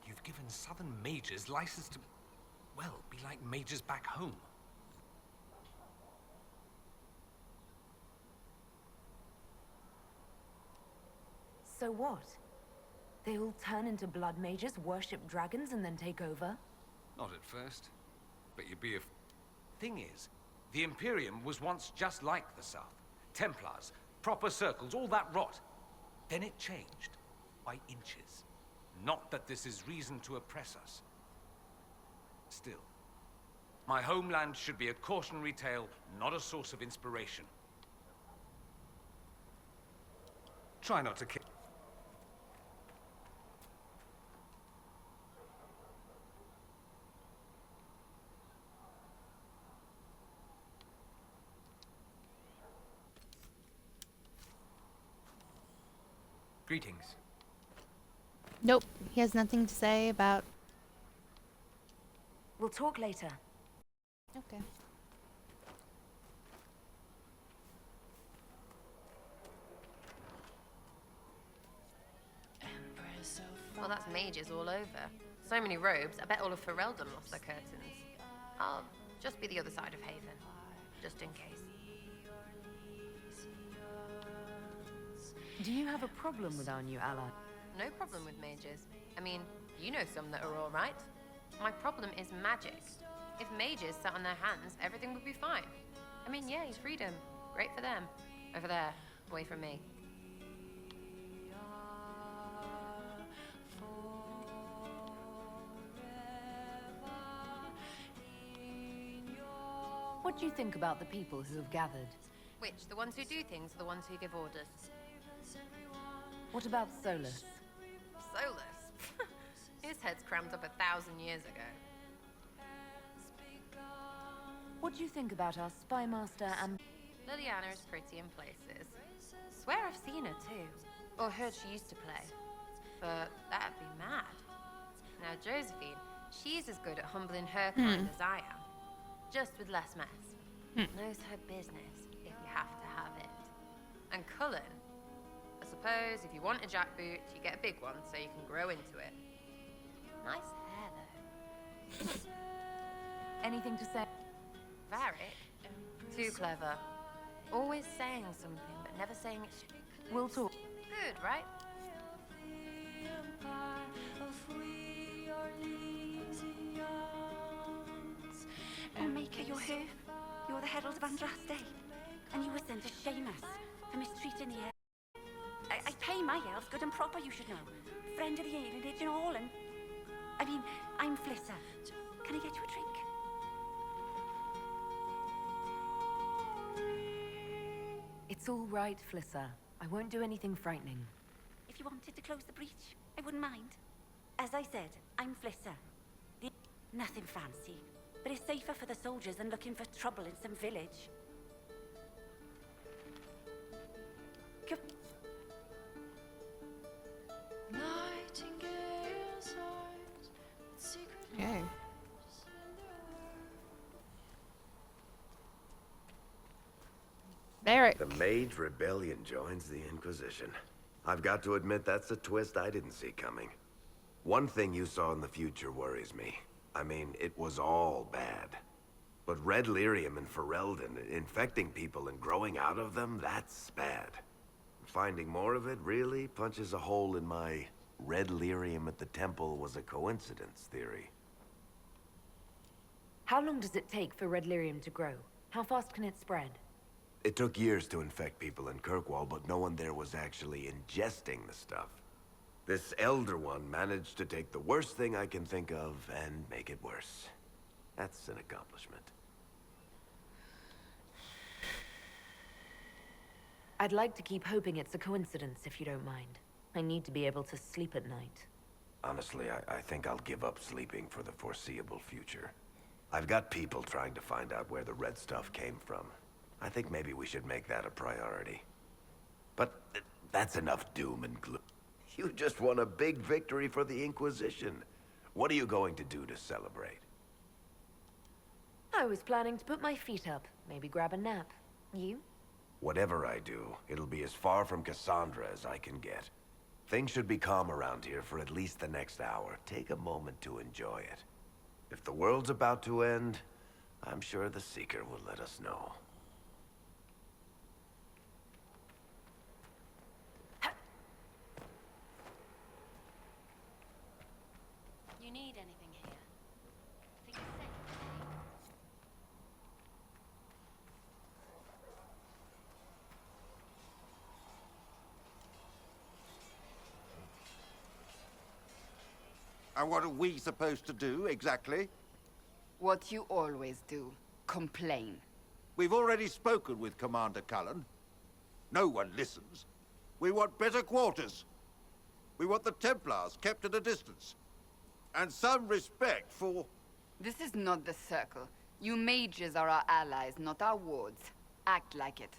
You've given Southern mages license to, well, be like mages back home. So what? They all turn into blood mages, worship dragons, and then take over? Not at first, but you'd be a... Thing is, the Imperium was once just like the South. Templars, proper circles, all that rot. Then it changed, by inches. Not that this is reason to oppress us. Still, my homeland should be a cautionary tale, not a source of inspiration. Try not to kill... Greetings. Nope, he has nothing to say about... We'll talk later. Okay. Well, that's mages all over. So many robes, I bet all of Ferelden lost their curtains. I'll just be the other side of Haven, just in case. Do you have a problem with our new ally? No problem with mages. I mean, you know some that are all right. My problem is magic. If mages sat on their hands, everything would be fine. I mean, yay, freedom. Great for them. Over there, away from me. What do you think about the people who have gathered? Which, the ones who do things or the ones who give orders? What about Solus? Solus? His head's crammed up 1,000 years ago. What do you think about our spy master and... Liliana is pretty in places. Swear I've seen her too. Or heard she used to play. But that'd be mad. Now Josephine, she's as good at humbling her kind as I am. Just with less mess. Knows her business, if you have to have it. And Cullen, I suppose if you want a jackboot, you get a big one so you can grow into it. Nice hair, though. Anything to say? Varric? Too clever. Always saying something, but never saying it. We'll talk. Good, right? Oh, Maker, you're here. You're the Herald of Andraste. And you were sent to shame us for mistreating the elves. I pay my elves good and proper, you should know. Friend of the alienage and all, and... I mean, I'm Flissa. Can I get you a drink? It's all right, Flissa. I won't do anything frightening. If you wanted to close the breach, I wouldn't mind. As I said, I'm Flissa. Nothing fancy, but it's safer for the soldiers than looking for trouble in some village. Okay. The Mage Rebellion joins the Inquisition. I've got to admit that's a twist I didn't see coming. One thing you saw in the future worries me. I mean, it was all bad. But red lyrium and Ferelden, infecting people and growing out of them, that's bad. Finding more of it really punches a hole in my red lyrium at the temple was a coincidence theory. How long does it take for red lyrium to grow? How fast can it spread? It took years to infect people in Kirkwall, but no one there was actually ingesting the stuff. This Elder One managed to take the worst thing I can think of and make it worse. That's an accomplishment. I'd like to keep hoping it's a coincidence, if you don't mind. I need to be able to sleep at night. Honestly, I think I'll give up sleeping for the foreseeable future. I've got people trying to find out where the red stuff came from. I think maybe we should make that a priority. But that's enough doom and gloom. You just won a big victory for the Inquisition. What are you going to do to celebrate? I was planning to put my feet up, maybe grab a nap. You? Whatever I do, it'll be as far from Cassandra as I can get. Things should be calm around here for at least the next hour. Take a moment to enjoy it. If the world's about to end, I'm sure the Seeker will let us know. You need anything here? Think it's safe? And what are we supposed to do, exactly? What you always do. Complain. We've already spoken with Commander Cullen. No one listens. We want better quarters. We want the Templars kept at a distance. And some respect for... This is not the Circle. You mages are our allies, not our wards. Act like it.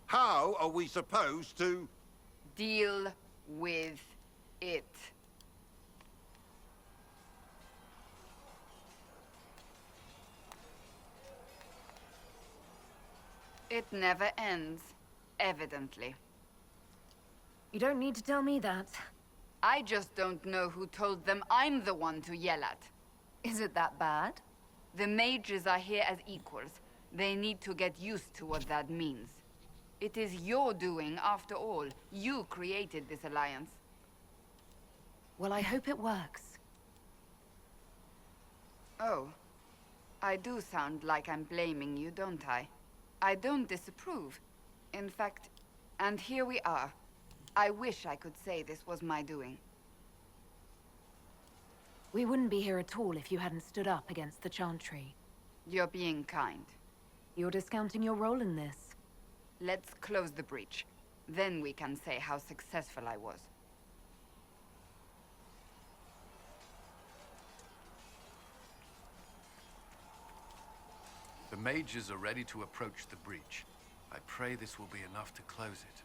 How are we supposed to... Deal with it. It never ends, evidently. You don't need to tell me that. I just don't know who told them I'm the one to yell at. Is it that bad? The mages are here as equals. They need to get used to what that means. It is your doing, after all. You created this alliance. Well, I hope it works. Oh. I do sound like I'm blaming you, don't I? I don't disapprove. In fact, and here we are. I wish I could say this was my doing. We wouldn't be here at all if you hadn't stood up against the Chantry. You're being kind. You're discounting your role in this. Let's close the breach. Then we can say how successful I was. The mages are ready to approach the breach. I pray this will be enough to close it.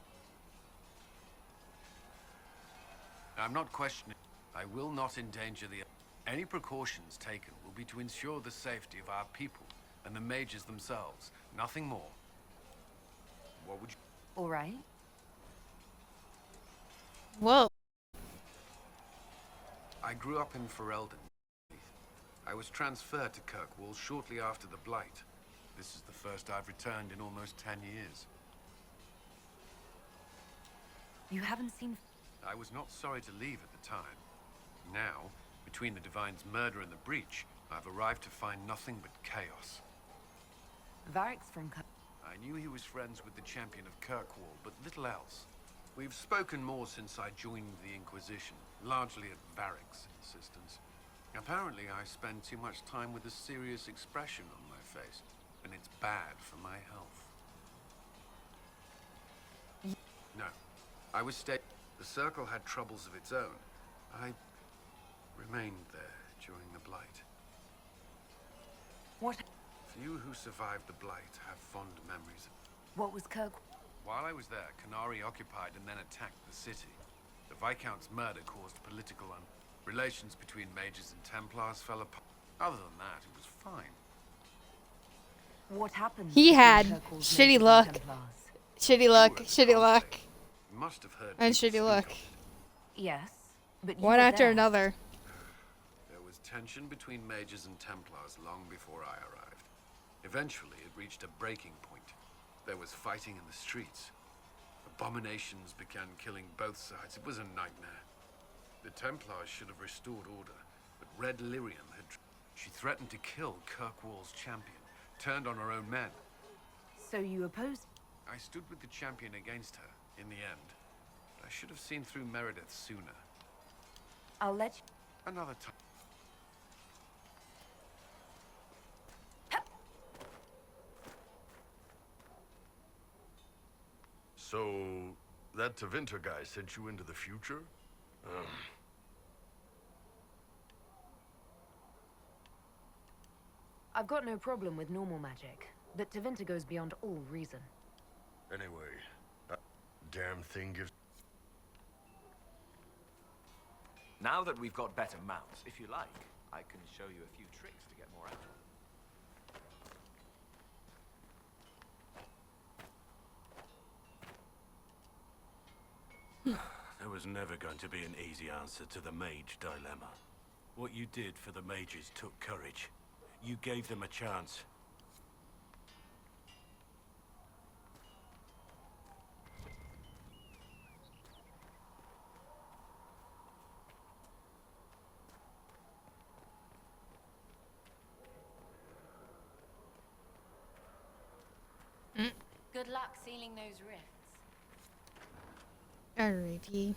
I'm not questioning. I will not endanger the... Any precautions taken will be to ensure the safety of our people and the mages themselves. Nothing more. What would you... All right. Whoa. I grew up in Ferelden. I was transferred to Kirkwall shortly after the Blight. This is the first I've returned in almost 10 years. You haven't seen... I was not sorry to leave at the time. Now, between the Divine's murder and the breach, I've arrived to find nothing but chaos. Varric's from... I knew he was friends with the champion of Kirkwall, but little else. We've spoken more since I joined the Inquisition, largely at Varric's insistence. Apparently, I spend too much time with a serious expression on my face, and it's bad for my health. No, I was The Circle had troubles of its own. I remained there during the Blight. What? Few who survived the Blight have fond memories of... What was Kirk? While I was there, Qunari occupied and then attacked the city. The Viscount's murder caused political relations between mages and Templars fell apart. Other than that, it was fine. What happened? He had shitty luck. Shitty luck. Shitty luck. must have heard. And people shitty speak look. of it. Yes, but One after another. There was tension between mages and Templars long before I arrived. Eventually, it reached a breaking point. There was fighting in the streets. Abominations began killing both sides. It was a nightmare. The Templars should have restored order, but Red Lyrium had... She threatened to kill Kirkwall's champion, turned on her own men. So you opposed? I stood with the champion against her, in the end. But I should have seen through Meredith sooner. I'll let you... Another time. So, that Tevinter guy sent you into the future? I've got no problem with normal magic, but Tevinter goes beyond all reason. Anyway, that damn thing gives... Now that we've got better mounts, if you like, I can show you a few tricks to get more out of them. There was never going to be an easy answer to the mage dilemma. What you did for the mages took courage. You gave them a chance. Good luck sealing those rifts. Alrighty.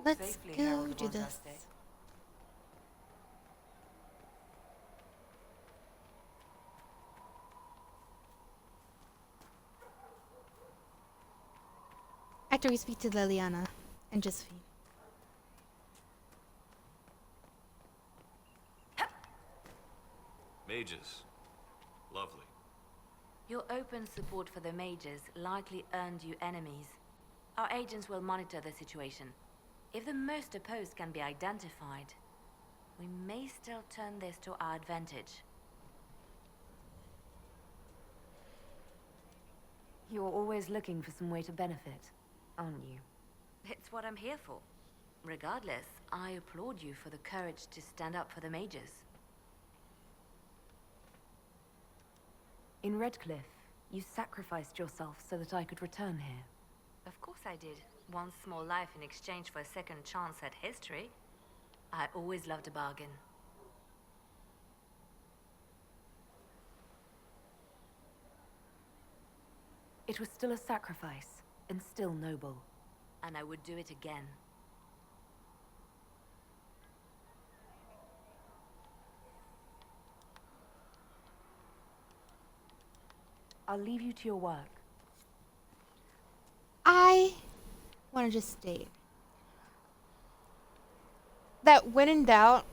Let's go do this. After we speak to Liliana and Josephine. Mages. Lovely. Your open support for the mages likely earned you enemies. Our agents will monitor the situation. If the most opposed can be identified, we may still turn this to our advantage. You're always looking for some way to benefit, aren't you? It's what I'm here for. Regardless, I applaud you for the courage to stand up for the mages. In Redcliffe, you sacrificed yourself so that I could return here. Of course I did. One small life in exchange for a second chance at history. I always loved a bargain. It was still a sacrifice, and still noble. And I would do it again. I'll leave you to your work. I want to just state that when in doubt,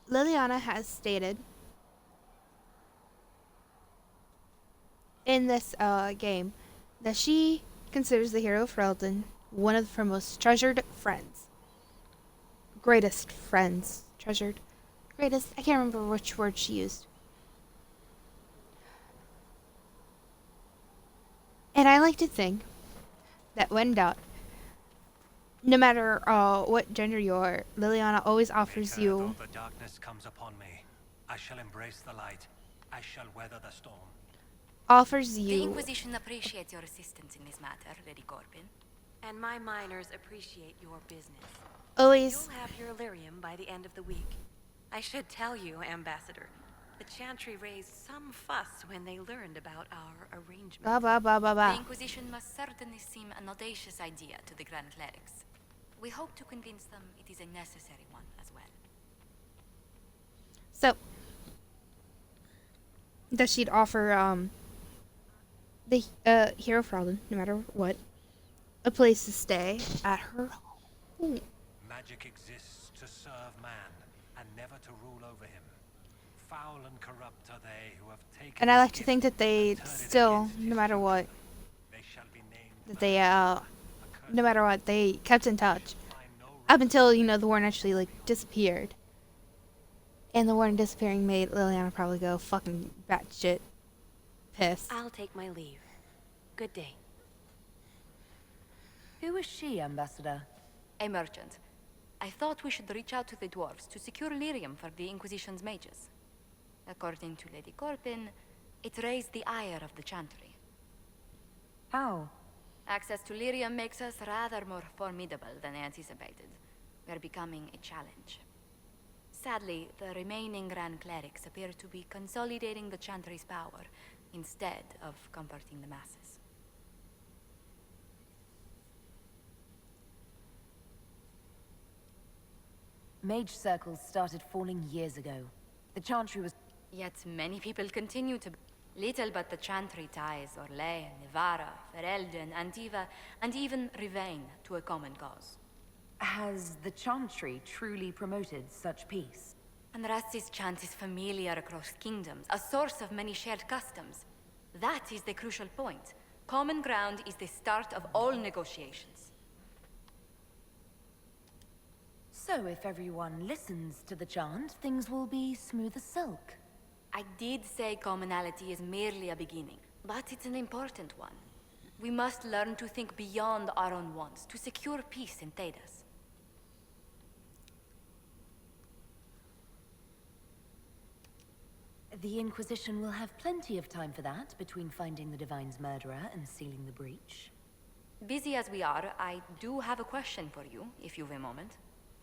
Liliana has stated in this game that she considers the hero of Ferelden one of her most treasured friends. Greatest friends. Treasured. Greatest. I can't remember which word she used. And I like to think that when in doubt, no matter what gender you are, Liliana always offers you... Though the darkness comes upon me, I shall embrace the light. I shall weather the storm. Offers The you... Inquisition appreciates your assistance in this matter, Lady Corbin. And my miners appreciate your business. Always... You'll have your Illyrium by the end of the week. I should tell you, Ambassador, the Chantry raised some fuss when they learned about our arrangement. Blah, blah, blah, blah, blah. The Inquisition must certainly seem an audacious idea to the Grand Clerics. We hope to convince them it is a necessary one as well. So, that she'd offer the hero of Ferelden, no matter what, a place to stay at her home. Magic exists to serve man and never to rule over him. foul and corrupt are they who have taken. And I like to think that they still, no matter what, that they no matter what, they kept in touch up until the warden actually like disappeared. And the warden disappearing made Liliana probably go fucking batshit pissed. I'll take my leave. Good day. Who is she, Ambassador? A merchant. I thought we should reach out to the dwarves to secure lyrium for the Inquisition's mages. According to Lady Corpin, it raised the ire of the Chantry. How? Access to lyrium makes us rather more formidable than anticipated. We're becoming a challenge. Sadly, the remaining Grand Clerics appear to be consolidating the Chantry's power instead of comforting the masses. Mage circles started forming years ago. The Chantry was... Yet many people continue to... Little but the Chantry ties Orlais, Nevarra, Ferelden, Antiva, and even Rivain to a common cause. Has the Chantry truly promoted such peace? Andraste's chant is familiar across kingdoms, a source of many shared customs. That is the crucial point. Common ground is the start of all negotiations. So if everyone listens to the chant, things will be smooth as silk. I did say commonality is merely a beginning, but it's an important one. We must learn to think beyond our own wants, to secure peace in Thedas. The Inquisition will have plenty of time for that, between finding the Divine's murderer and sealing the breach. Busy as we are, I do have a question for you, if you've a moment.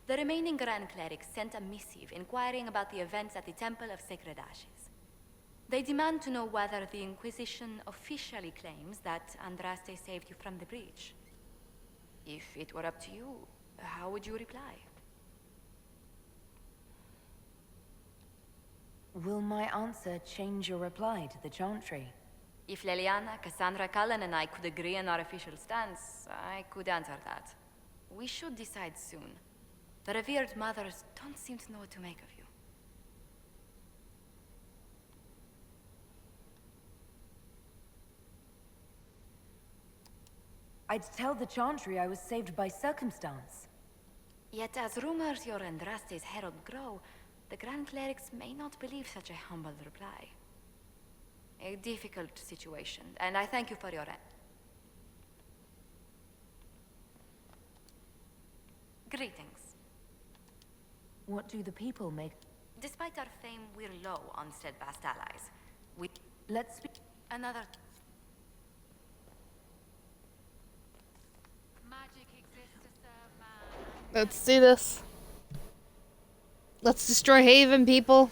The remaining Grand Clerics sent a missive inquiring about the events at the Temple of Sacred Ashes. They demand to know whether the Inquisition officially claims that Andraste saved you from the breach. If it were up to you, how would you reply? Will my answer change your reply to the Chantry? If Liliana, Cassandra, Cullen, and I could agree on our official stance, I could answer that. We should decide soon. The revered mothers don't seem to know what to make of you. I'd tell the Chantry I was saved by circumstance. Yet as rumors your Andraste's herald grow, the Grand Clerics may not believe such a humble reply. A difficult situation, and I thank you for your... Greetings. What do the people make? Despite our fame, we're low on steadfast allies. Let's speak... Another... Magic exists to serve man. Let's do this. Let's destroy Haven, people.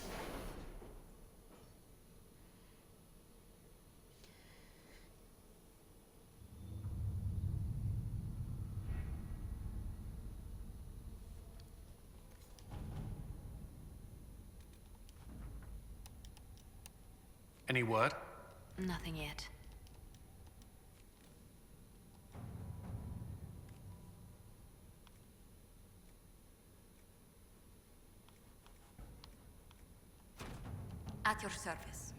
Any word? Nothing yet. At your service.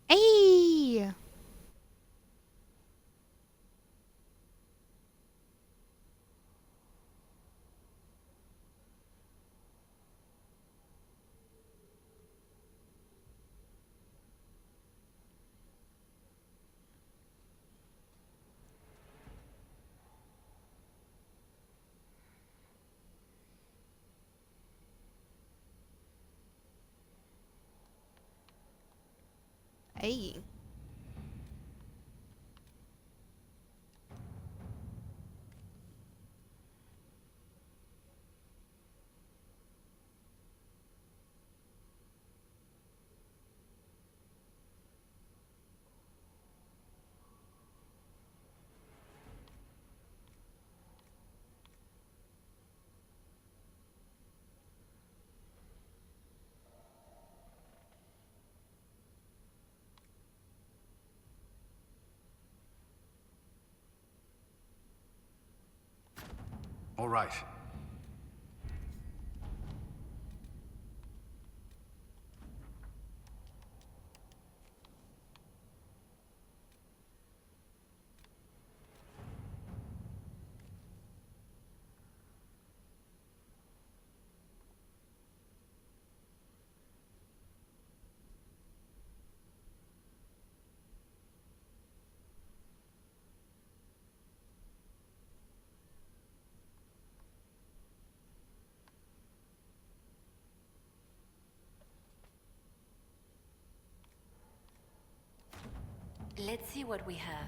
Hey! Hey. All right. Let's see what we have.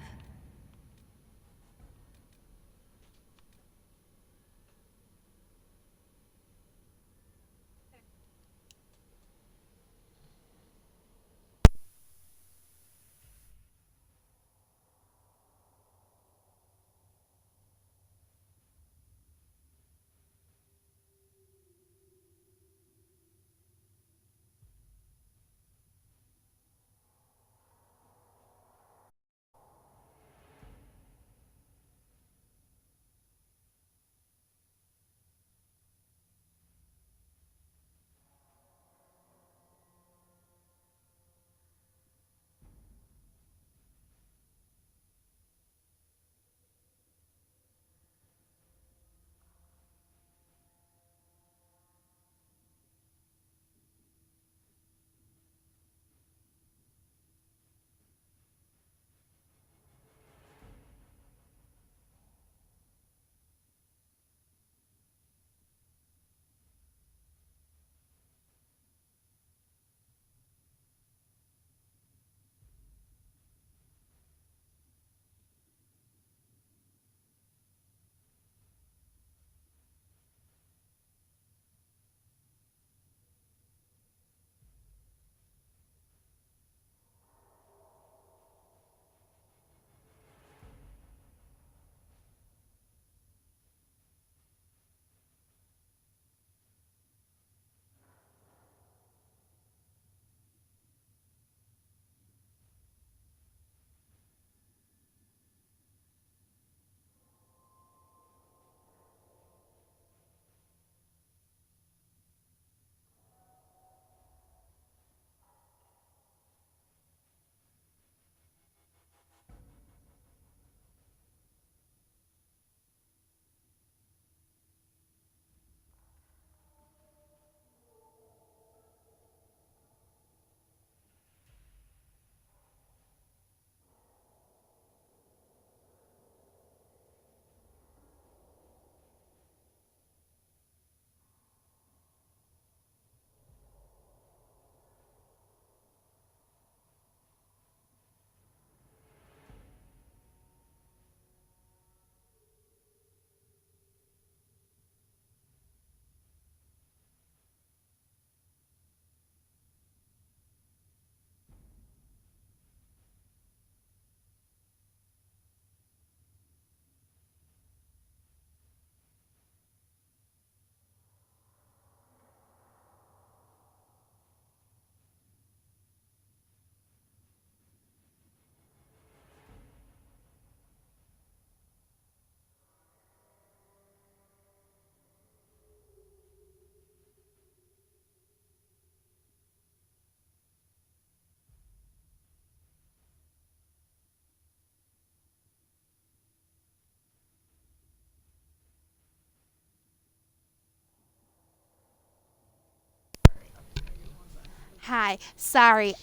Hi. Sorry.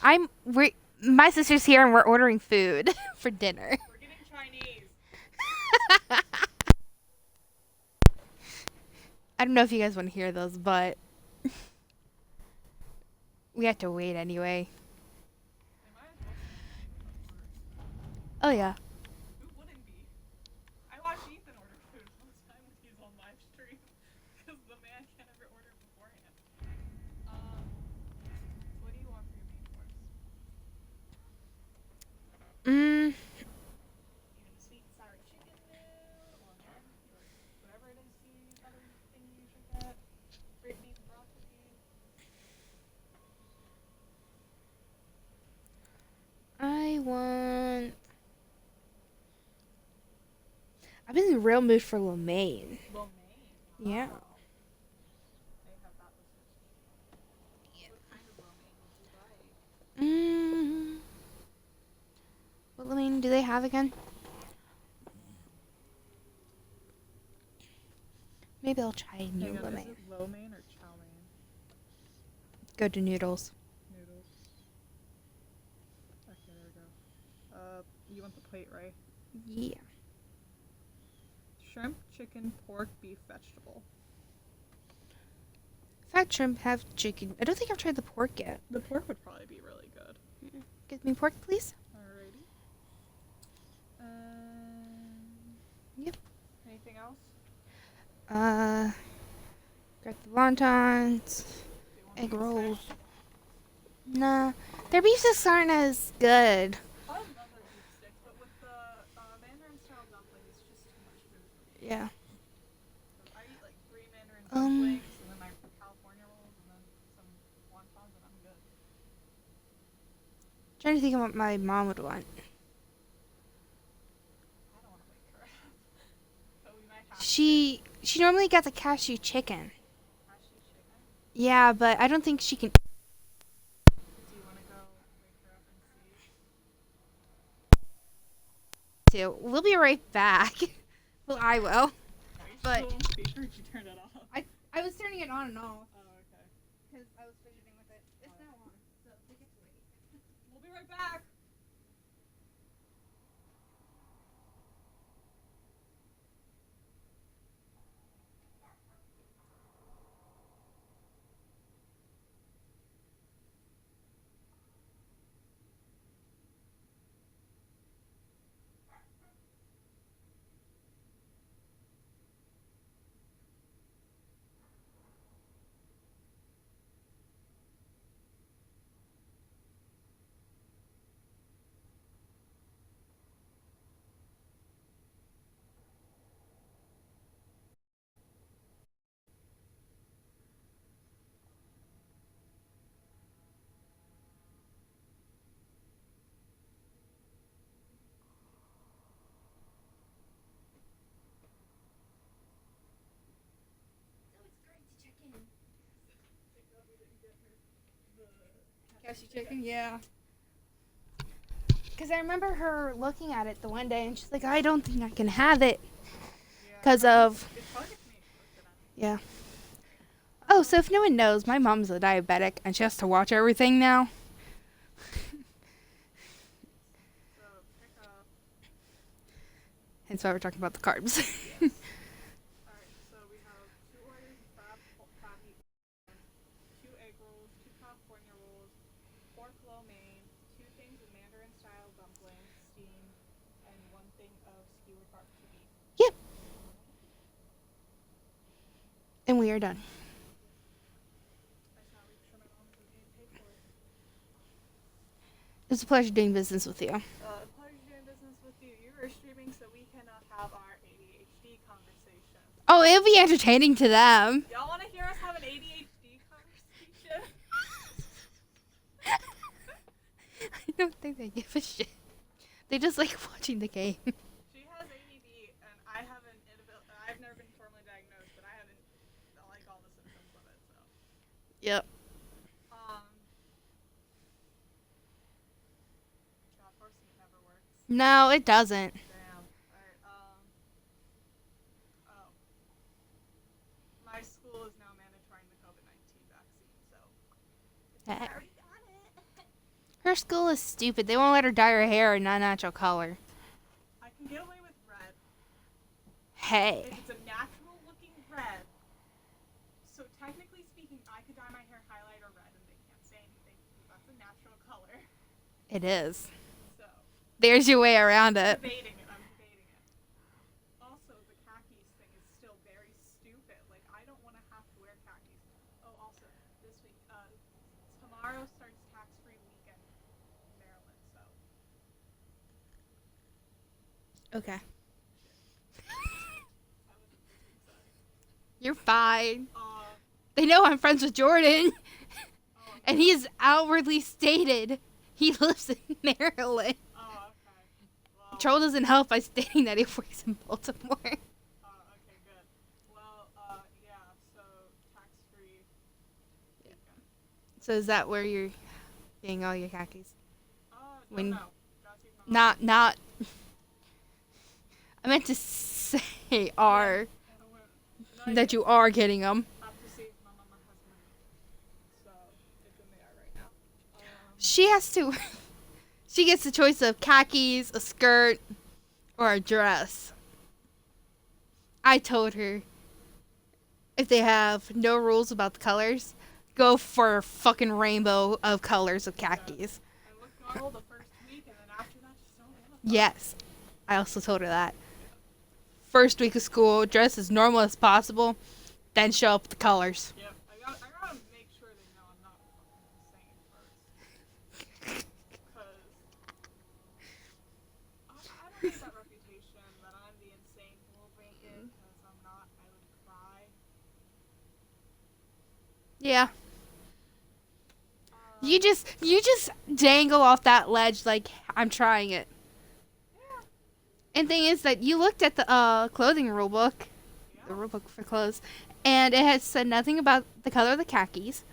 My sister's here and we're ordering food for dinner. We're getting Chinese. I don't know if you guys want to hear those, but we have to wait anyway. Oh yeah. Who wouldn't be? I watch Ethan order food most time when he's on live stream because the man can't ever order beforehand. What do you want for your main course? Even sweet and sour chicken noodle or whatever it is other thing you usually get. Green beans, broccoli. I want. I've been in the real mood for lo mein. Lo mein. Yeah. They have that listed. What kind of lo mein would you like? What lane do they have again? Maybe I'll try a new Hang on, lo is mein. it lo mein or chow mein? Go to noodles. Noodles. Okay, there we go. You want the plate, right? Yeah. Shrimp, chicken, pork, beef, vegetable. Fat shrimp, have chicken. I don't think I've tried the pork yet. The pork would probably be really good. Give me pork, please. Alrighty. Yep. Anything else? Got the wontons, egg rolls. Nah, their beef sticks aren't as good. I love their beef sticks, but with the Mandarin style dumplings, it's just too much food. Yeah. I eat like 3 Mandarin dumplings, and then my California rolls, and then some wontons, and I'm good. Trying to think of what my mom would want. I don't want to wake her up. But we might have She normally gets a cashew chicken. cashew chicken. Yeah, but I don't think she can. Do you want to go wake her up and see? We'll be right back. Well, I will. Are you But still on speaker, or did you turn it off? I was turning it on and off Oh, okay. because I was fidgeting with it. It's now on, so we get to wait. We'll be right back. Cashew chicken, yeah. Because I remember her looking at it the one day and she's like, I don't think I can have it. Because of. Yeah. Oh, so if no one knows, my mom's a diabetic and she has to watch everything now. Hence why we're talking about the carbs. Alright, so we have 2 orders of fatty, 2 egg rolls, 2 California rolls, pork lo mein, 2 things of Mandarin style dumplings, steamed, and 1 thing of skewered barbecue beef. Yep. And we are done. I saw we show my mom who didn't pay for it. It was a pleasure doing business with you. Pleasure doing business with you. You were streaming so we can have our ADHD conversation. Oh, it'll be entertaining to them. Y'all want to hear us have an ADHD conversation? I don't think they give a shit. They just like watching the game. She has ADD, and I've never been formally diagnosed, but I haven't, like, all the symptoms of it, so. Yep. God, forcing it never works. No, it doesn't. Damn. Alright, oh. My school is now mandatory the COVID-19 vaccine, so. I already got it. Her school is stupid. They won't let her dye her hair a non-natural color. I can get away with red. Hey. If it's a natural looking red. So technically speaking, I could dye my hair highlighter red and they can't say anything because that's a natural color. It is. So. There's your way around it. I'm debating it. Also, the khakis thing is still very stupid. Like, I don't want to have to wear khakis. Oh, also, this week, tomorrow starts tax-free weekend in Maryland, so. Okay. You're fine. They know I'm friends with Jordan. And he is outwardly stated he lives in Maryland. Oh, okay. Well, Troll doesn't help by stating that he works in Baltimore. okay, good. Well, So is that where you're getting all your khakis? When no. not. I meant to say are that you are getting them. She has to. She gets the choice of khakis, a skirt, or a dress. I told her if they have no rules about the colors, go for a fucking rainbow of colors of khakis. Yes, I also told her that. First week of school, dress as normal as possible, then show up with the colors. Yep, I gotta make sure they know I'm not fucking insane first. Because I don't need that reputation that I'm the insane little blanket, because I'm not. I would cry. Yeah. You just dangle off that ledge like I'm trying it. And thing is that you looked at the clothing rule book, the rule book for clothes, and it has said nothing about the color of the khakis.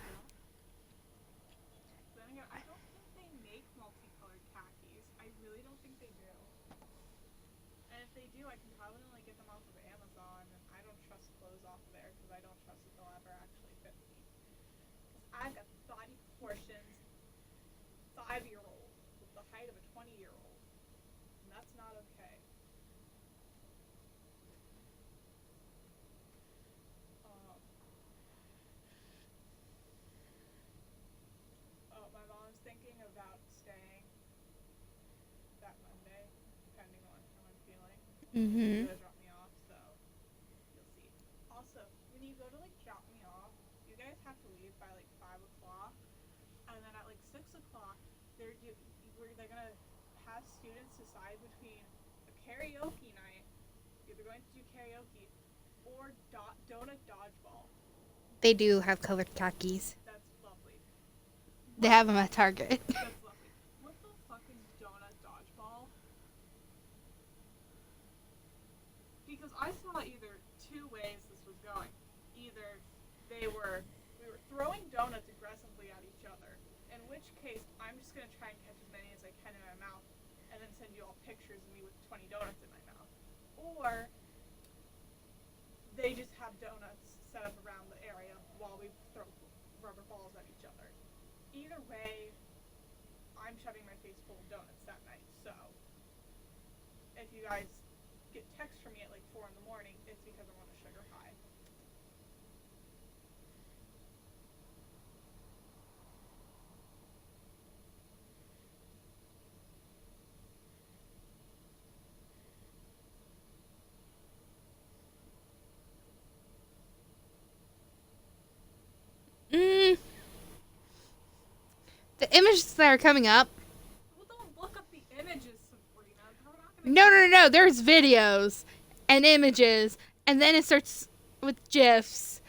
Then again, I don't think they make multicolored khakis. I really don't think they do. And if they do, I can probably only get them off of Amazon, and I don't trust clothes off of there because I don't trust that they'll ever actually fit me. Because I've got body proportions 5-year-old with the height of a 20-year-old, and that's not okay. My mom's thinking about staying that Monday, depending on how I'm feeling. Mhm. She's gonna drop me off, so you'll see. Also, when you go to like drop me off, you guys have to leave by like 5 o'clock, and then at like 6 o'clock, they're gonna have students decide between a karaoke night, either going to do karaoke or donut dodgeball. They do have colored khakis. That's lovely. They have them at Target. That's lovely. What the fuck is donut dodgeball? Because I saw either two ways this was going. Either we were throwing donuts aggressively at each other, in which case I'm just gonna try and catch as many as I can in my mouth, and then send you all pictures of me with 20 donuts in my mouth. Or they just have donuts set up around the area while we throw rubber balls at each other. Either way, I'm shoving my face full of donuts that night, so if you guys get text from me at like 4 in the morning, it's because I'm on a sugar high. The images that are coming up. Well, don't look up the images, Sabrina. We're not gonna No. There's videos and images, and then it starts with GIFs.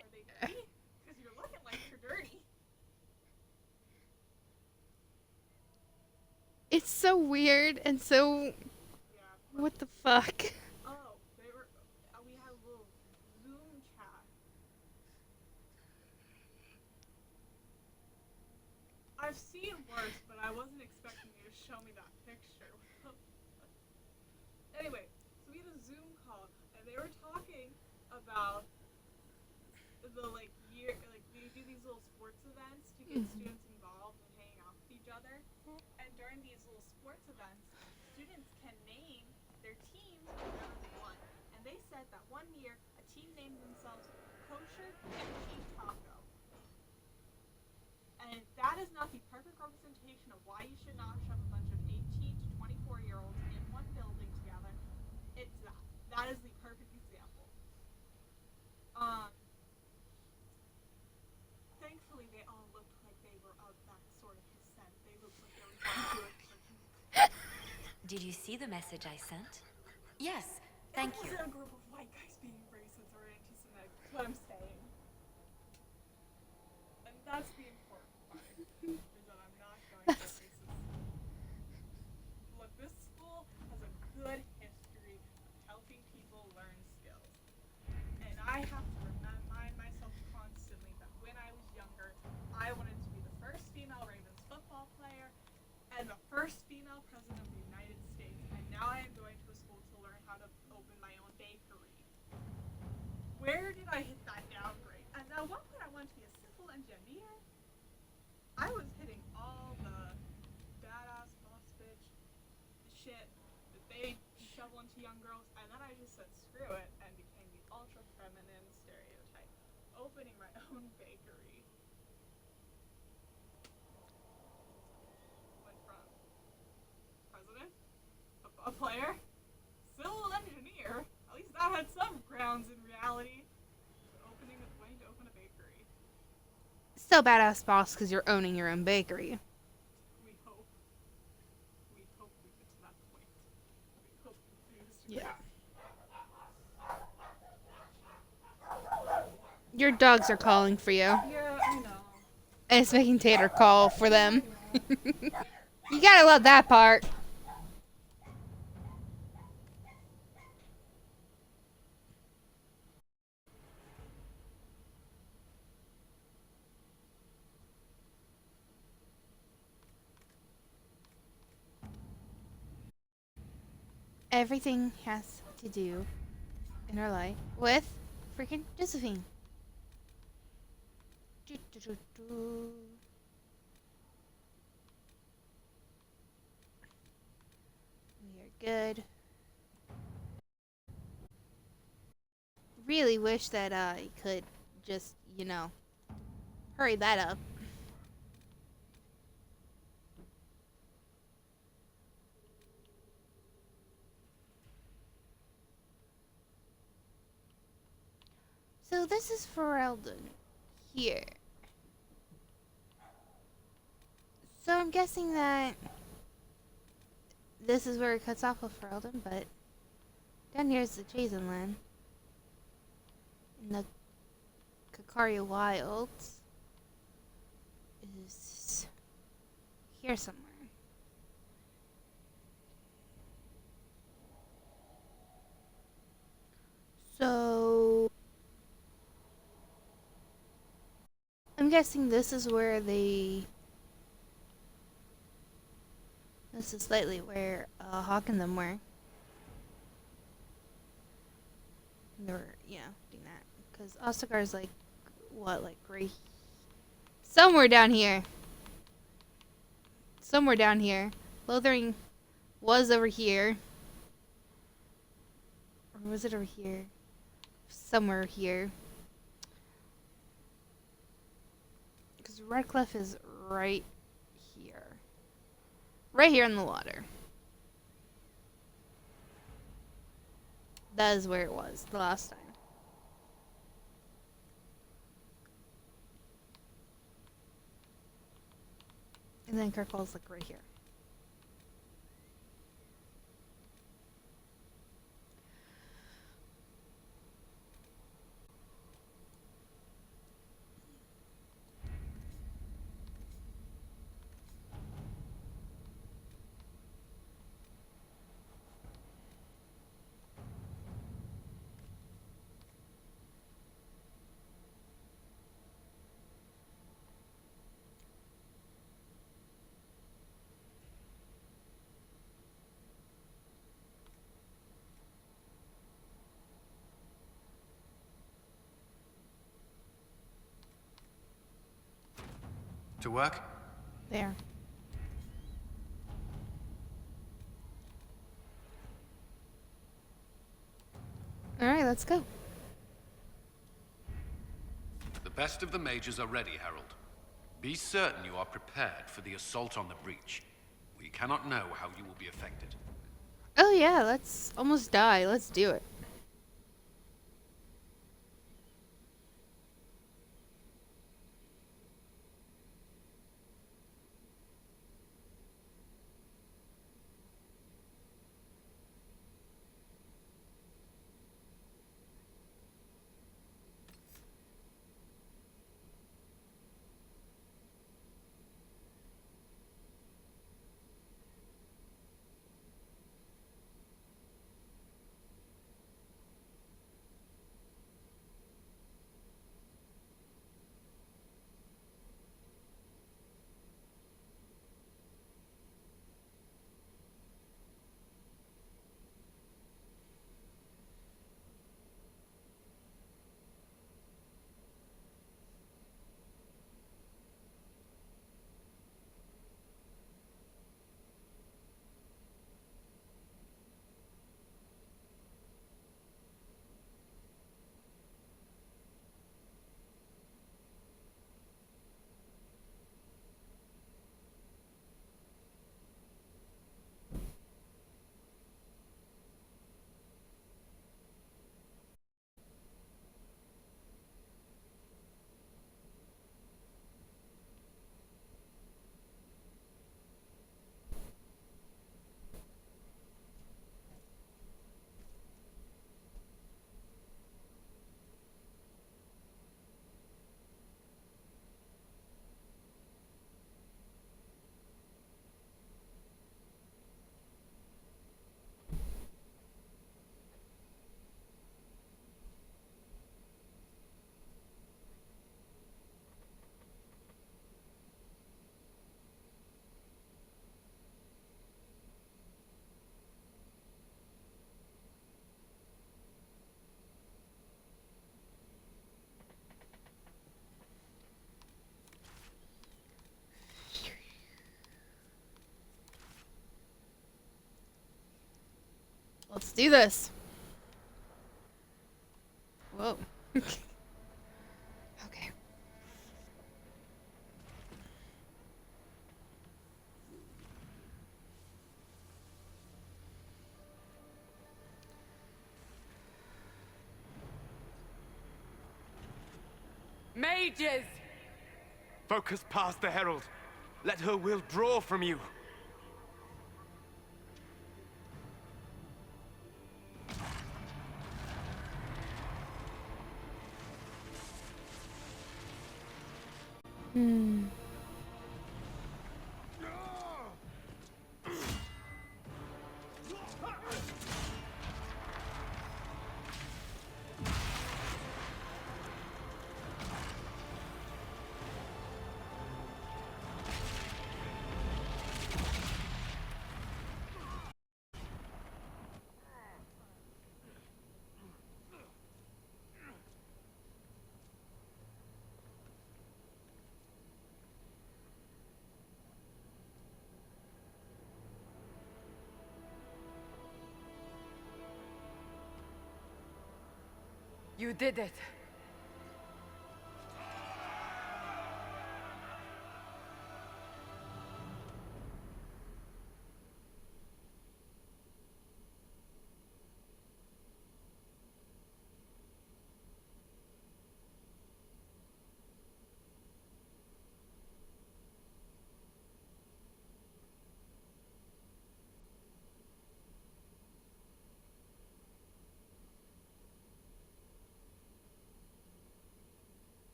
Are they dirty? Because you're looking like you're dirty. It's so weird and so. What the fuck? Oh, we had a little Zoom chat. I've seen worse, but I wasn't expecting you to show me that picture. Anyway, so we had a Zoom call, and they were talking about the they do these little sports events to get students involved and hanging out with each other. And during these little sports events, students can name their teams whenever they want. And they said that one year, a team named themselves Kosher and Cheap Taco. And that is not the perfect representation of why you should not shove a bunch of 18 to 24-year-olds in one building together. It's that. That is the perfect example. Thankfully, they all looked like they were of that sort of descent. They looked like they were going to Did you see the message I sent? Yes, thank you. It wasn't a group of white guys being racist or anti-Semitic. That's what I'm saying. And that's the important part, is that I'm not going to be racist. Look, this school has a good history of helping people learn skills. And I have to remind myself constantly that when I was younger, Where did I hit that downgrade? And at one point I wanted to be a simple engineer. I was hitting all the badass boss bitch shit that they shovel into young girls, and then I just said screw it and became the ultra feminine stereotype, opening my own bakery. Went from president, a player, civil engineer, at least that had some grounds in reality, wanting to open a bakery. Still badass boss because you're owning your own bakery. We hope we get to that point. We hope Yeah. Your dogs are calling for you. Yeah, I know. And it's making Tater call for them. You gotta love that part. Everything has to do in our life with freaking Josephine. We are good. Really wish that I could just, hurry that up. So this is for Eldon here. So I'm guessing that this is where it cuts off with Ferelden, but down here is the Chazen Land. In the Kakaria Wilds is here somewhere. So I'm guessing this is where this is likely where Hawk and them were. They were, doing that. Because Ostagar's like, what, like right somewhere down here. Somewhere down here. Lothering was over here. Or was it over here? Somewhere here. Because Redcliffe is right here. Right here in the water. That is where it was the last time. And then Kirkwall's like right here. To work? There. Alright, let's go. The best of the mages are ready, Harold. Be certain you are prepared for the assault on the breach. We cannot know how you will be affected. Oh yeah, let's almost die. Let's do it. Let's do this. Whoa. Okay. Mages! Focus past the Herald. Let her will draw from you. You did it.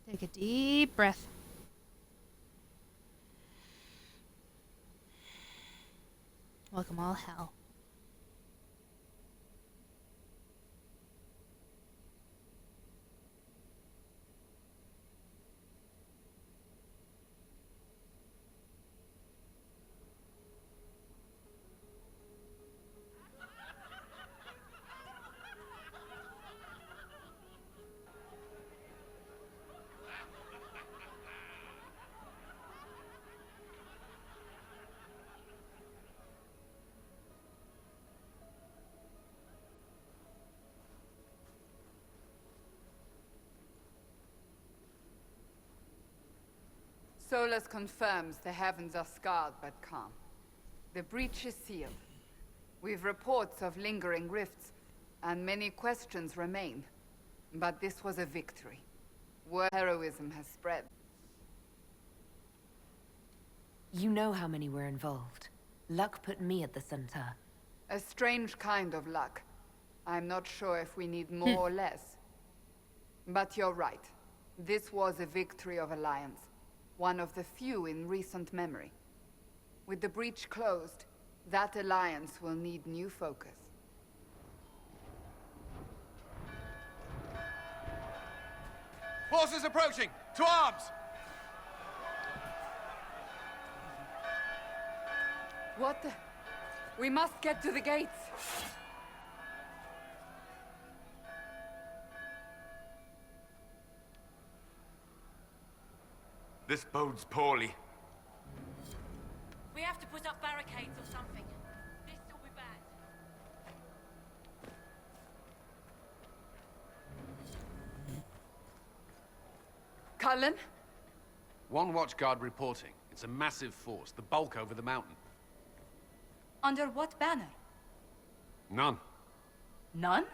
Take a deep breath. Welcome all hell. Solus confirms the heavens are scarred but calm. The breach is sealed. We've reports of lingering rifts, and many questions remain. But this was a victory. War heroism has spread. You know how many were involved. Luck put me at the center. A strange kind of luck. I'm not sure if we need more or less. But you're right. This was a victory of Alliance. One of the few in recent memory. With the breach closed, that alliance will need new focus. Forces approaching! To arms! What the? We must get to the gates! This bodes poorly. We have to put up barricades or something. This will be bad. Cullen? One watchguard reporting. It's a massive force, the bulk over the mountain. Under what banner? None. None?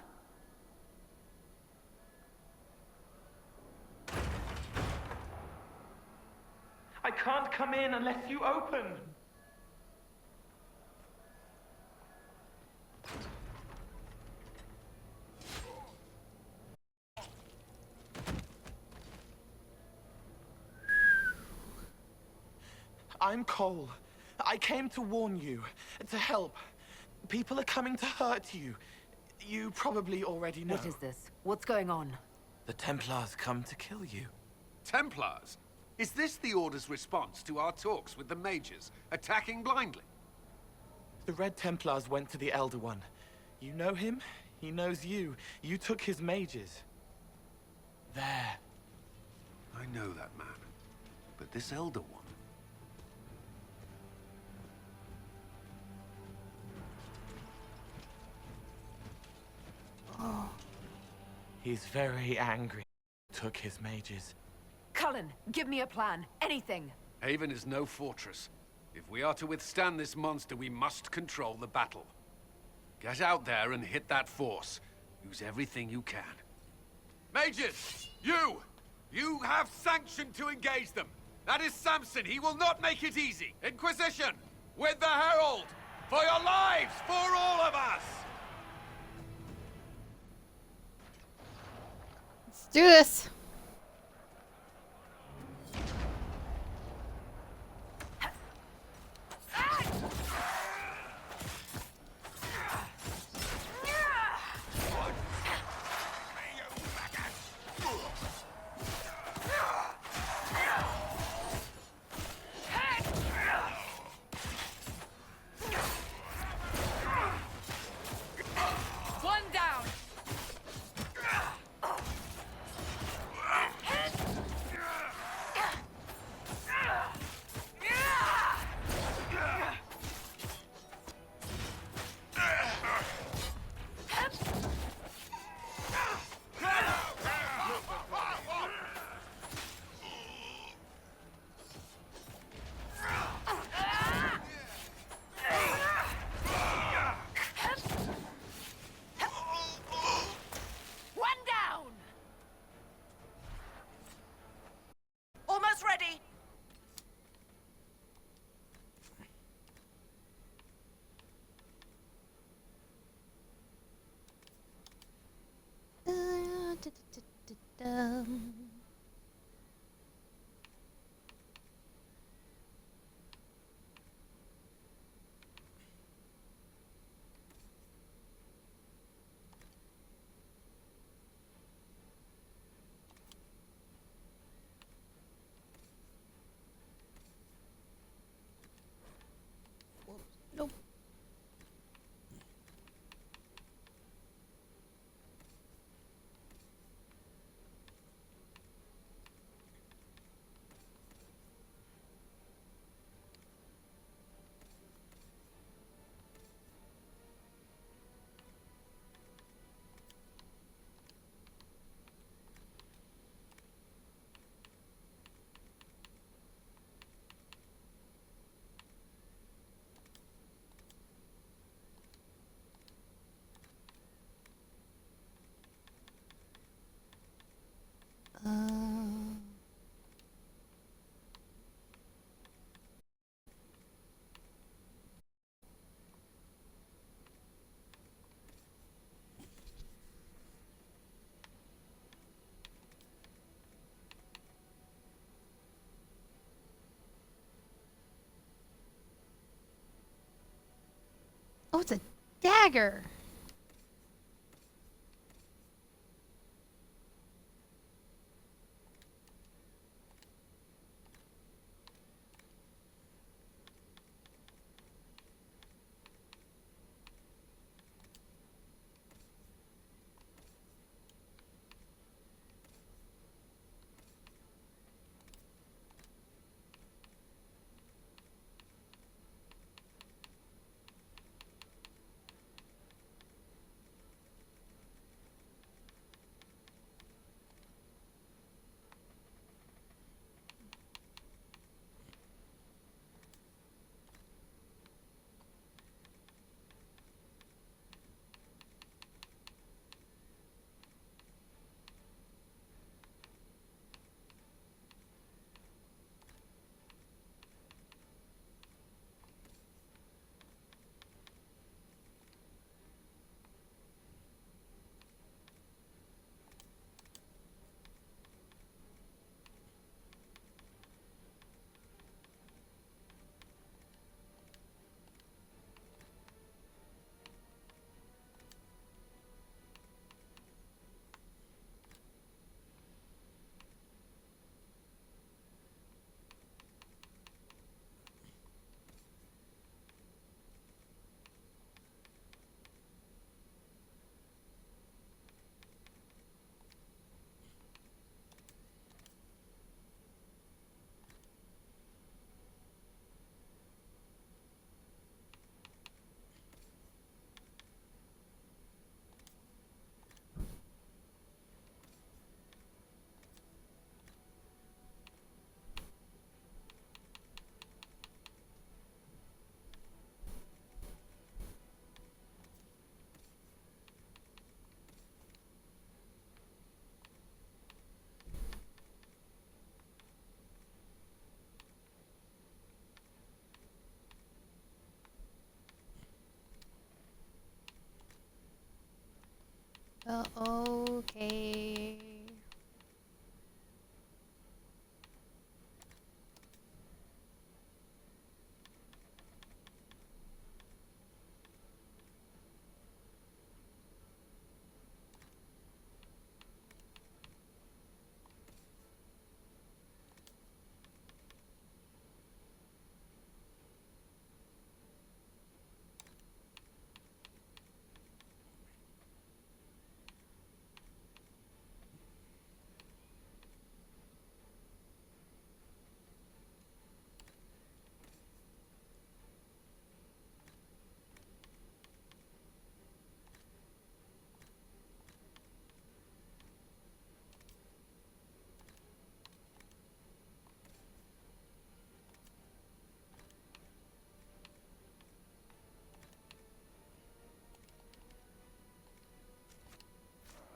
I can't come in unless you open. I'm Cole. I came to warn you, to help. People are coming to hurt you. You probably already know. What is this? What's going on? The Templars come to kill you. Templars? Is this the Order's response to our talks with the mages, attacking blindly? The Red Templars went to the Elder One. You know him, he knows you. You took his mages. there. I know that man. But this elder one... He's very angry. Took his mages. Cullen, give me a plan. Anything. Haven is no fortress. If we are to withstand this monster, we must control the battle. Get out there and hit that force. Use everything you can. Mages! You have sanction to engage them. That is Samson. He will not make it easy. Inquisition! With the Herald! For your lives! For all of us! Let's do this. One down. One down! Almost ready. Nope. Oh, it's a dagger. Okay.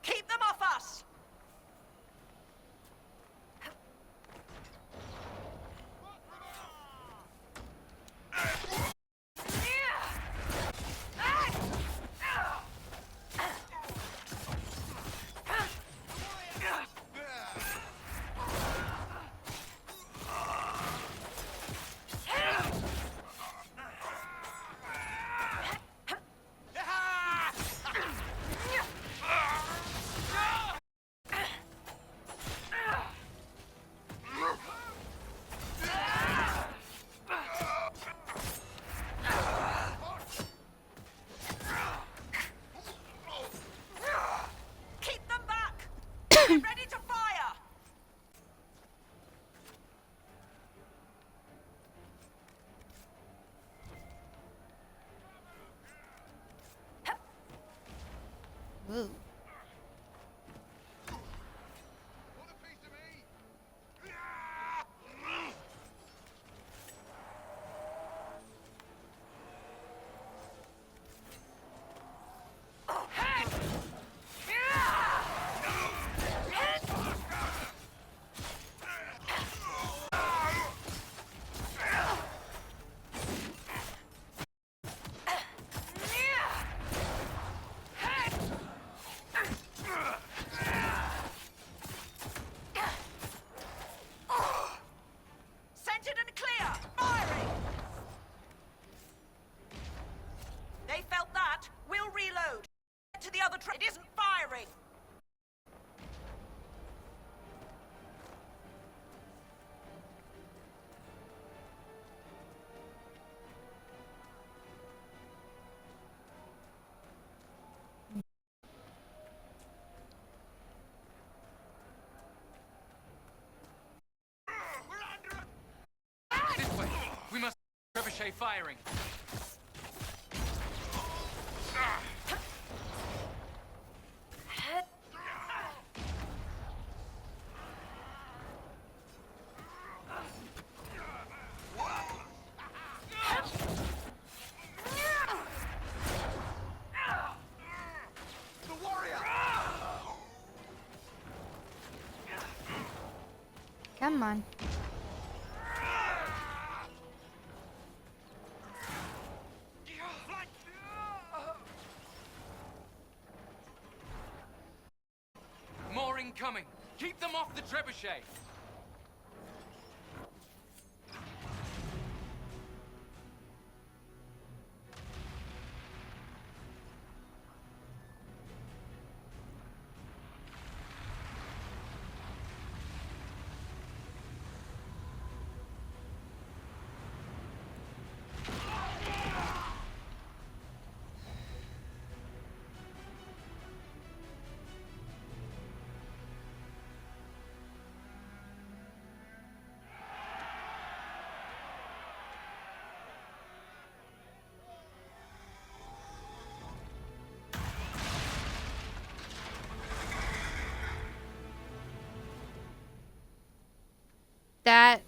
Keep them off us! Keep them back! Get ready to fire! Ooh. Centered and clear! Firing! They felt that. We'll reload. Get to the other train. It isn't firing! This way! We must trebuchet firing! The warrior! Come on. More incoming! Keep them off the trebuchet! That.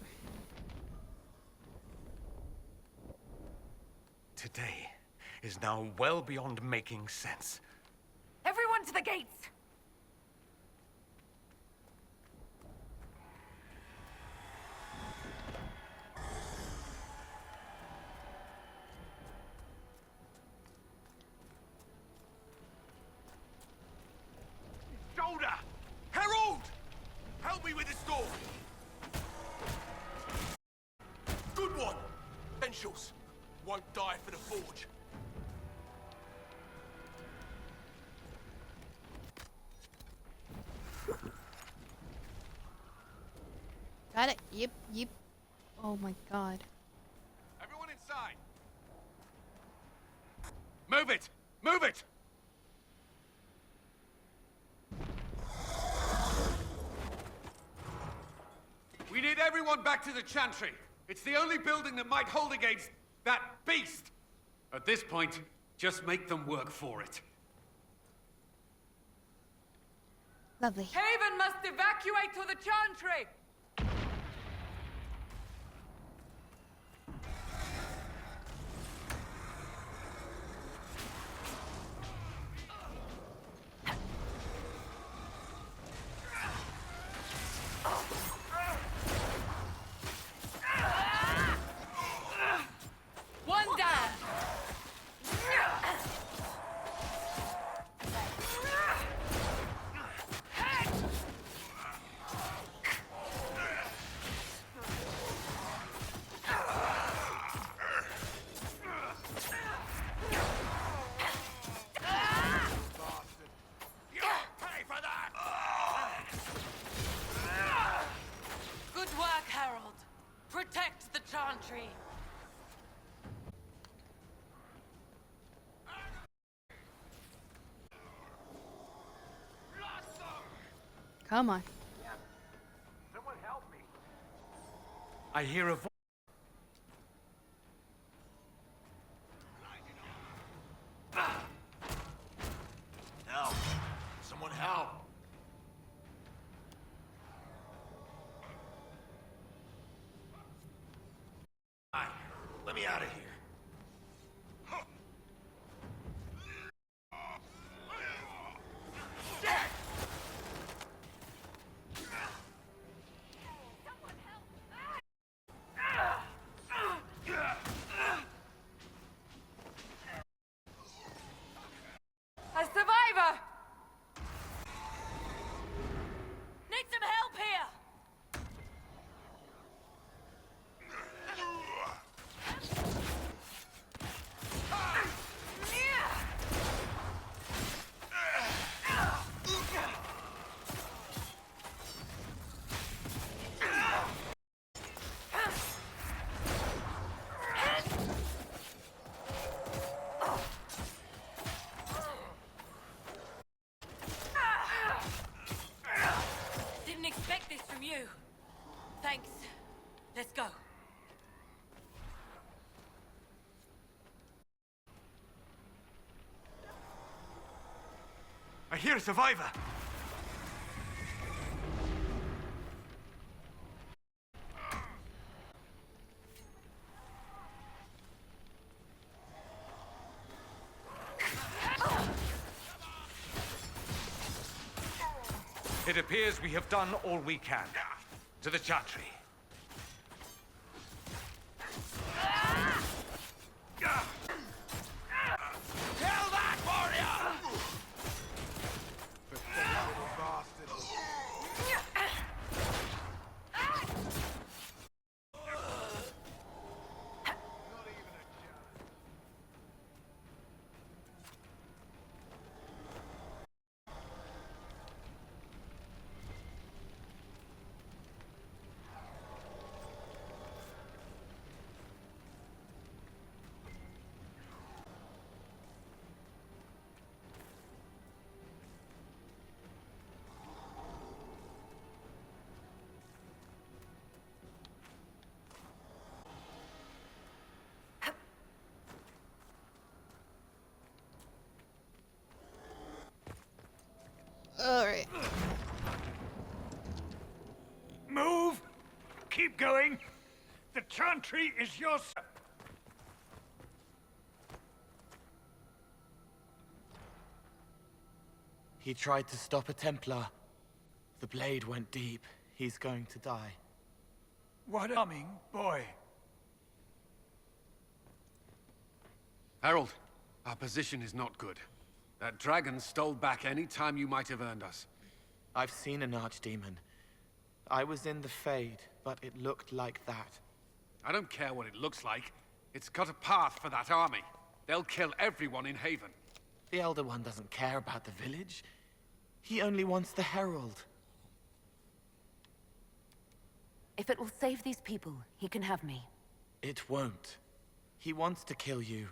Today is now well beyond making sense. Everyone to the gates! me with this door! Good one! Potentials. Won't die for the forge. Got it. Yep, yep. Oh my god. Everyone inside! Move it! Move it! We need everyone back to the Chantry. It's the only building that might hold against that beast. At this point, just make them work for it. Lovely. Haven must evacuate to the Chantry! One down! Good work, Harold. Protect the Chantry. Come on. Someone help me. I hear a voice. Help! Someone help! Let me out of here. A survivor! Need some help here! Didn't expect this from you. Thanks. Let's go. I hear a survivor! It appears we have done all we can. To the Chantry. Kill that warrior! Pathetic little bastard. Alright. Move! Keep going! The Chantry is yours. He tried to stop a Templar. The blade went deep. He's going to die. What a humming boy. Harold, our position is not good. That dragon stole back any time you might have earned us. I've seen an archdemon. I was in the Fade, but it looked like that. I don't care what it looks like. It's got a path for that army. They'll kill everyone in Haven. The Elder One doesn't care about the village. He only wants the Herald. If it will save these people, he can have me. It won't. He wants to kill you.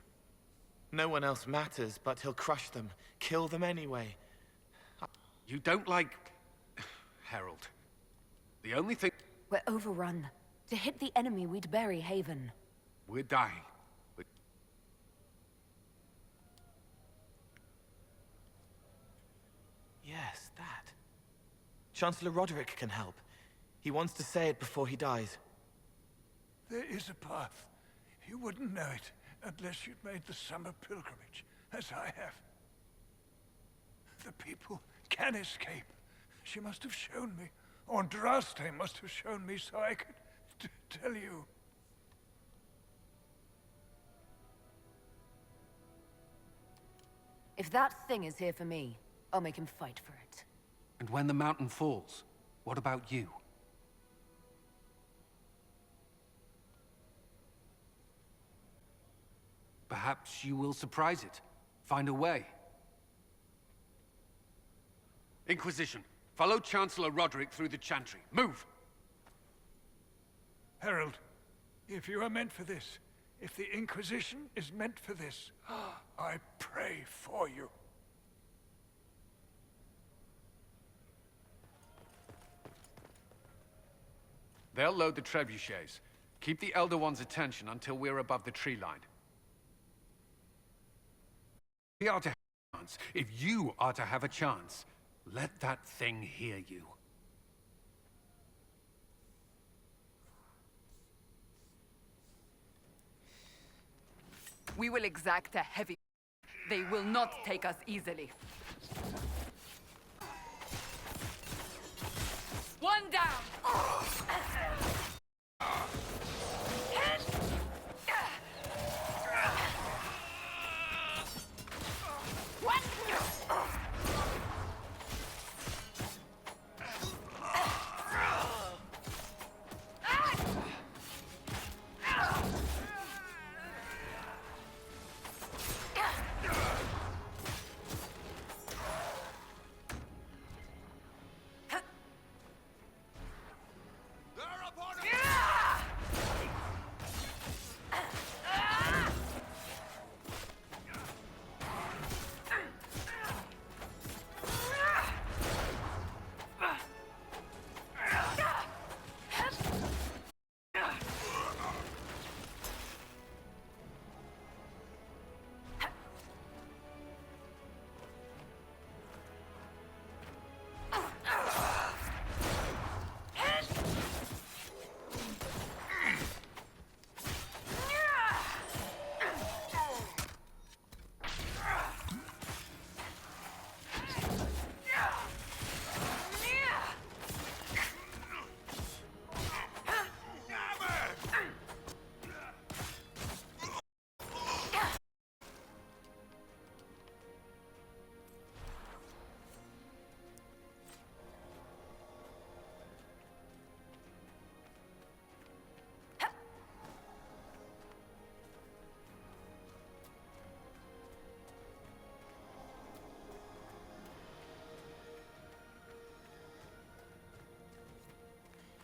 No one else matters, but he'll crush them. Kill them anyway. You don't like... Herald. The only thing... We're overrun. To hit the enemy, we'd bury Haven. We're dying. Yes, that. Chancellor Roderick can help. He wants to say it before he dies. There is a path. You wouldn't know it unless you'd made the summer pilgrimage, as I have. The people can escape. She must have shown me. Andraste must have shown me so I could tell you. If that thing is here for me, I'll make him fight for it. And when the mountain falls, what about you? Perhaps you will surprise it. Find a way. Inquisition, follow Chancellor Roderick through the Chantry. Move! Herald, if you are meant for this, if the Inquisition is meant for this, I pray for you. They'll load the trebuchets. Keep the Elder One's attention until we're above the tree line. We are to have a chance. If you are to have a chance, let that thing hear you. We will exact a heavy... They will not take us easily. One down!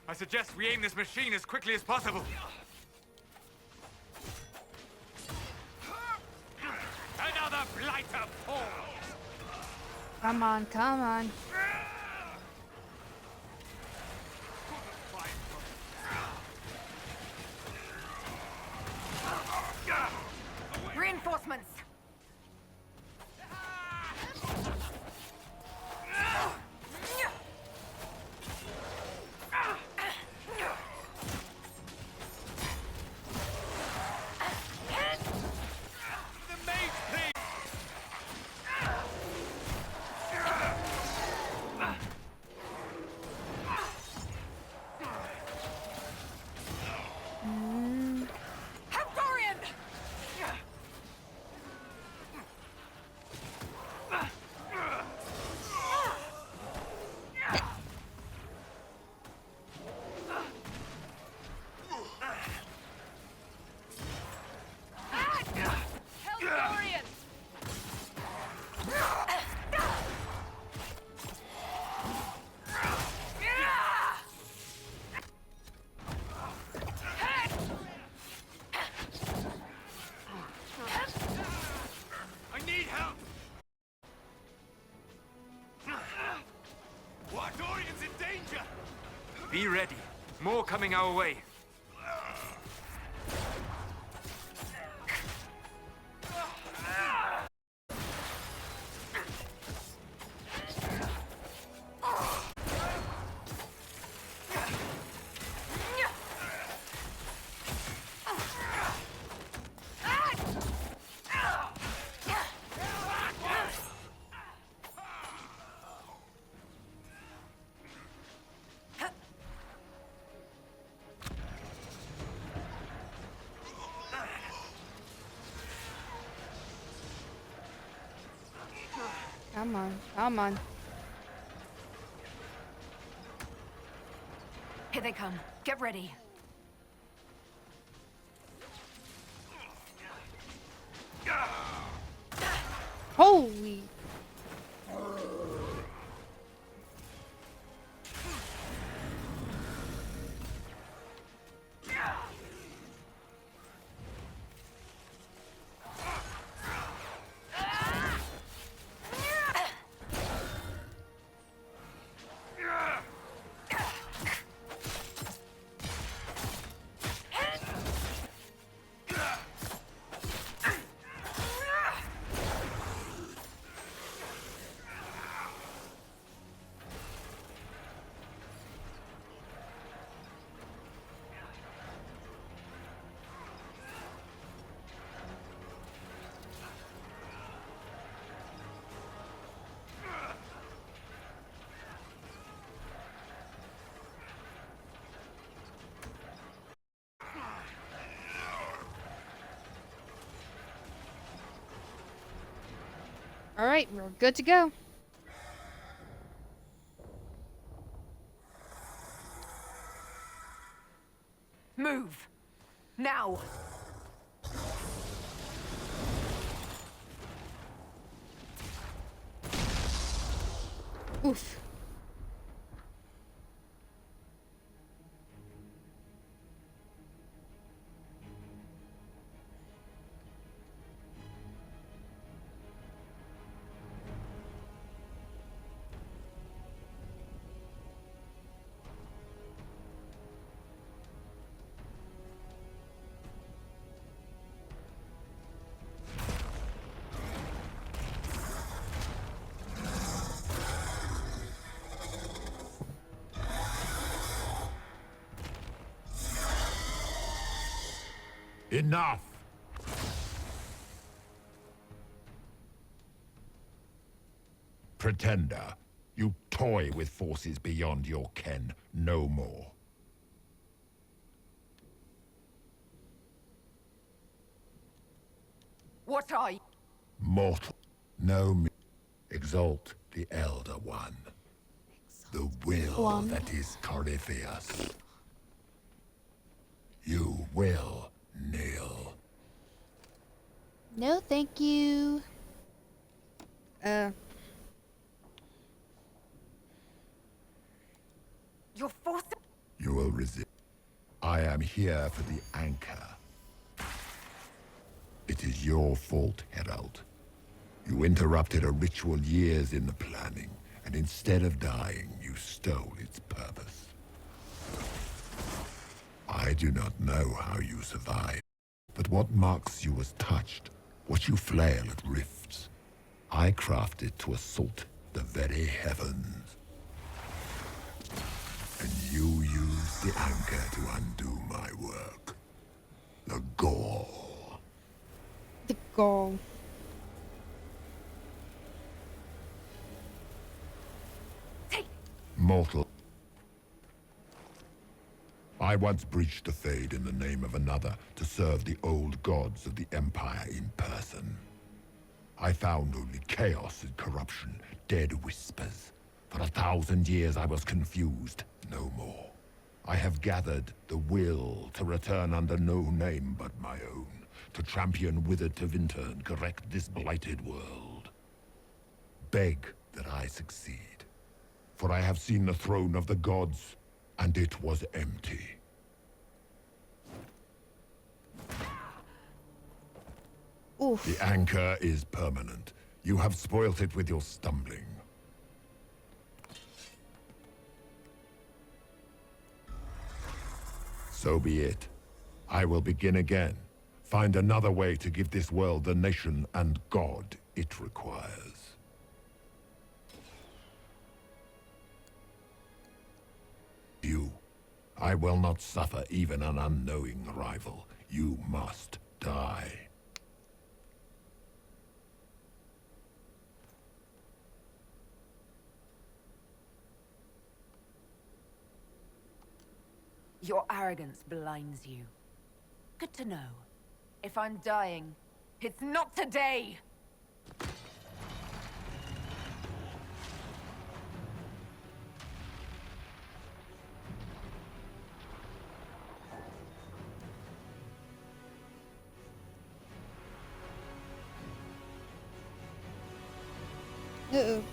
I suggest we aim this machine as quickly as possible. Another blighter falls! Come on, come on. Reinforcements! Be ready. More coming our way. Come on, come on. Here they come. Get ready. Holy. All right, we're good to go. Move. Now. Oof. Enough! Pretender, you toy with forces beyond your ken no more. What are you? Mortal, know me. Exalt the Elder One. The will that is Corypheus. You will kneel. No, thank you. You're forced. You will resist. I am here for the anchor. It is your fault, Herald. You interrupted a ritual years in the planning, and instead of dying, you stole its purpose. I do not know how you survived, but what marks you as touched, what you flail at rifts, I crafted to assault the very heavens. And you used the anchor to undo my work. The gall. The gall. Mortal. I once breached the Fade in the name of another to serve the old gods of the Empire in person. I found only chaos and corruption, dead whispers. For 1,000 years I was confused, no more. I have gathered the will to return under no name but my own, to champion withered Tevinter and correct this blighted world. Beg that I succeed. For I have seen the throne of the gods, and it was empty. Oof. The anchor is permanent. You have spoilt it with your stumbling. So be it. I will begin again. Find another way to give this world the nation and God it requires. You. I will not suffer even an unknowing rival. You must die. Your arrogance blinds you. Good to know. If I'm dying, it's not today! Uh-oh.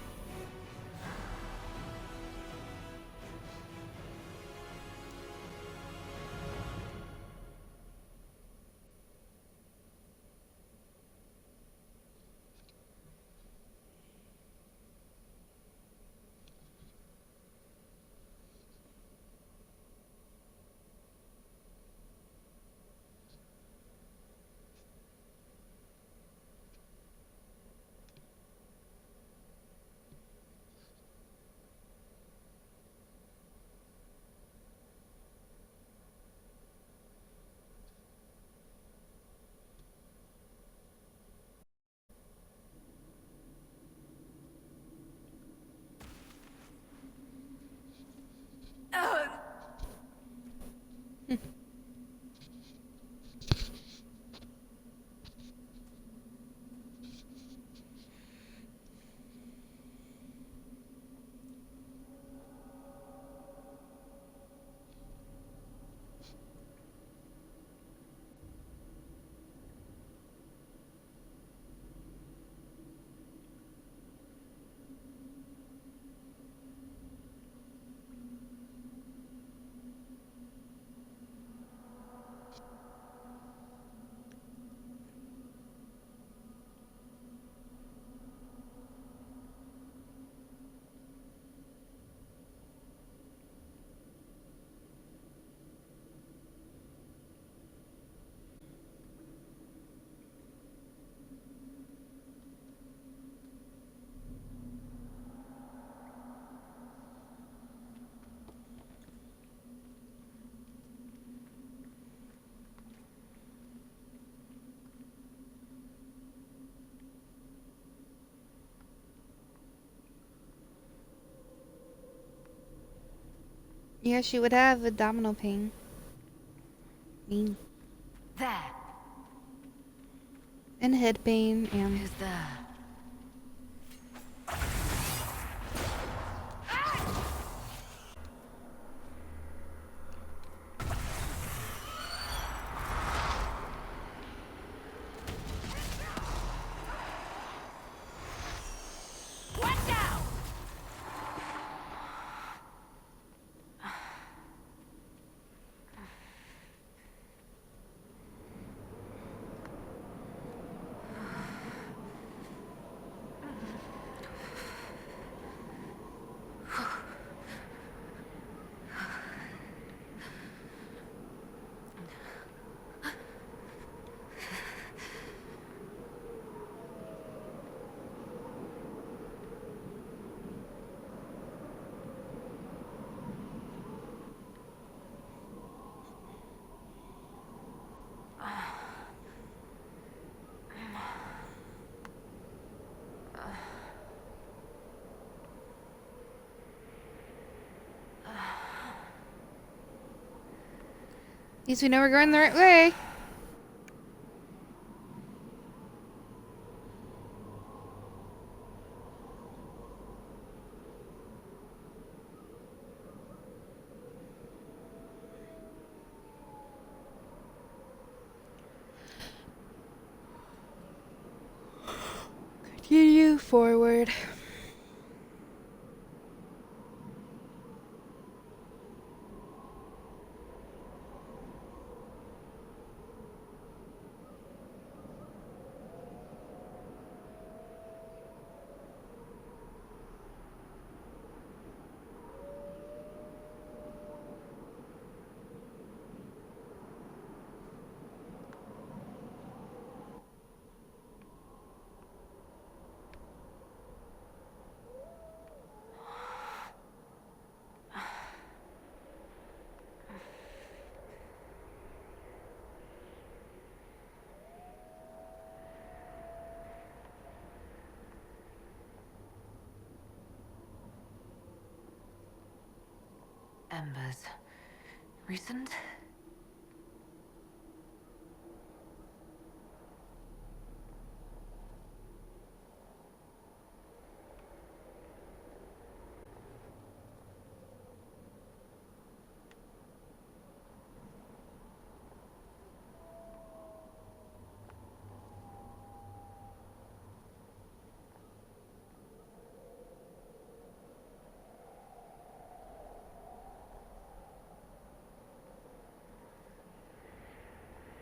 Yeah, she would have abdominal pain. Mean. There. And head pain and... Who's there? At least we know we're going the right way. Continue forward. embers. Recent?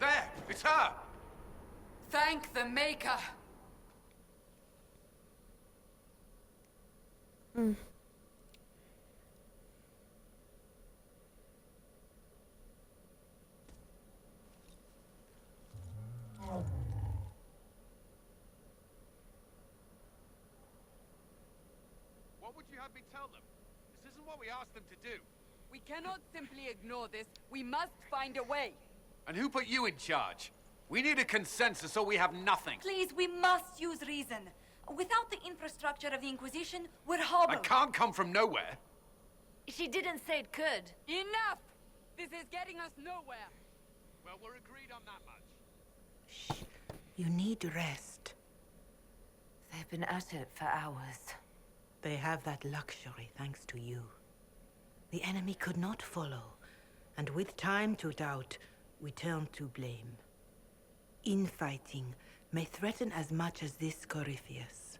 There! It's her! Thank the Maker! What would you have me tell them? This isn't what we asked them to do. We cannot simply ignore this. We must find a way. And who put you in charge? We need a consensus or we have nothing. Please, we must use reason. Without the infrastructure of the Inquisition, we're hobbled. I can't come from nowhere. She didn't say it could. Enough! This is getting us nowhere. Well, we're agreed on that much. You need rest. They've been at it for hours. They have that luxury thanks to you. The enemy could not follow, and with time to doubt, we turn to blame. Infighting may threaten as much as this Corypheus.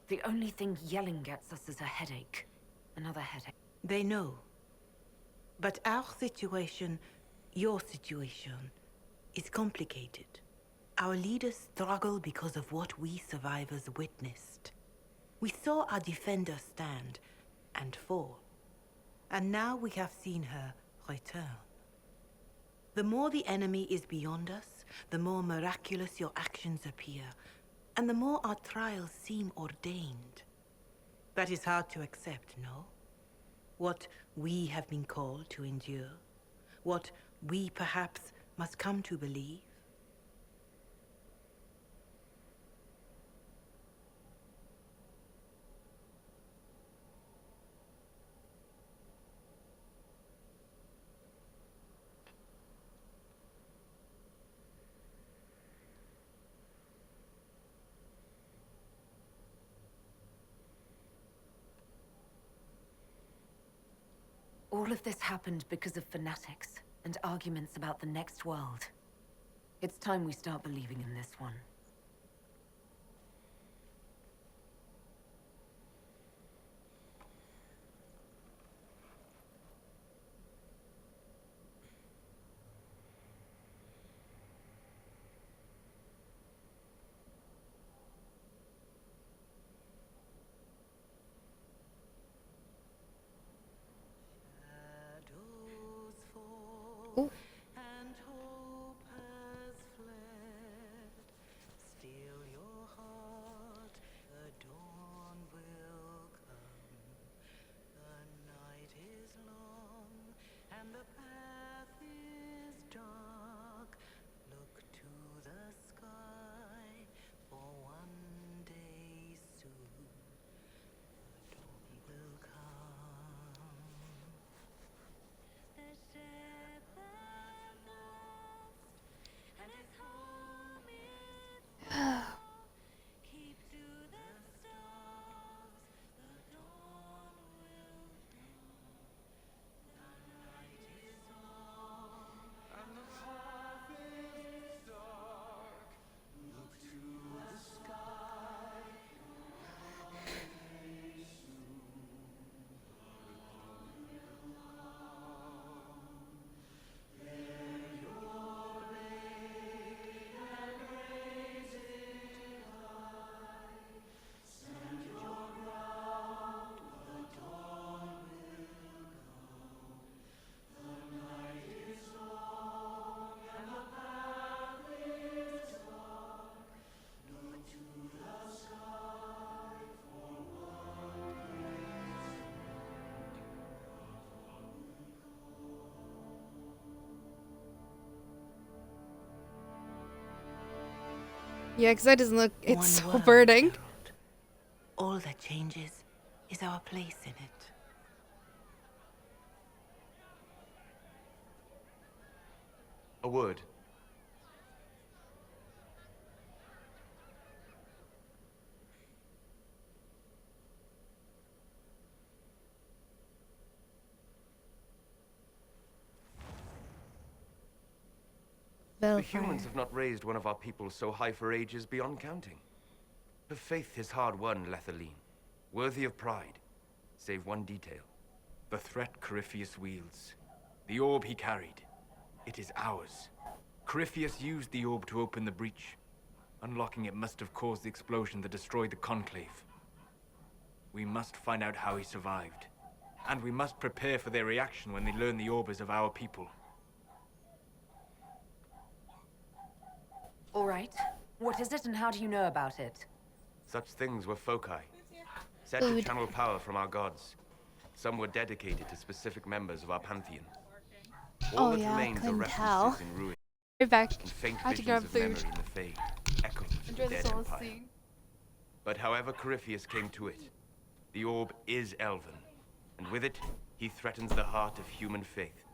The only thing yelling gets us is a headache. Another headache. They know. But our situation, your situation, is complicated. Our leaders struggle because of what we survivors witnessed. We saw our defender stand and fall. And now we have seen her return. The more the enemy is beyond us, the more miraculous your actions appear, and the more our trials seem ordained. That is hard to accept, no? What we have been called to endure, what we perhaps must come to believe. All of this happened because of fanatics and arguments about the next world. It's time we start believing in this one. Ooh. And hope has fled. Still your heart, the dawn will come. The night is long, and the path is dark. Look to the sky, for one day soon, the dawn will come. The shepherd Yeah, because that doesn't look. It's One so world, burning. Harold. All that changes is our place in it. A word. The humans have not raised one of our people so high for ages beyond counting. Her faith is hard-won, Lethaline. Worthy of pride, save one detail. The threat Corypheus wields. The orb he carried. It is ours. Corypheus used the orb to open the breach. Unlocking it must have caused the explosion that destroyed the Conclave. We must find out how he survived. And we must prepare for their reaction when they learn the orb is of our people. All right. What is it and how do you know about it? Such things were foci, said to Food. channel power from our gods. Some were dedicated to specific members of our pantheon. All Oh that yeah, I remains are couldn't references tell. in ruin Right back. and faint I had to visions grab of food. memory in the Fade, echoes of Enjoy the this dead whole empire. scene. But however Corypheus came to it, the orb is elven, and with it, he threatens the heart of human faith.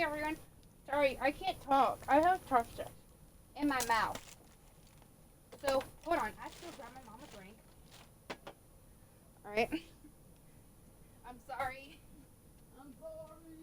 everyone. Sorry, I can't talk. I have toughness in my mouth. So, hold on. I have to go grab my mom a drink. Alright. I'm sorry. I'm sorry.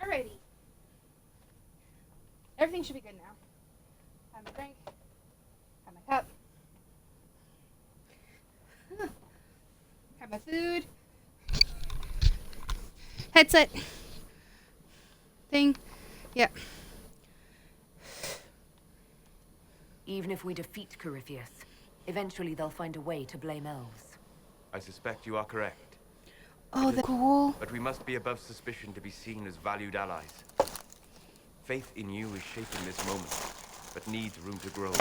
Alrighty. Everything should be good now. Have my drink. Have my cup. Have my food. Headset. Thing. Yep. Even if we defeat Corypheus, eventually they'll find a way to blame elves. I suspect you are correct. Oh, that's cool. But we must be above suspicion to be seen as valued allies. Faith in you is shaping this moment, but needs room to grow.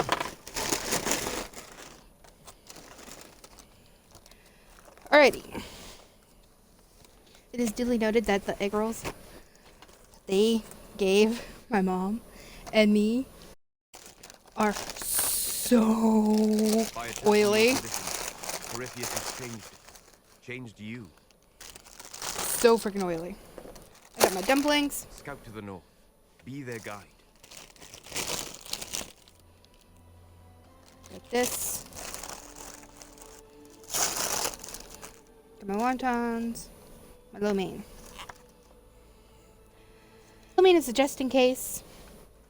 Alrighty. It is duly noted that the egg rolls they gave my mom and me are so oily. Corypheus has changed you. So freaking oily. I got my dumplings. Scout to the north. Be their guide. Like this. Got my wontons. My lo mein. Lo mein is a just in case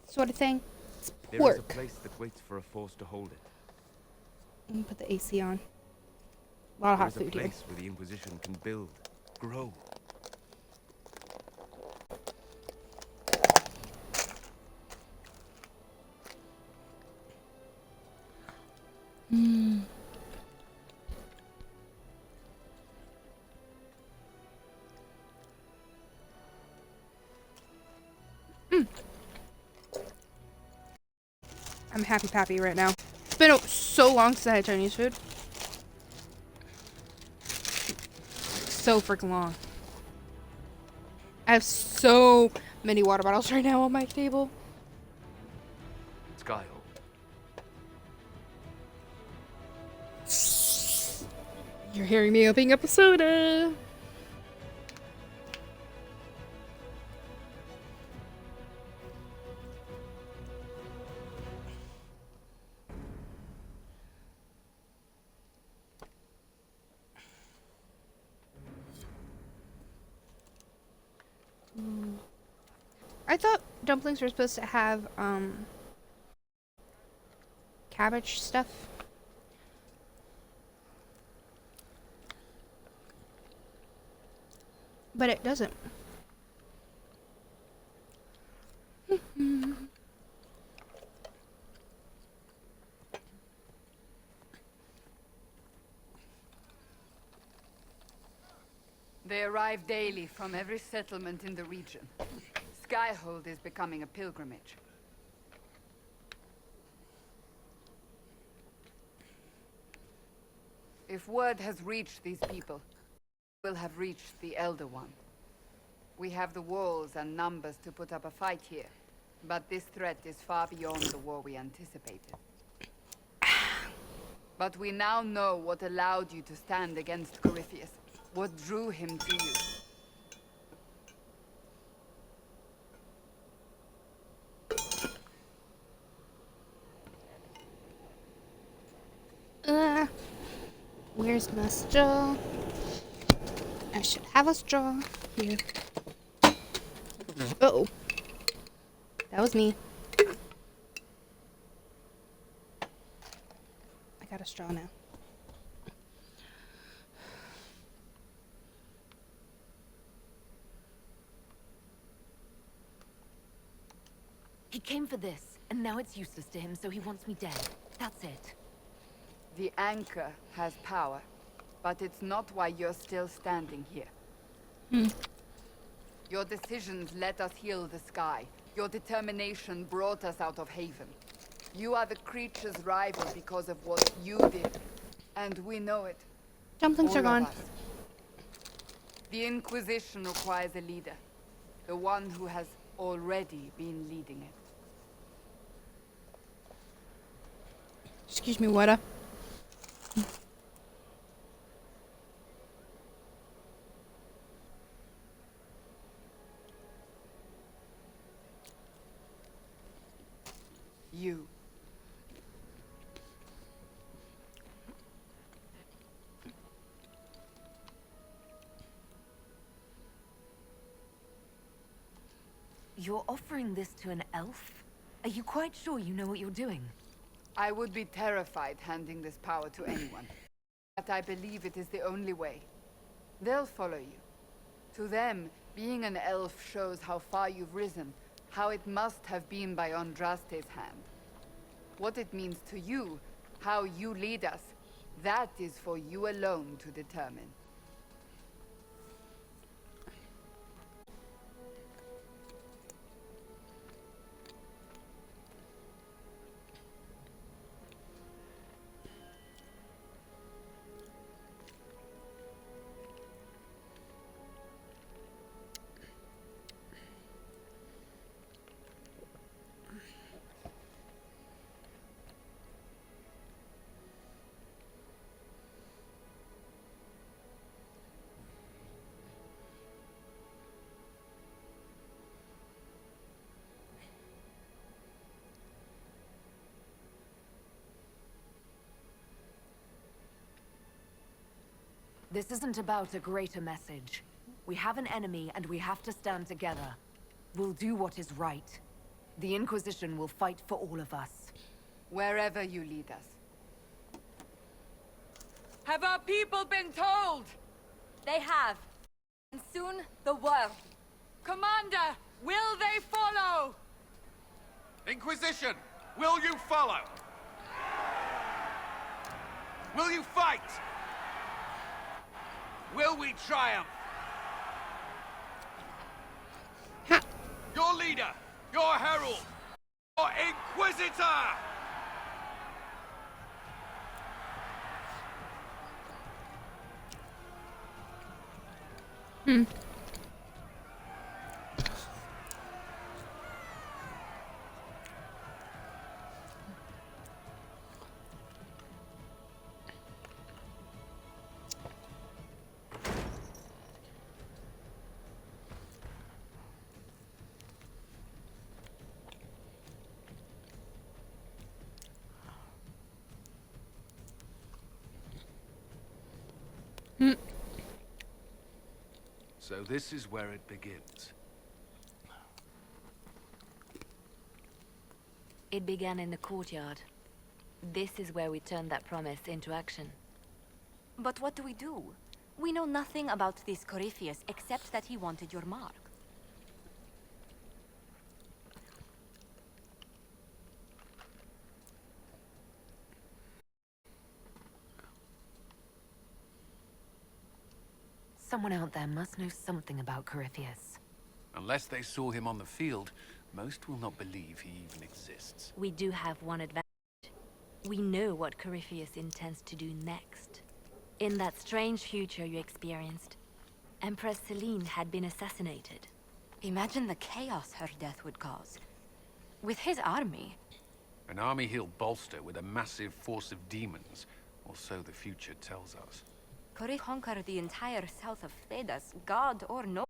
sort of thing. It's There is a pork. place that waits for a force to hold it. And put the AC on. A lot of hot There is food a here. place where the Inquisition can build, grow. Mm. Mm. I'm happy pappy right now. It's been so long since I had Chinese food. So freaking long. I have so many water bottles right now on my table. Skyhold. You're hearing me opening up a soda. I thought dumplings were supposed to have cabbage stuff. But it doesn't. They arrive daily from every settlement in the region. Skyhold is becoming a pilgrimage. If word has reached these people, it will have reached the Elder One. We have the walls and numbers to put up a fight here. But this threat is far beyond the war we anticipated. But we now know what allowed you to stand against Corypheus, what drew him to you. Where's my straw? I should have a straw here. Uh-oh. That was me. I got a straw now. He came for this, and now it's useless to him, so he wants me dead. That's it. The anchor has power, but it's not why you're still standing here. Your decisions let us heal the sky. Your determination brought us out of Haven. You are the creature's rival because of what you did, and we know it. Dumplings are All of gone. us. The Inquisition requires a leader, the one who has already been leading it. Excuse me, what up? You. You're offering this to an elf? Are you quite sure you know what you're doing? I would be terrified handing this power to anyone. But I believe it is the only way. They'll follow you. To them, being an elf shows how far you've risen, how it must have been by Andraste's hand. What it means to you, how you lead us, that is for you alone to determine. This isn't about a greater message. We have an enemy, and we have to stand together. We'll do what is right. The Inquisition will fight for all of us. Wherever you lead us. Have our people been told? They have. And soon, the world. Commander, will they follow? Inquisition, will you follow? Will you fight? Will we triumph? Your leader, your herald, your Inquisitor! So this is where it begins. It began in the courtyard. This is where we turned that promise into action. But what do? We know nothing about this Corypheus except that he wanted your mark. Someone out there must know something about Corypheus. Unless they saw him on the field, most will not believe he even exists. We do have one advantage. We know what Corypheus intends to do next. In that strange future you experienced, Empress Celine had been assassinated. Imagine the chaos her death would cause. With his army? An army he'll bolster with a massive force of demons, or so the future tells us. Could he conquer the entire south of Thedas, god or no?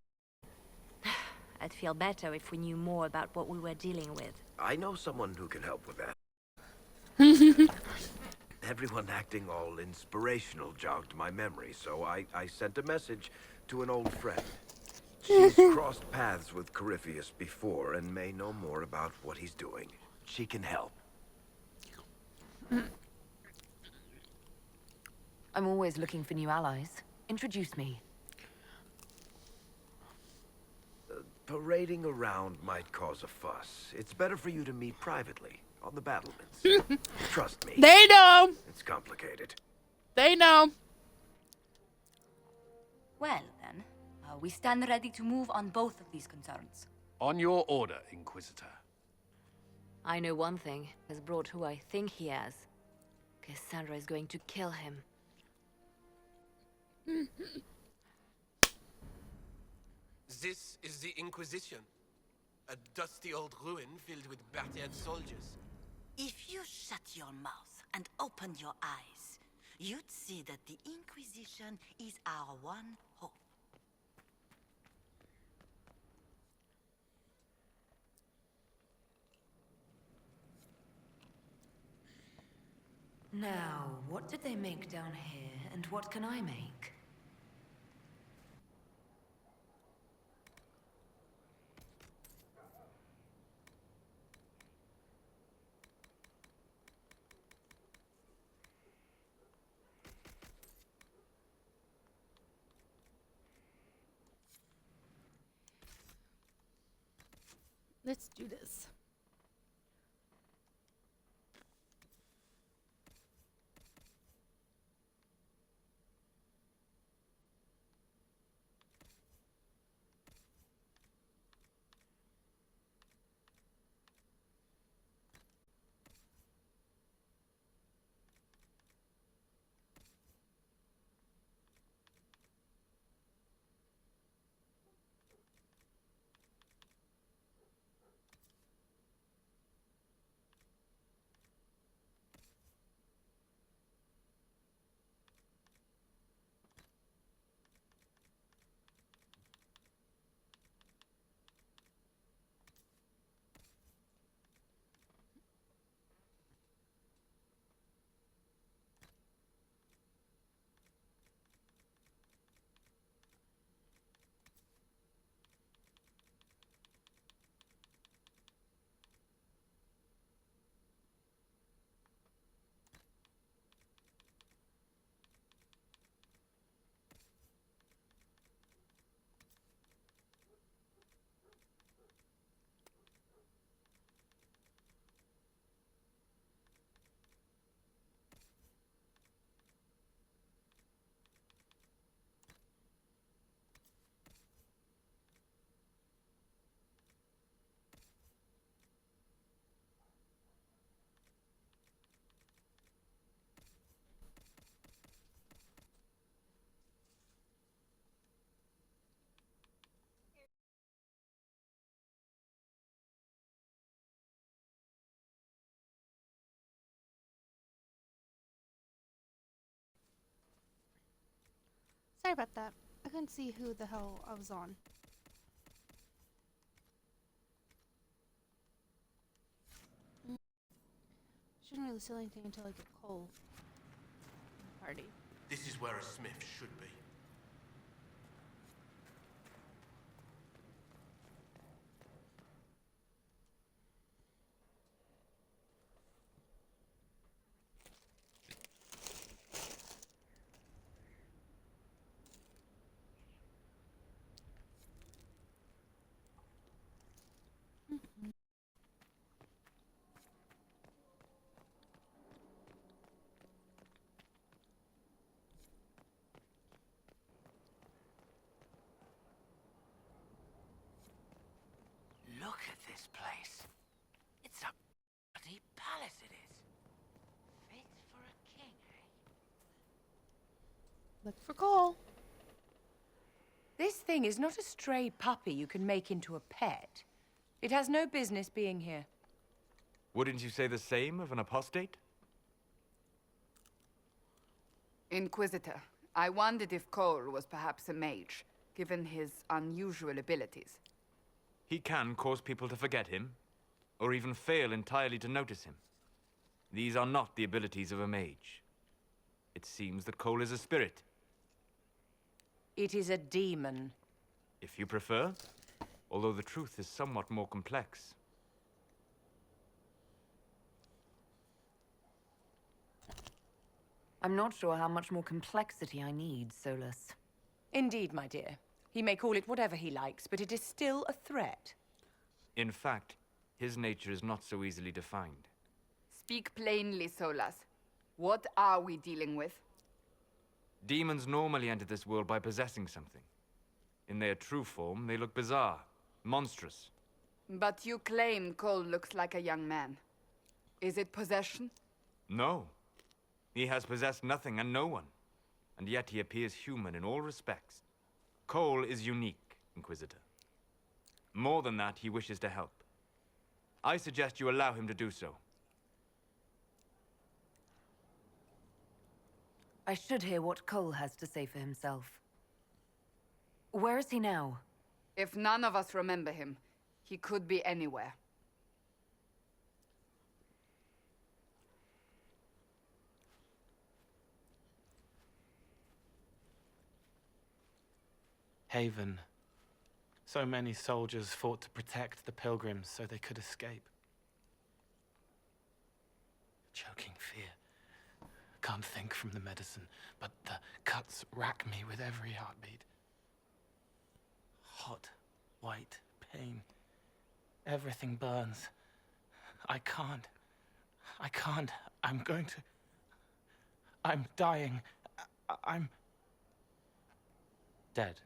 I'd feel better if we knew more about what we were dealing with. I know someone who can help with that. Everyone acting all inspirational jogged my memory, so I sent a message to an old friend. She's crossed paths with Corypheus before and may know more about what he's doing. She can help. I'm always looking for new allies. Introduce me. Parading around might cause a fuss. It's better for you to meet privately, on the battlements. Trust me. They know. It's complicated. They know. Well, then, we stand ready to move on both of these concerns. On your order, Inquisitor. I know one thing. Has brought who I think he has. Cassandra is going to kill him. This is the Inquisition. A dusty old ruin filled with battered soldiers. If you shut your mouth and open your eyes, you'd see that the Inquisition is our one hope. Now, what did they make down here, and what can I make? Let's do this. Sorry about that. I couldn't see who the hell I was on. Shouldn't really sell anything until I get coal. Party. This is where a smith should be. Look at this place. It's a bloody palace it is. Fit for a king, eh? Look for coal. This thing is not a stray puppy you can make into a pet. It has no business being here. Wouldn't you say the same of an apostate? Inquisitor, I wondered if Cole was perhaps a mage, given his unusual abilities. He can cause people to forget him, or even fail entirely to notice him. These are not the abilities of a mage. It seems that Cole is a spirit. It is a demon. If you prefer, although the truth is somewhat more complex. I'm not sure how much more complexity I need, Solus. Indeed, my dear. He may call it whatever he likes, but it is still a threat. In fact, his nature is not so easily defined. Speak plainly, Solus. What are we dealing with? Demons normally enter this world by possessing something. In their true form, they look bizarre, monstrous. But you claim Cole looks like a young man. Is it possession? No. He has possessed nothing and no one. And yet he appears human in all respects. Cole is unique, Inquisitor. More than that, he wishes to help. I suggest you allow him to do so. I should hear what Cole has to say for himself. Where is he now? If none of us remember him, he could be anywhere. Haven. So many soldiers fought to protect the pilgrims so they could escape. Choking fear. Can't think from the medicine, but the cuts rack me with every heartbeat. Hot, white pain. Everything burns. I can't. I'm going to... I'm dying. I'm... dead.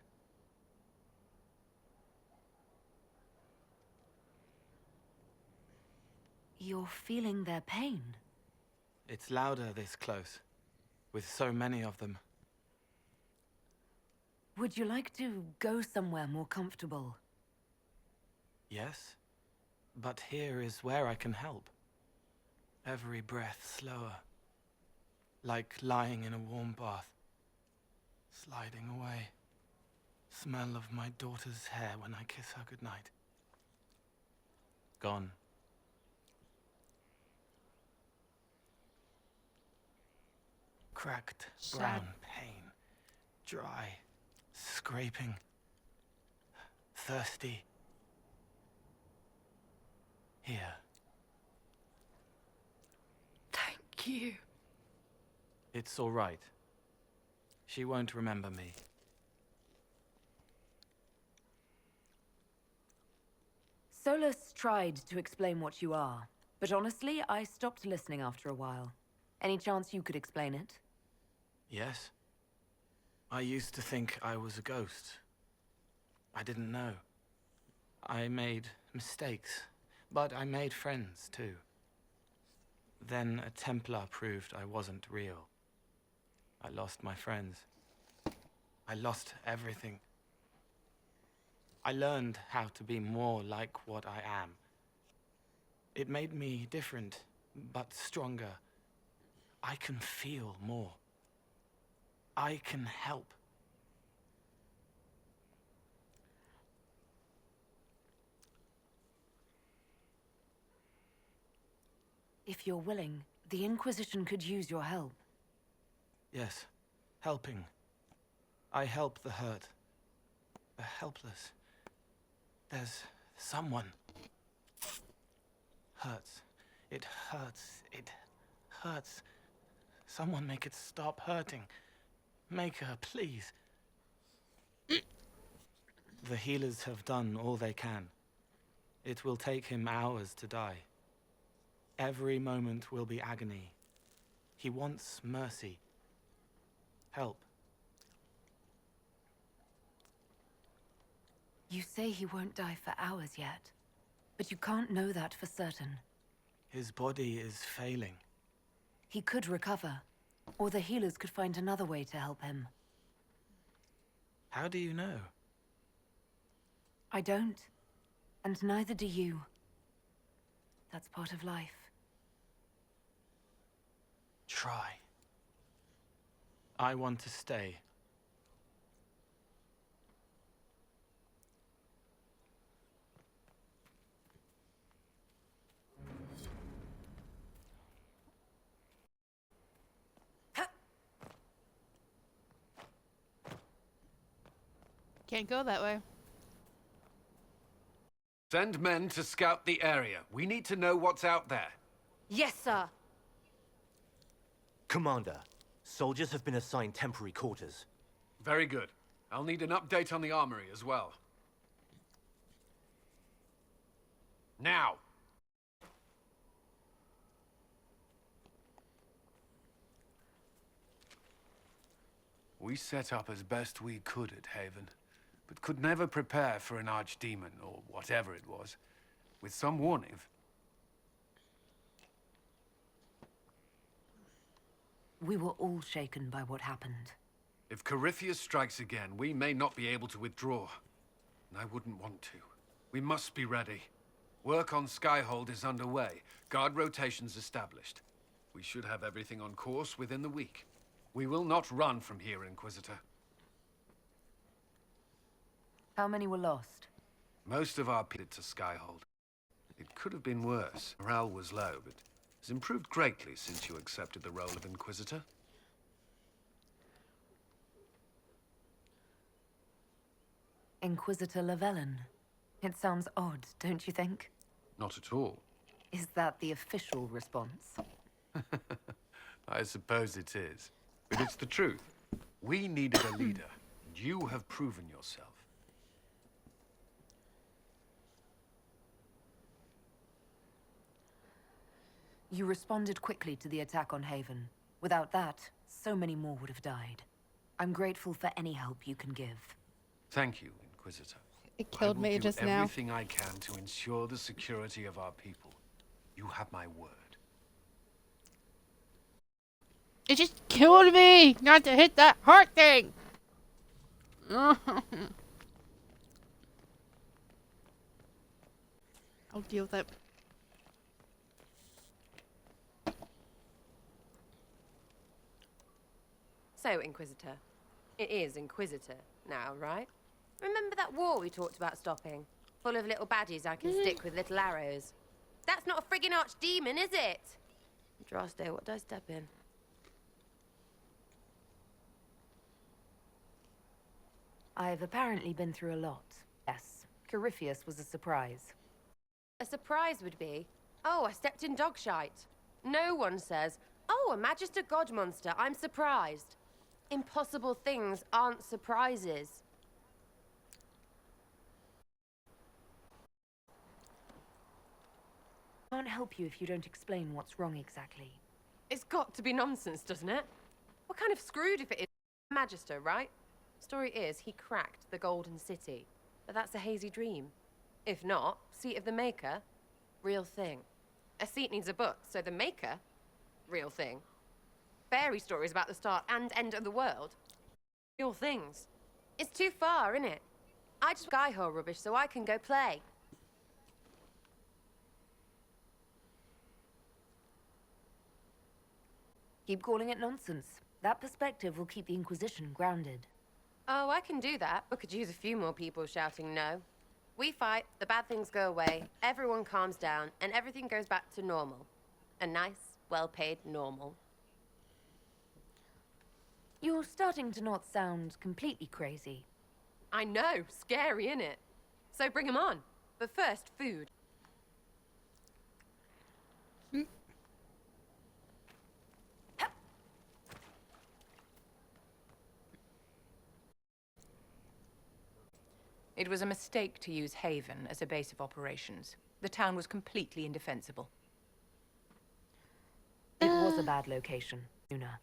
You're feeling their pain? It's louder this close, with so many of them. Would you like to go somewhere more comfortable? Yes, but here is where I can help. Every breath slower, like lying in a warm bath, sliding away. Smell of my daughter's hair when I kiss her goodnight. Gone. Cracked, brown pain. Dry, scraping, thirsty. Here. Thank you. It's all right. She won't remember me. Solus tried to explain what you are, but honestly, I stopped listening after a while. Any chance you could explain it? Yes. I used to think I was a ghost. I didn't know. I made mistakes, but I made friends too. Then a Templar proved I wasn't real. I lost my friends. I lost everything. I learned how to be more like what I am. It made me different, but stronger. I can feel more. I can help. If you're willing, the Inquisition could use your help. Yes, helping. I help the hurt, the helpless. There's someone. Hurts. It hurts. It hurts. Someone make it stop hurting. Make her, please. The healers have done all they can. It will take him hours to die. Every moment will be agony. He wants mercy. Help. You say he won't die for hours yet, but you can't know that for certain. His body is failing. He could recover, or the healers could find another way to help him. How do you know? I don't, and neither do you. That's part of life. Try. I want to stay. Can't go that way. Send men to scout the area. We need to know what's out there. Yes, sir. Commander, soldiers have been assigned temporary quarters. Very good. I'll need an update on the armory as well. Now! We set up as best we could at Haven, but could never prepare for an archdemon, or whatever it was, with some warning. We were all shaken by what happened. If Corypheus strikes again, we may not be able to withdraw. And I wouldn't want to. We must be ready. Work on Skyhold is underway. Guard rotations established. We should have everything on course within the week. We will not run from here, Inquisitor. How many were lost? Most of our pitted to Skyhold. It could have been worse. Morale was low, but has improved greatly since you accepted the role of Inquisitor. Inquisitor Llewellyn. It sounds odd, don't you think? Not at all. Is that the official response? I suppose it is. But it's the truth. We needed a leader, and you have proven yourself. You responded quickly to the attack on Haven. Without that, so many more would have died. I'm grateful for any help you can give. Thank you, Inquisitor. It killed me just now. I will do everything I can to ensure the security of our people. You have my word. It just killed me not to hit that heart thing. I'll deal with it. So, Inquisitor. It is Inquisitor now, right? Remember that war we talked about stopping? Full of little baddies I can stick with little arrows. That's not a friggin' archdemon, is it? Draste, what did I step in? I've apparently been through a lot. Yes, Corypheus was a surprise. A surprise would be, oh, I stepped in dog shite. No one says, oh, a Magister God monster, I'm surprised. Impossible things aren't surprises. Can't help you if you don't explain what's wrong exactly. It's got to be nonsense, doesn't it? We're kind of screwed if it is Magister, right? Story is, he cracked the Golden City. But that's a hazy dream. If not, Seat of the Maker, real thing. A seat needs a book, so the Maker, real thing. Fairy stories about the start and end of the world, real things. It's too far, innit? I just Skyhole rubbish so I can go play. Keep calling it nonsense. That perspective will keep the Inquisition grounded. Oh, I can do that. We could use a few more people shouting no. We fight, the bad things go away, everyone calms down, and everything goes back to normal. A nice, well-paid normal. You're starting to not sound completely crazy. I know, scary, innit? So bring 'em on. But first, food. It was a mistake to use Haven as a base of operations. The town was completely indefensible. It was a bad location, Una.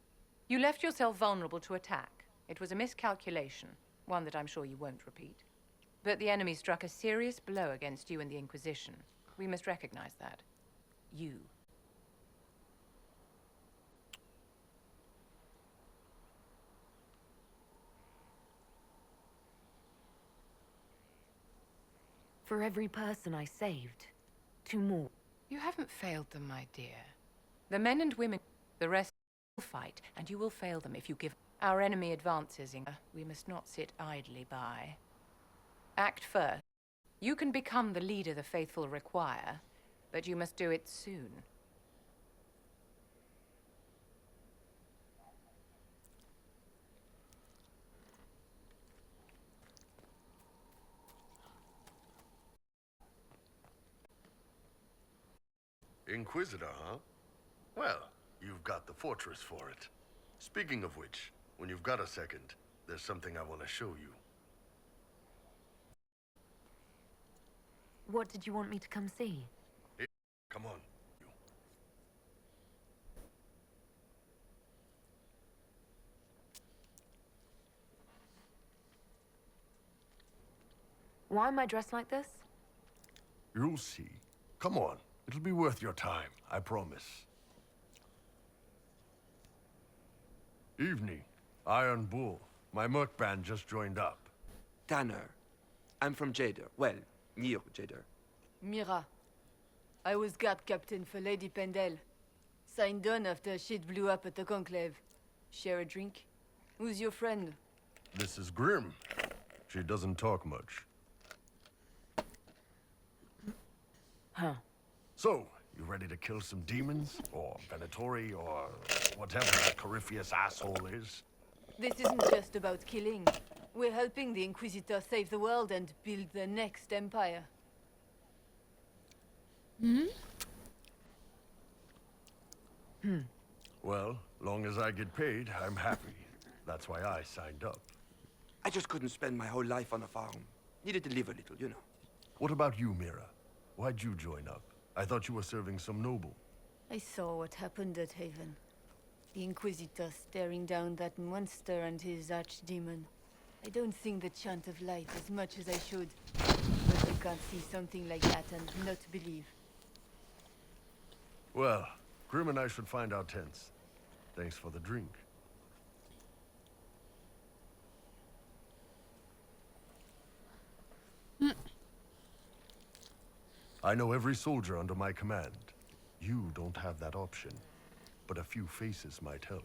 You left yourself vulnerable to attack. It was a miscalculation, one that I'm sure you won't repeat. But the enemy struck a serious blow against you and the Inquisition. We must recognize that. You. For every person I saved, 2 more. You haven't failed them, my dear. The men and women, the rest will fight, and you will fail them if you give our enemy advances. We must not sit idly by. Act first. You can become the leader the faithful require, but you must do it soon. Inquisitor, huh? Well, you've got the fortress for it. Speaking of which, when you've got a second, there's something I want to show you. What did you want me to come see? Come on. Why am I dressed like this? You'll see. Come on. It'll be worth your time, I promise. Evening. Iron Bull. My merc band just joined up. Tanner. I'm from Jader. Well, near Jader. Mira. I was guard captain for Lady Pendel. Signed on after shit blew up at the Conclave. Share a drink? Who's your friend? This is Grim. She doesn't talk much. Huh. So, you ready to kill some demons? Or Venatori, or whatever that Corypheus asshole is? This isn't just about killing. We're helping the Inquisitor save the world and build the next empire. Well, long as I get paid, I'm happy. That's why I signed up. I just couldn't spend my whole life on a farm. Needed to live a little, you know. What about you, Mira? Why'd you join up? I thought you were serving some noble. I saw what happened at Haven. The Inquisitor staring down that monster and his archdemon. I don't think the chant of light as much as I should. But you can't see something like that and not believe. Well, Grim and I should find our tents. Thanks for the drink. I know every soldier under my command. You don't have that option, but a few faces might help.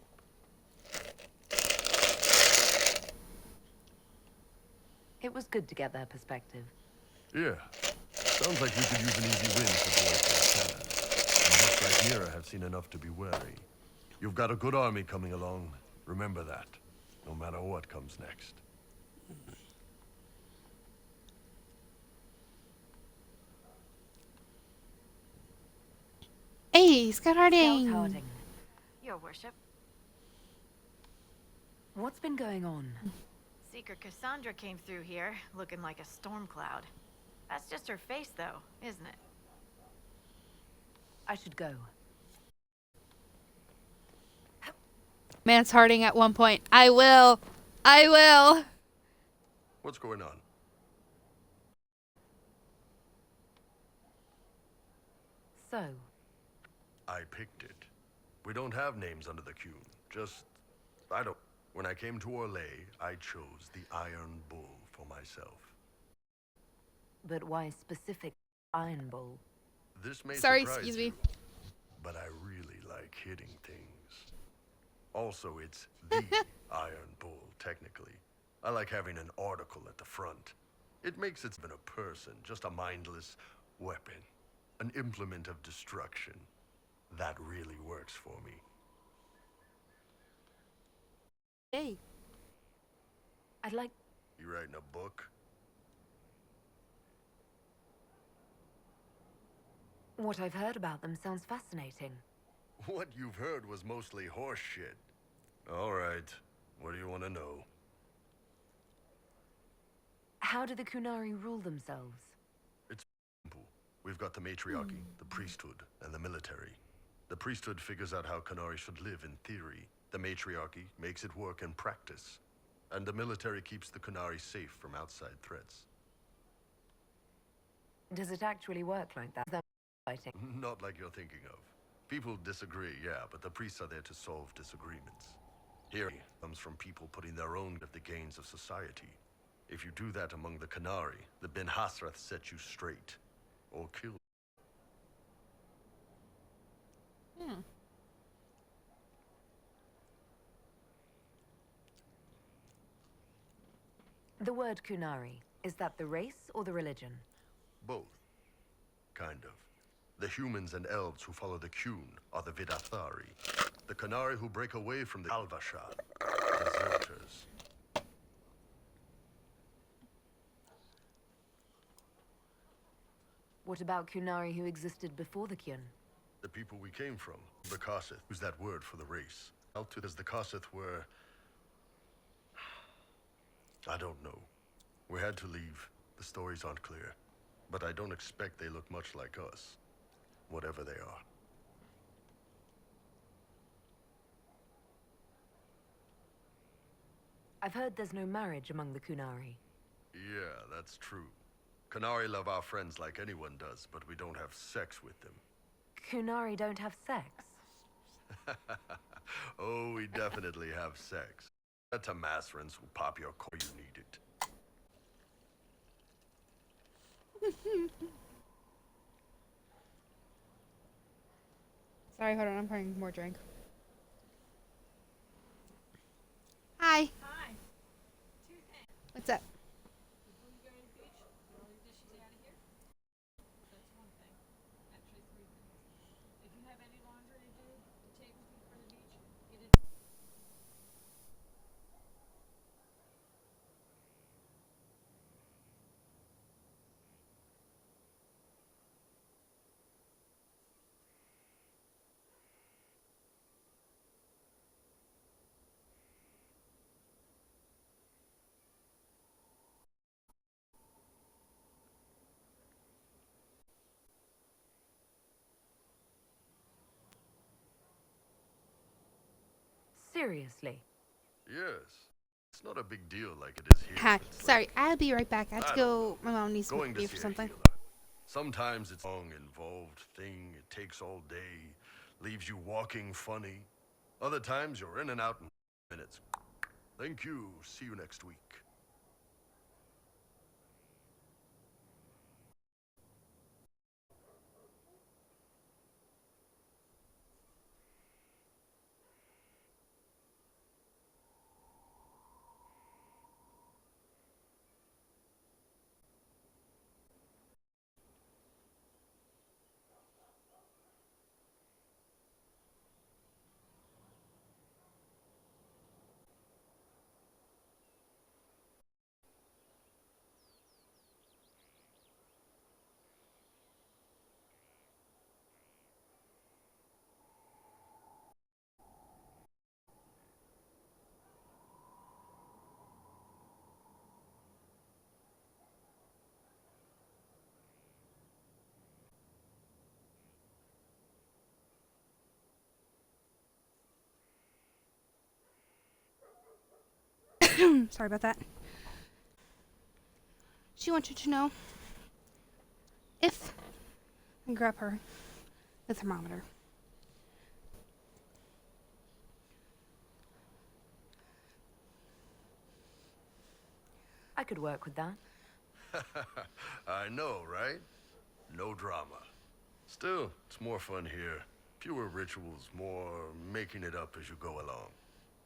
It was good to get their perspective. Yeah. Sounds like we could use an easy win for boys like Tanner. And looks like Mira have seen enough to be wary. You've got a good army coming along. Remember that, no matter what comes next. Hey, Scout Harding. Scout Harding. Your worship. What's been going on? Seeker Cassandra came through here, looking like a storm cloud. That's just her face, though, isn't it? I should go. Mance Harding at one point. I will. What's going on? So? I picked it. We don't have names under the Qun. Just, when I came to Orlais, I chose the Iron Bull for myself. But why specific Iron Bull? This may Sorry, surprise excuse you, me. but I really like hitting things. Also, it's the Iron Bull, technically. I like having an article at the front. It makes it even a person, just a mindless weapon. An implement of destruction. That really works for me. Hey. I'd like... You writing a book? What I've heard about them sounds fascinating. What you've heard was mostly horse shit. All right. What do you want to know? How do the Qunari rule themselves? It's simple. We've got the matriarchy, the priesthood, and the military. The priesthood figures out how Qunari should live in theory. The matriarchy makes it work in practice. And the military keeps the Qunari safe from outside threats. Does it actually work like that? They're fighting. Not like you're thinking of. People disagree, yeah, but the priests are there to solve disagreements. Here comes from people putting their own of the gains of society. If you do that among the Qunari, the Ben Hasrath set you straight. Or kill you. The word Qunari, is that the race or the religion? Both. Kind of. The humans and elves who follow the Qun are the Vidathari. The Qunari who break away from the Alvashar. Deserters. What about Qunari who existed before the Qun? The people we came from. The Kossith. Who's that word for the race? As the Kossith were... I don't know. We had to leave. The stories aren't clear. But I don't expect they look much like us. Whatever they are. I've heard there's no marriage among the Qunari. Yeah, that's true. Qunari love our friends like anyone does, but we don't have sex with them. Qunari don't have sex? Oh, we definitely have sex. A Tamasrans will pop your core you need it. Sorry, hold on. I'm pouring more drink. Hi. Hi. What's up? Before you go to the beach, get all your dishes out of here. That's one thing. Actually, three things. If you have any laundry to do, to take with you for the beach, get it. Seriously? Yes. It's not a big deal like it is here. Hi. It's Sorry, I'll be right back. I have to I go. My mom needs going to me see for a something. healer. Sometimes it's a long, involved thing. It takes all day, leaves you walking funny. Other times you're in and out in minutes. Thank you. See you next week. Sorry about that. She wanted to know if I grab her the thermometer. I could work with that. I know, right? No drama. Still, it's more fun here. Fewer rituals, more making it up as you go along.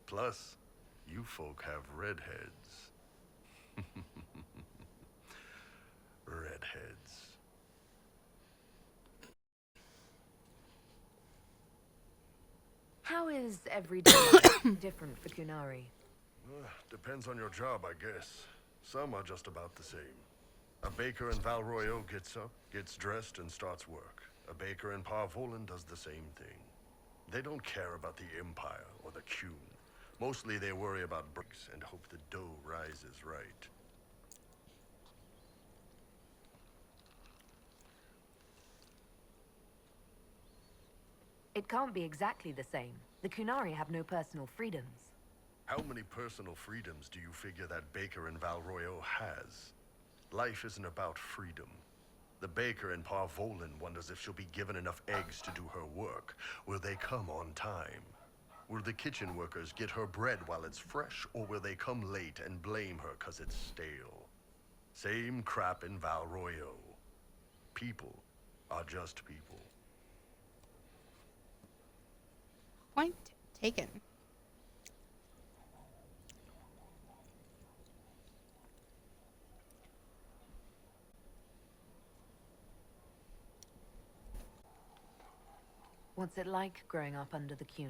Plus, you folk have redheads. Redheads. How is every day different for Qunari? Depends on your job, I guess. Some are just about the same. A baker in Valroyo gets up, gets dressed, and starts work. A baker in Parvolan does the same thing. They don't care about the Empire or the Qun. Mostly they worry about bricks and hope the dough rises right. It can't be exactly the same. The Qunari have no personal freedoms. How many personal freedoms do you figure that baker in Valroyo has? Life isn't about freedom. The baker in Parvolan wonders if she'll be given enough eggs to do her work. Will they come on time? Will the kitchen workers get her bread while it's fresh, or will they come late and blame her 'cause it's stale? Same crap in Valroyo. People are just people. Point taken. What's it like growing up under the Qun?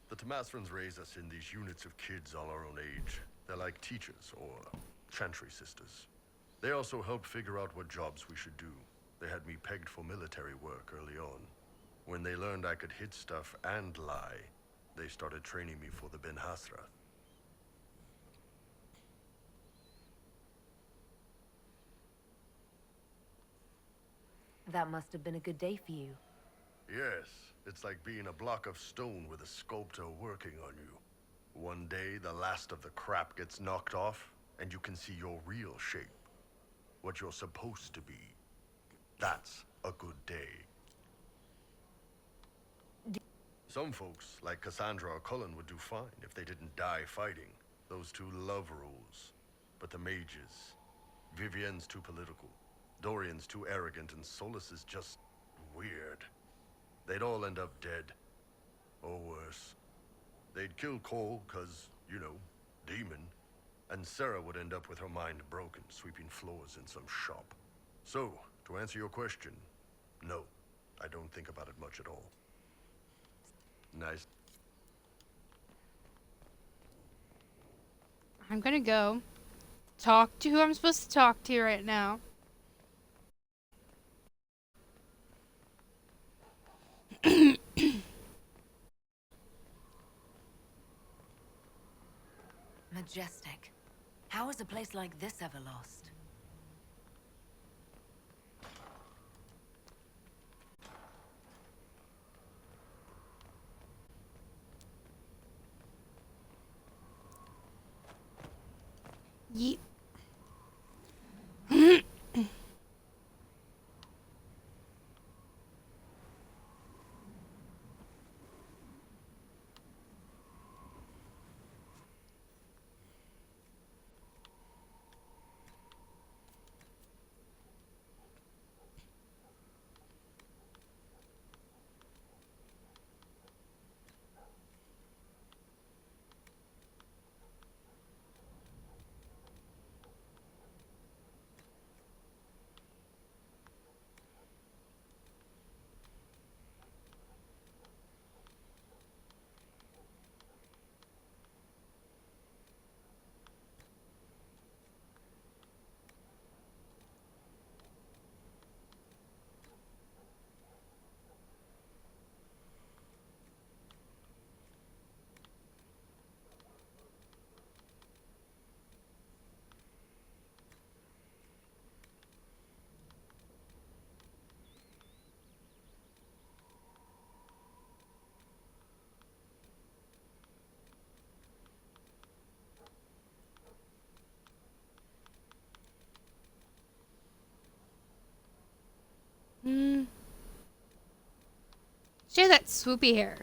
The Tamasrans raise us in these units of kids all our own age. They're like teachers or chantry sisters. They also help figure out what jobs we should do. They had me pegged for military work early on. When they learned I could hit stuff and lie, they started training me for the Ben Hasra. That must have been a good day for you. Yes, it's like being a block of stone with a sculptor working on you. One day, the last of the crap gets knocked off, and you can see your real shape. What you're supposed to be. That's a good day. Some folks, like Cassandra or Cullen, would do fine if they didn't die fighting. Those two love rules. But the mages... Vivienne's too political. Dorian's too arrogant, and Solus is just... weird. They'd all end up dead. Or worse. They'd kill Cole, cause, you know, demon. And Sarah would end up with her mind broken, sweeping floors in some shop. So, to answer your question, no. I don't think about it much at all. Nice. I'm gonna go talk to who I'm supposed to talk to right now. Majestic. How is a place like this ever lost? Yeet. She has that swoopy hair.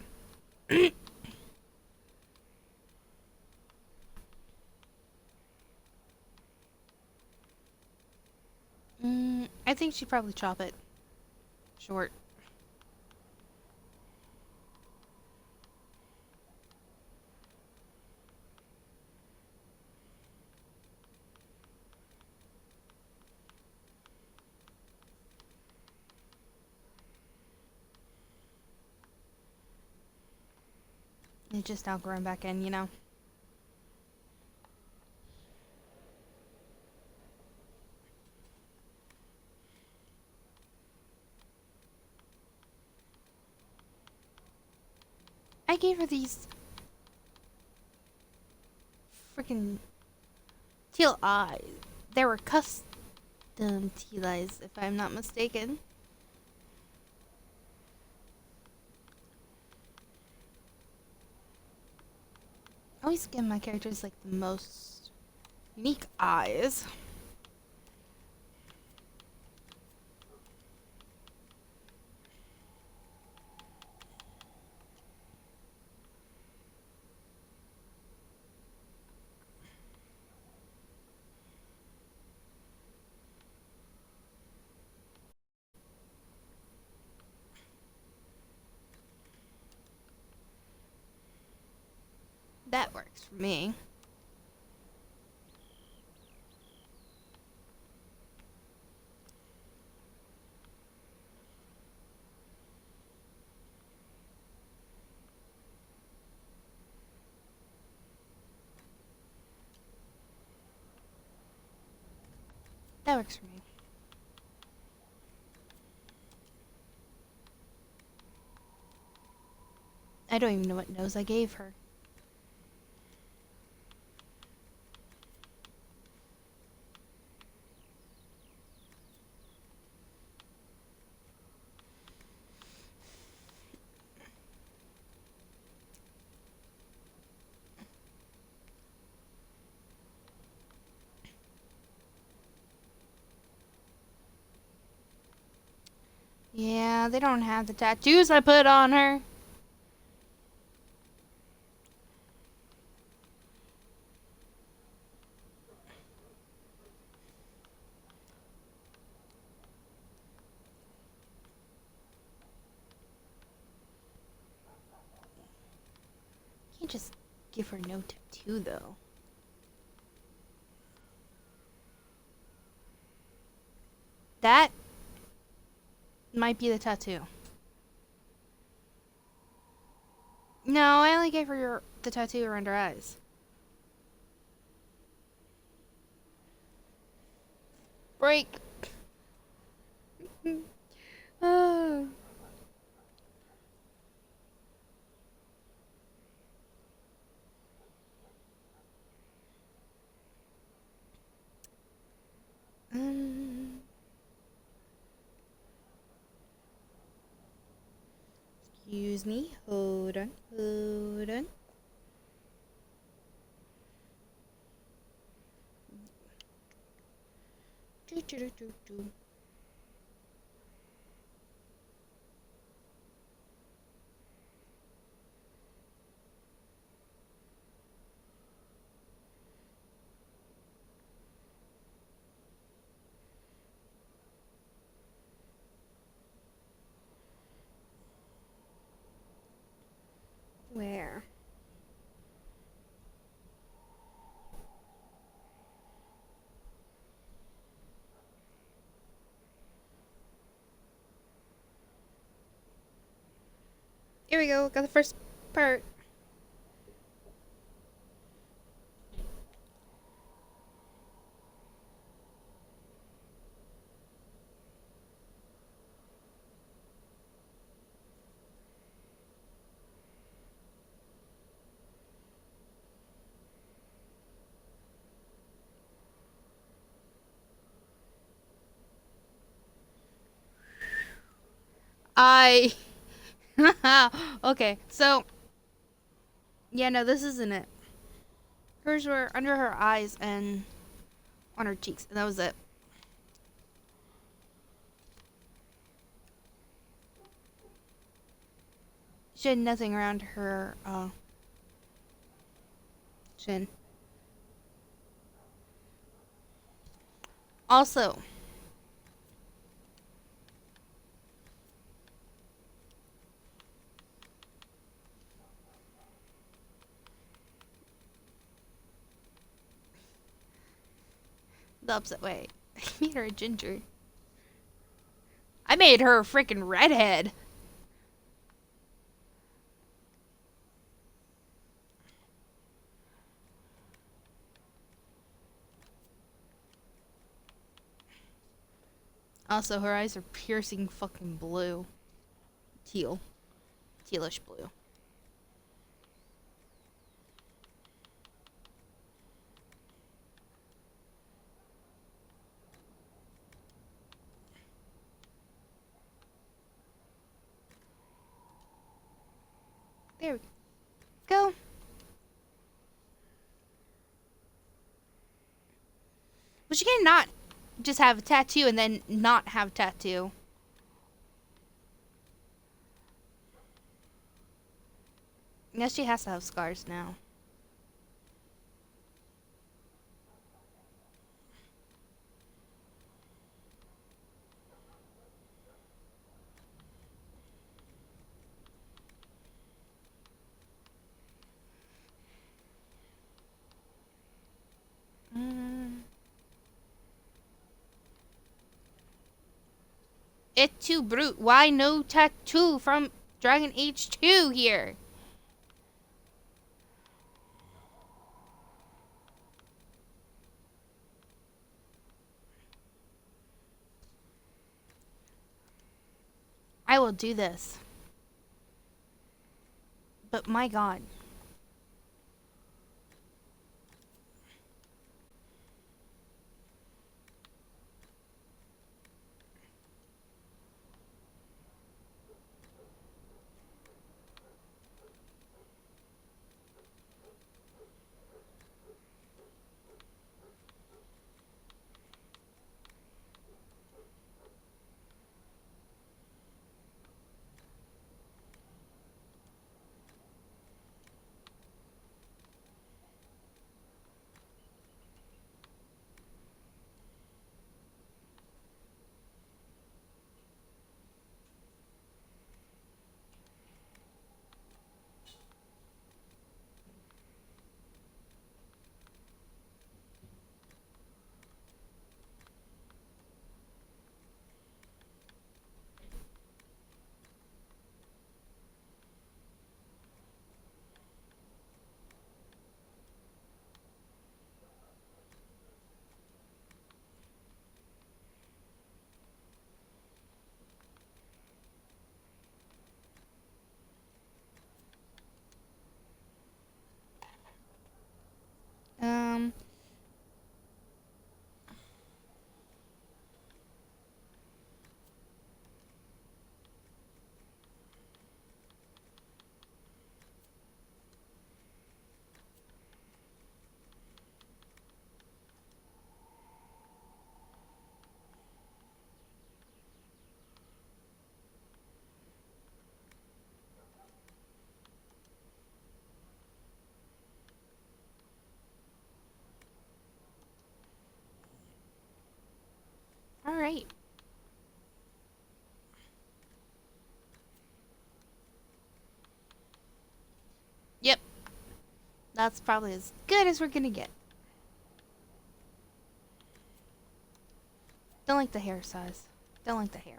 I think she'd probably chop it short. It's just outgrown back in, you know? I gave her these freaking teal eyes. They were custom teal eyes, if I'm not mistaken. I always give my characters like the most unique eyes. That works for me. That works for me. I don't even know what nose I gave her. Yeah, they don't have the tattoos I put on her. Can't just give her no tattoo though. That might be the tattoo. No, I only gave her the tattoo around her eyes. Break. Oh. Excuse me. Hold on. Hold on. Do, do, do, do, do. Where? Here we go. Got the first part. Okay, so yeah, no, this isn't it. Hers were under her eyes and on her cheeks, and that was it. She had nothing around her chin. Also, the opposite way. I made her a ginger. I made her a freaking redhead. Also, her eyes are piercing fucking blue. Teal. Tealish blue. There we go. But you cannot just have a tattoo and then not have a tattoo. I guess she has to have scars now. It too brute. Why no tattoo from Dragon Age 2 here? I will do this. But my god. All right. Yep. That's probably as good as we're gonna get. Don't like the hair size. Don't like the hair.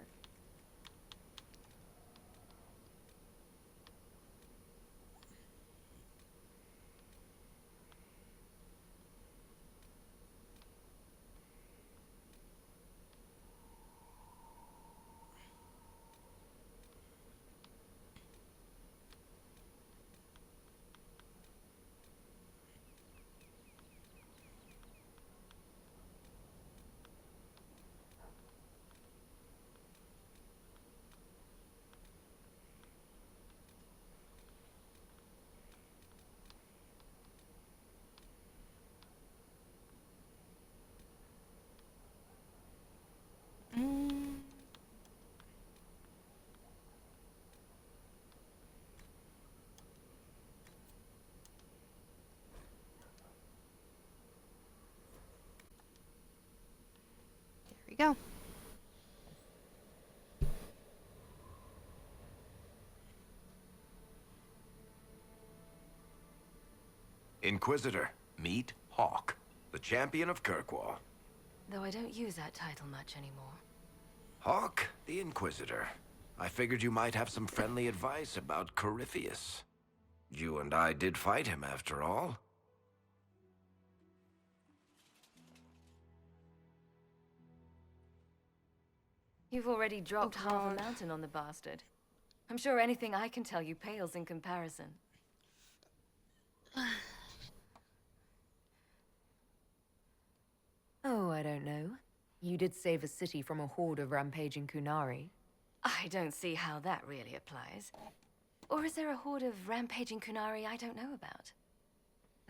There we go. Inquisitor, meet Hawk, the champion of Kirkwall. Though I don't use that title much anymore. Hawk, the Inquisitor. I figured you might have some friendly advice about Corypheus. You and I did fight him, after all. You've already dropped half a mountain on the bastard. I'm sure anything I can tell you pales in comparison. Oh, I don't know. You did save a city from a horde of rampaging Qunari. I don't see how that really applies. Or is there a horde of rampaging Qunari I don't know about?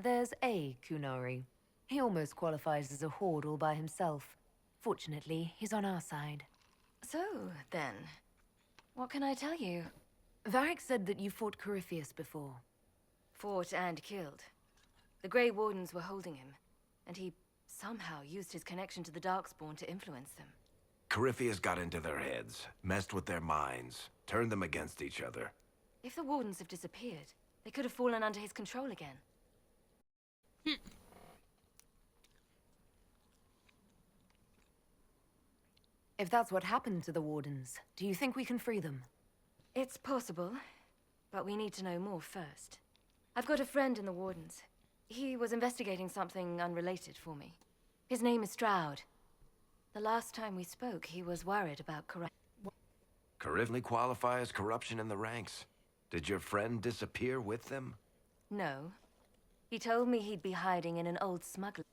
There's a Qunari. He almost qualifies as a horde all by himself. Fortunately, he's on our side. So, then, what can I tell you? Varric said that you fought Corypheus before. Fought and killed. The Grey Wardens were holding him, and he somehow used his connection to the Darkspawn to influence them. Corypheus got into their heads, messed with their minds, turned them against each other. If the Wardens have disappeared, they could have fallen under his control again. If that's what happened to the Wardens, do you think we can free them? It's possible, but we need to know more first. I've got a friend in the Wardens. He was investigating something unrelated for me. His name is Stroud. The last time we spoke, he was worried about corruption. Correctly qualify as corruption in the ranks. Did your friend disappear with them? No. He told me he'd be hiding in an old smuggler.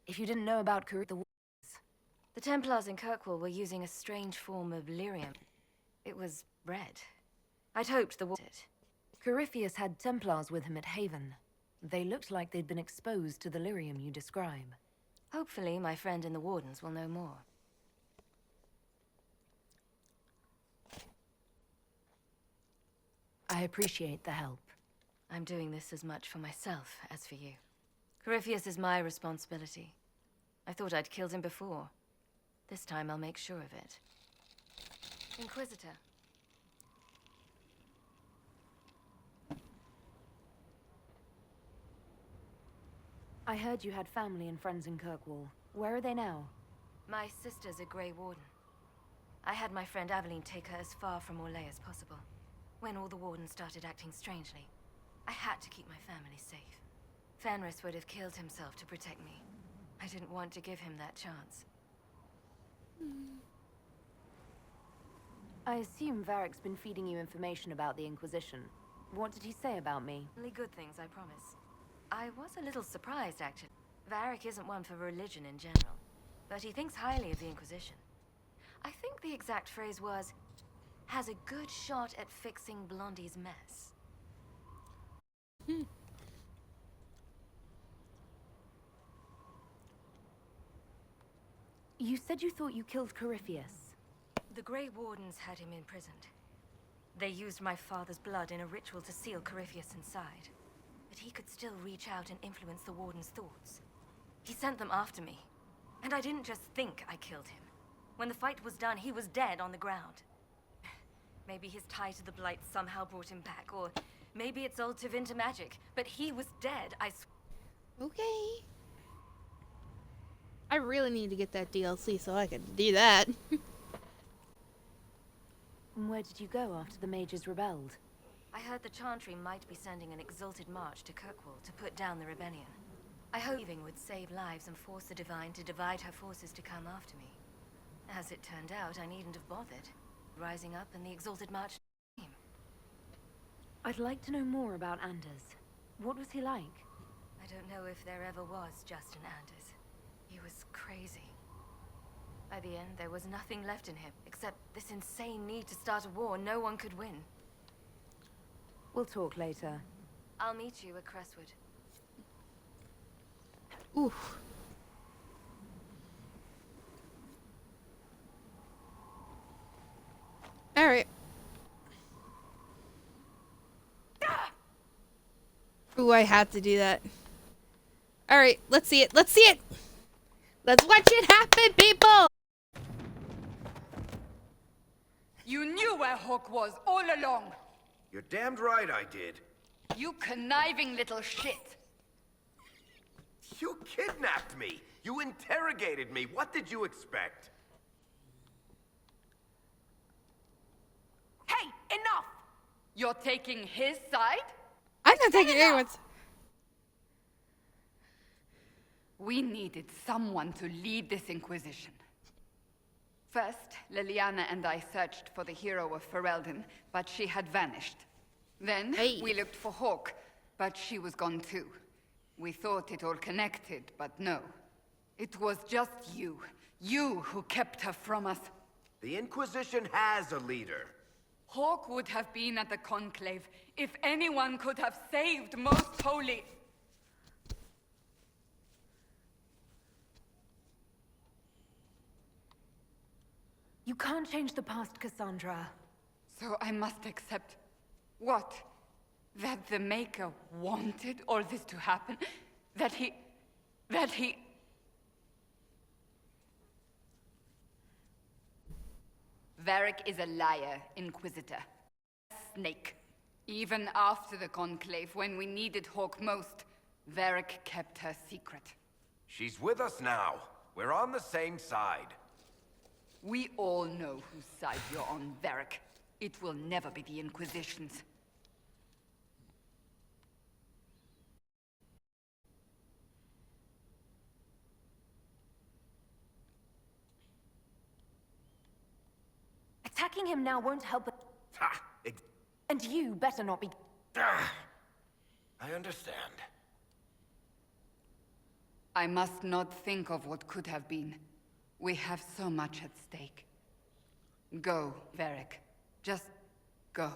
If you didn't know about The Templars in Kirkwall were using a strange form of lyrium. It was red. I'd hoped the Corypheus had Templars with him at Haven. They looked like they'd been exposed to the lyrium you describe. Hopefully, my friend in the Wardens will know more. I appreciate the help. I'm doing this as much for myself as for you. Corypheus is my responsibility. I thought I'd killed him before. This time I'll make sure of it. Inquisitor. I heard you had family and friends in Kirkwall. Where are they now? My sister's a Grey Warden. I had my friend Aveline take her as far from Orlais as possible. When all the Wardens started acting strangely, I had to keep my family safe. Fenris would have killed himself to protect me. I didn't want to give him that chance. I assume Varric's been feeding you information about the Inquisition. What did he say about me? Only good things, I promise. I was a little surprised, actually. Varric isn't one for religion in general, but he thinks highly of the Inquisition. I think the exact phrase was, has a good shot at fixing Blondie's mess. You said you thought you killed Corypheus. The Grey Wardens had him imprisoned. They used my father's blood in a ritual to seal Corypheus inside. But he could still reach out and influence the Warden's thoughts. He sent them after me. And I didn't just think I killed him. When the fight was done, he was dead on the ground. Maybe his tie to the Blight somehow brought him back, or maybe it's all Tevinter magic, but he was dead, I swear. Okay. I really need to get that DLC so I can do that. Where did you go after the mages rebelled? I heard the Chantry might be sending an exalted march to Kirkwall to put down the rebellion. I hoped leaving would save lives and force the Divine to divide her forces to come after me. As it turned out, I needn't have bothered. Rising up and the exalted march came. I'd like to know more about Anders. What was he like? I don't know if there ever was just an Anders. He was crazy. By the end, there was nothing left in him, except this insane need to start a war no one could win. We'll talk later. I'll meet you at Crestwood. Oof. Alright. Ooh, I had to do that. Alright, let's see it. Let's see it! Let's watch it happen, people! You knew where Hawk was all along. You're damned right I did. You conniving little shit. You kidnapped me. You interrogated me. What did you expect? Hey, enough! You're taking his side? I'm not taking anyone's. We needed someone to lead this Inquisition. First, Liliana and I searched for the hero of Ferelden, but she had vanished. Then, we looked for Hawk, but she was gone too. We thought it all connected, but no. It was just you. You who kept her from us. The Inquisition has a leader. Hawk would have been at the Conclave if anyone could have saved Most Holy. You can't change the past, Cassandra. So I must accept... what? That the Maker wanted all this to happen? That he... Varric is a liar, Inquisitor. Snake. Even after the Conclave, when we needed Hawk most, Varric kept her secret. She's with us now. We're on the same side. We all know whose side you're on, Varric. It will never be the Inquisition's. Attacking him now won't help. Ha! And you better not be. I understand. I must not think of what could have been. We have so much at stake. Go, Varric. Just go.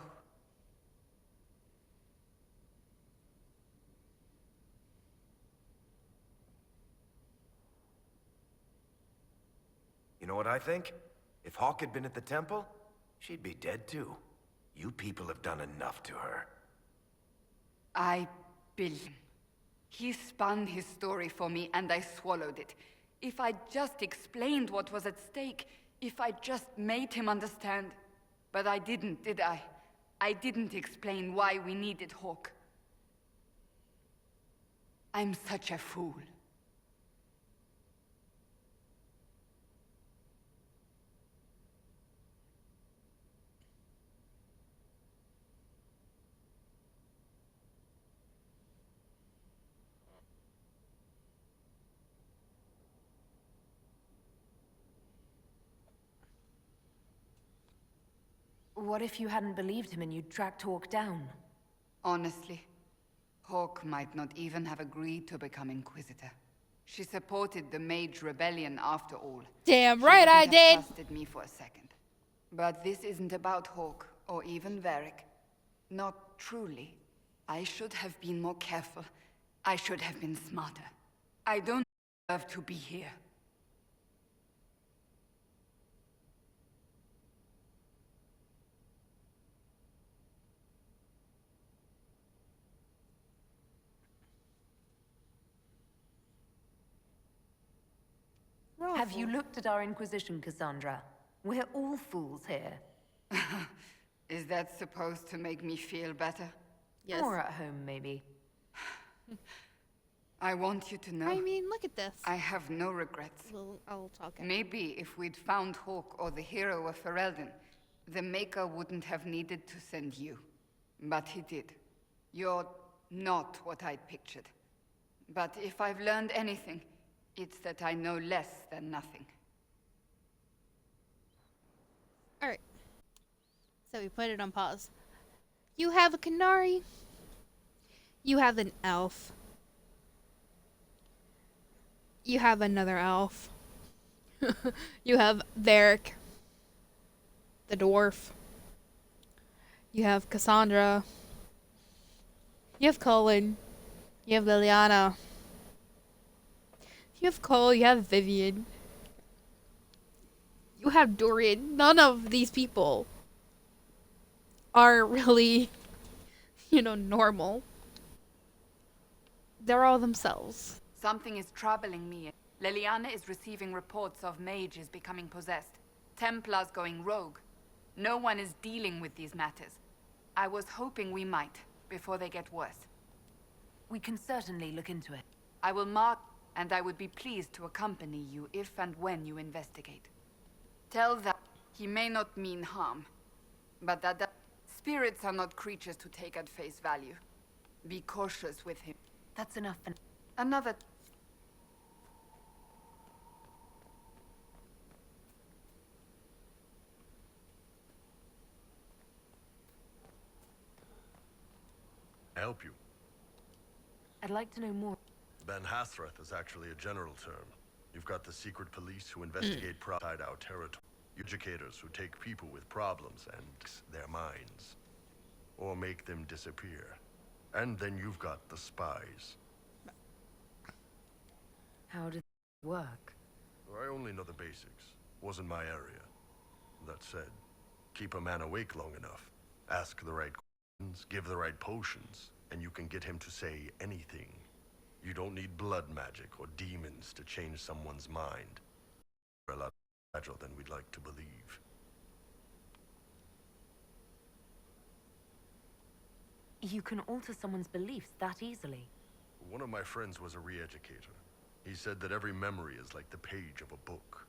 You know what I think? If Hawk had been at the temple, she'd be dead too. You people have done enough to her. I believe him. He spun his story for me and I swallowed it. If I just explained what was at stake, if I just made him understand. But I didn't, did I? I didn't explain why we needed Hawk. I'm such a fool. What if you hadn't believed him and you'd tracked Hawk down? Honestly, Hawk might not even have agreed to become Inquisitor. She supported the Mage Rebellion after all. Damn right I did! She trusted me for a second. But this isn't about Hawk, or even Varric. Not truly. I should have been more careful. I should have been smarter. I don't deserve to be here. Have you looked at our Inquisition, Cassandra? We're all fools here. Is that supposed to make me feel better? Yes. Or at home, maybe. I want you to know. I mean, look at this. I have no regrets. Well, I'll talk after. Maybe if we'd found Hawk or the hero of Ferelden, the Maker wouldn't have needed to send you. But he did. You're not what I'd pictured. But if I've learned anything, it's that I know less than nothing. Alright. So we put it on pause. You have a Qunari. You have an elf. You have another elf. You have Varric, the dwarf. You have Cassandra. You have Cullen. You have Liliana. You have Cole. You have Vivian. You have Dorian. None of these people are really, normal. They're all themselves. Something is troubling me. Liliana is receiving reports of mages becoming possessed. Templars going rogue. No one is dealing with these matters. I was hoping we might, before they get worse. We can certainly look into it. I will mark, and I would be pleased to accompany you if and when you investigate. Tell that he may not mean harm, but that the spirits are not creatures to take at face value. Be cautious with him. That's enough for... Another... Help you. I'd like to know more. Ben Hasrath is actually a general term. You've got the secret police who investigate outside our territory. Educators who take people with problems and their minds. Or make them disappear. And then you've got the spies. How did it work? I only know the basics. Wasn't my area. That said, keep a man awake long enough. Ask the right questions, give the right potions, and you can get him to say anything. You don't need blood magic or demons to change someone's mind. We're a lot more fragile than we'd like to believe. You can alter someone's beliefs that easily. One of my friends was a re-educator. He said that every memory is like the page of a book.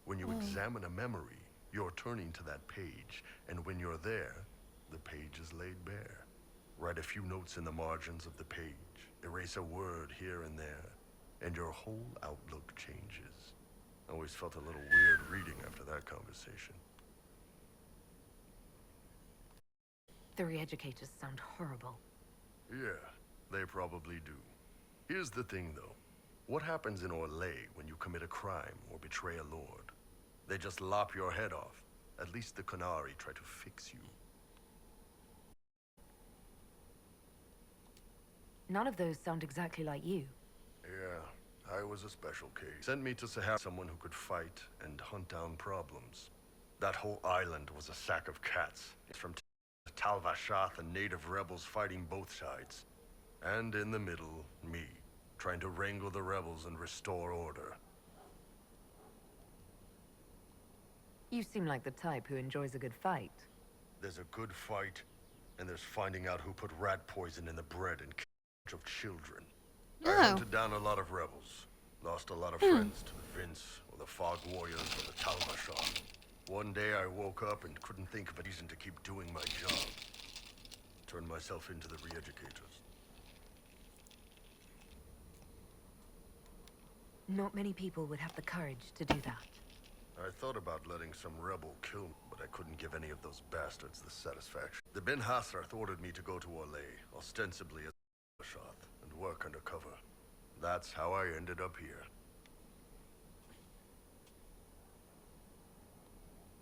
When you examine a memory, you're turning to that page, and when you're there, the page is laid bare. Write a few notes in the margins of the page, erase a word here and there, and your whole outlook changes. I always felt a little weird reading after that conversation. The re-educators sound horrible. Yeah, they probably do. Here's the thing, though. What happens in Orlais when you commit a crime or betray a lord? They just lop your head off. At least the Qunari try to fix you. None of those sound exactly like you. Yeah, I was a special case. Sent me to Sahara, someone who could fight and hunt down problems. That whole island was a sack of cats. It's from Tal Vashath and native rebels fighting both sides. And in the middle, me, trying to wrangle the rebels and restore order. You seem like the type who enjoys a good fight. There's a good fight, and there's finding out who put rat poison in the bread and of children. I hunted down a lot of rebels. Lost a lot of friends to the Vince, or the Fog Warriors, or the Tal Vashath. One day I woke up and couldn't think of a reason to keep doing my job. Turned myself into the re-educators. Not many people would have the courage to do that. I thought about letting some rebel kill me, but I couldn't give any of those bastards the satisfaction. The Ben Hassarth ordered me to go to Orlais, ostensibly as Vashath, and work undercover. That's how I ended up here.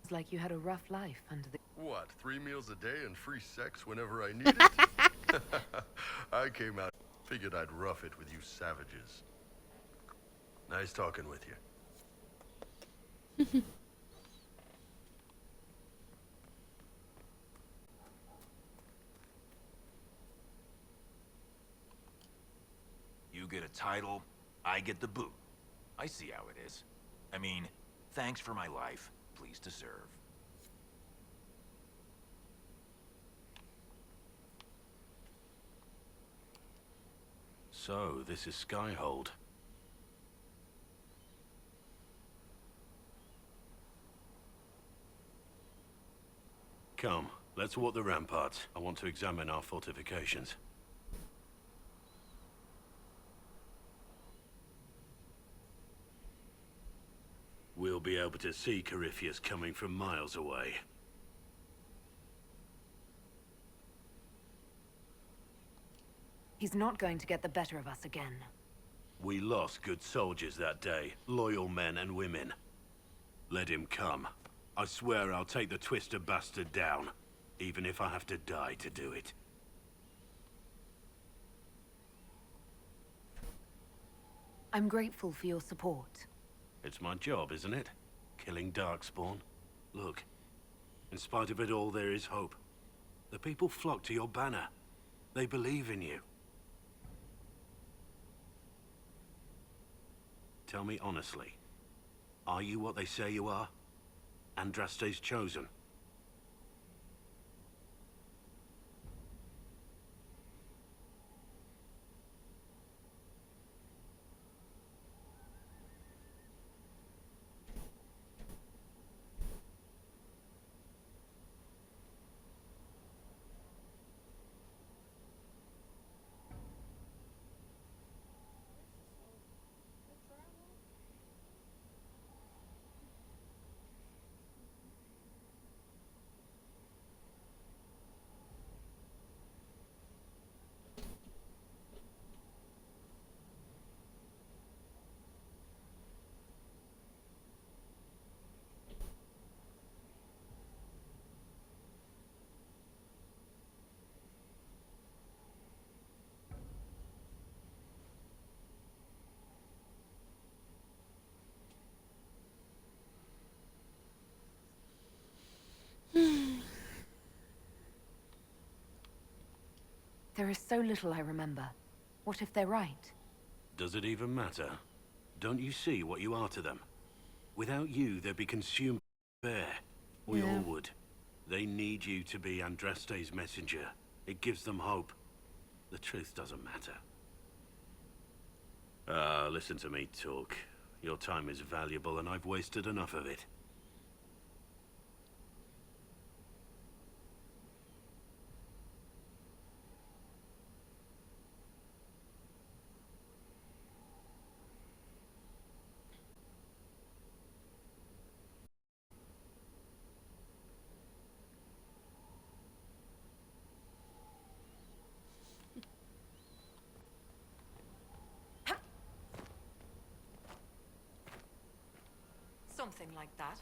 It's like you had a rough life under the... What, 3 meals a day and free sex whenever I need it? I came out, figured I'd rough it with you savages. Nice talking with you. You get a title, I get the boot. I see how it is. I mean, thanks for my life. Pleased to serve. So, this is Skyhold. Come, let's walk the ramparts. I want to examine our fortifications. We'll be able to see Corypheus coming from miles away. He's not going to get the better of us again. We lost good soldiers that day, loyal men and women. Let him come. I swear I'll take the twister bastard down, even if I have to die to do it. I'm grateful for your support. It's my job, isn't it? Killing Darkspawn. Look, in spite of it all, there is hope. The people flock to your banner. They believe in you. Tell me honestly, are you what they say you are? Andraste's chosen? There is so little I remember. What if they're right? Does it even matter? Don't you see what you are to them? Without you, they'd be consumed by bear. We all would. They need you to be Andraste's messenger. It gives them hope. The truth doesn't matter. Listen to me talk. Your time is valuable and I've wasted enough of it. Something like that.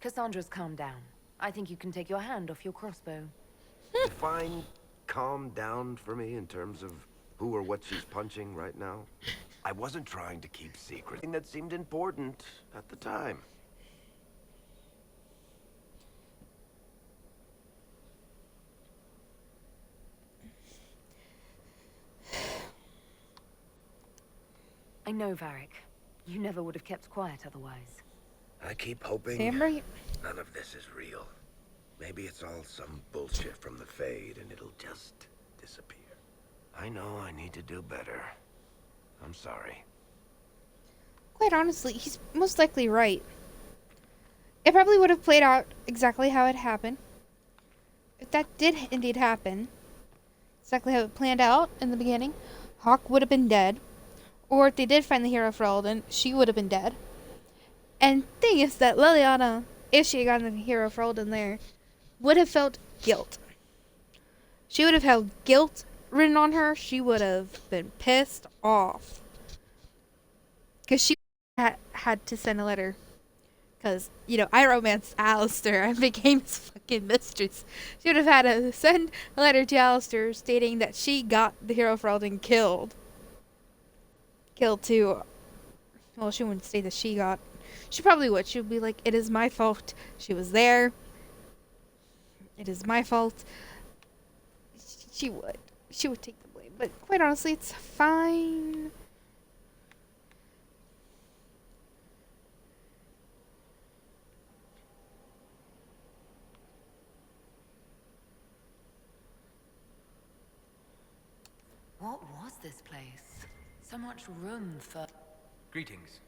Cassandra's calmed down. I think you can take your hand off your crossbow. Define calm down for me in terms of who or what she's punching right now. I wasn't trying to keep secret. That seemed important at the time. I know, Varric. You never would have kept quiet otherwise. I keep hoping none of this is real. Maybe it's all some bullshit from the Fade and it'll just disappear. I know I need to do better. I'm sorry. Quite honestly, he's most likely right. It probably would have played out exactly how it happened. If that did indeed happen, exactly how it planned out in the beginning, Hawk would have been dead. Or if they did find the hero for Alden, she would have been dead. And thing is that Liliana, if she had gotten the hero for Alden there, would have felt guilt. She would have had guilt written on her. She would have been pissed off. Because she had to send a letter. Because, you know, I romanced Alistair and became his fucking mistress. She would have had to send a letter to Alistair stating that she got the hero for Alden killed. Killed too. Well, she wouldn't say that she got. She probably would. She would be like, it is my fault. She was there. It is my fault. She would. She would take the blame. But quite honestly, it's fine. What was this place? So much room for... Greetings.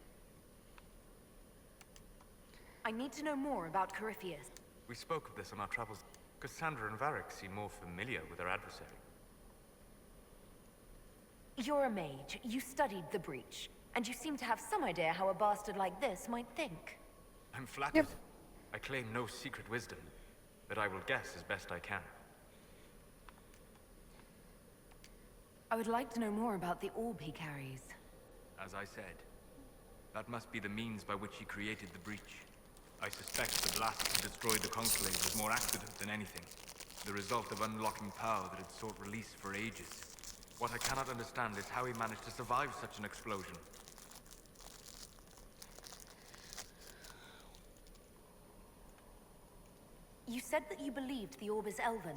I need to know more about Corypheus. We spoke of this on our travels. Cassandra and Varric seem more familiar with their adversary. You're a mage. You studied the breach. And you seem to have some idea how a bastard like this might think. I'm flattered. I claim no secret wisdom, but I will guess as best I can. I would like to know more about the orb he carries. As I said, that must be the means by which he created the breach. I suspect the blast to destroy the Conclave was more accident than anything. The result of unlocking power that had sought release for ages. What I cannot understand is how he managed to survive such an explosion. You said that you believed the orb is elven.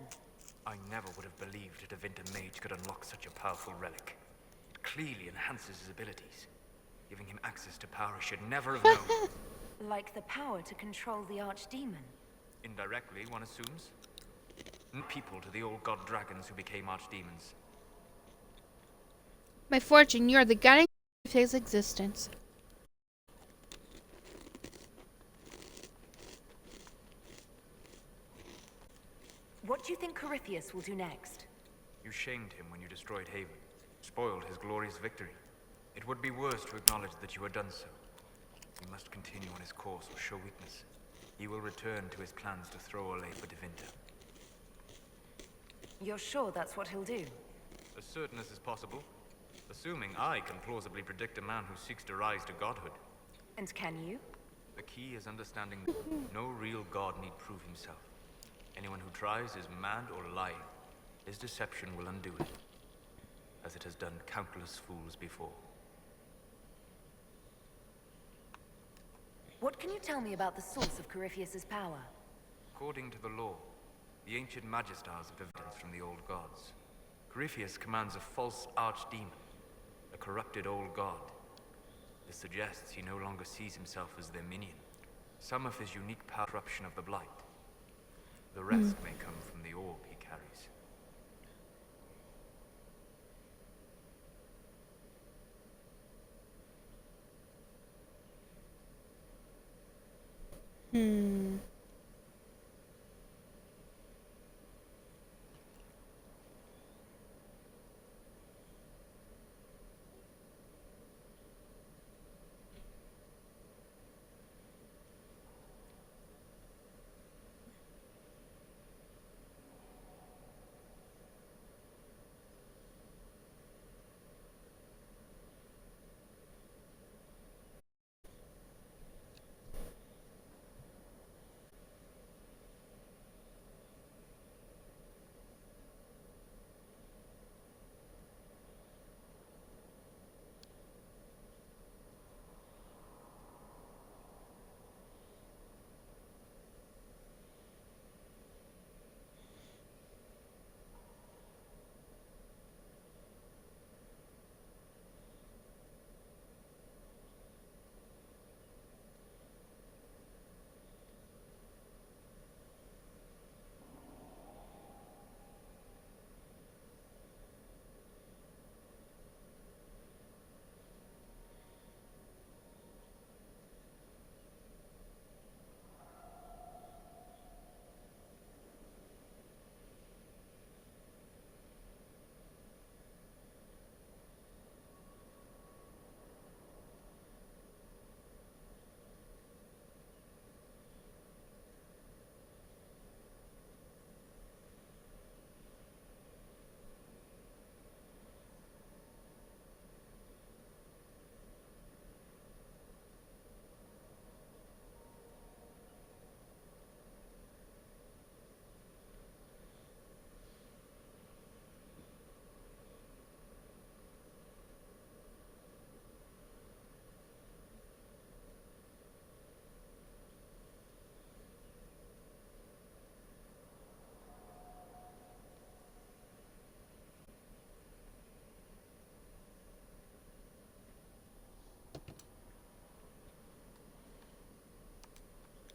I never would have believed a Devinter mage could unlock such a powerful relic. It clearly enhances his abilities, giving him access to power he should never have known. Like the power to control the archdemon. Indirectly, one assumes. And people to the old god dragons who became archdemons. My fortune, you are the guiding of his existence. What do you think Corypheus will do next? You shamed him when you destroyed Haven, spoiled his glorious victory. It would be worse to acknowledge that you had done so. He must continue on his course or show weakness. He will return to his plans to throw Olay for Devinter. You're sure that's what he'll do? As certain as is possible. Assuming I can plausibly predict a man who seeks to rise to godhood. And can you? The key is understanding no real god need prove himself. Anyone who tries is mad or lying. His deception will undo it, as it has done countless fools before. What can you tell me about the source of Corypheus's power? According to the law, the ancient Magistars have evidence from the old gods. Corypheus commands a false archdemon, a corrupted old god. This suggests he no longer sees himself as their minion. Some of his unique power corruption of the blight. The rest may come from the orb he carries.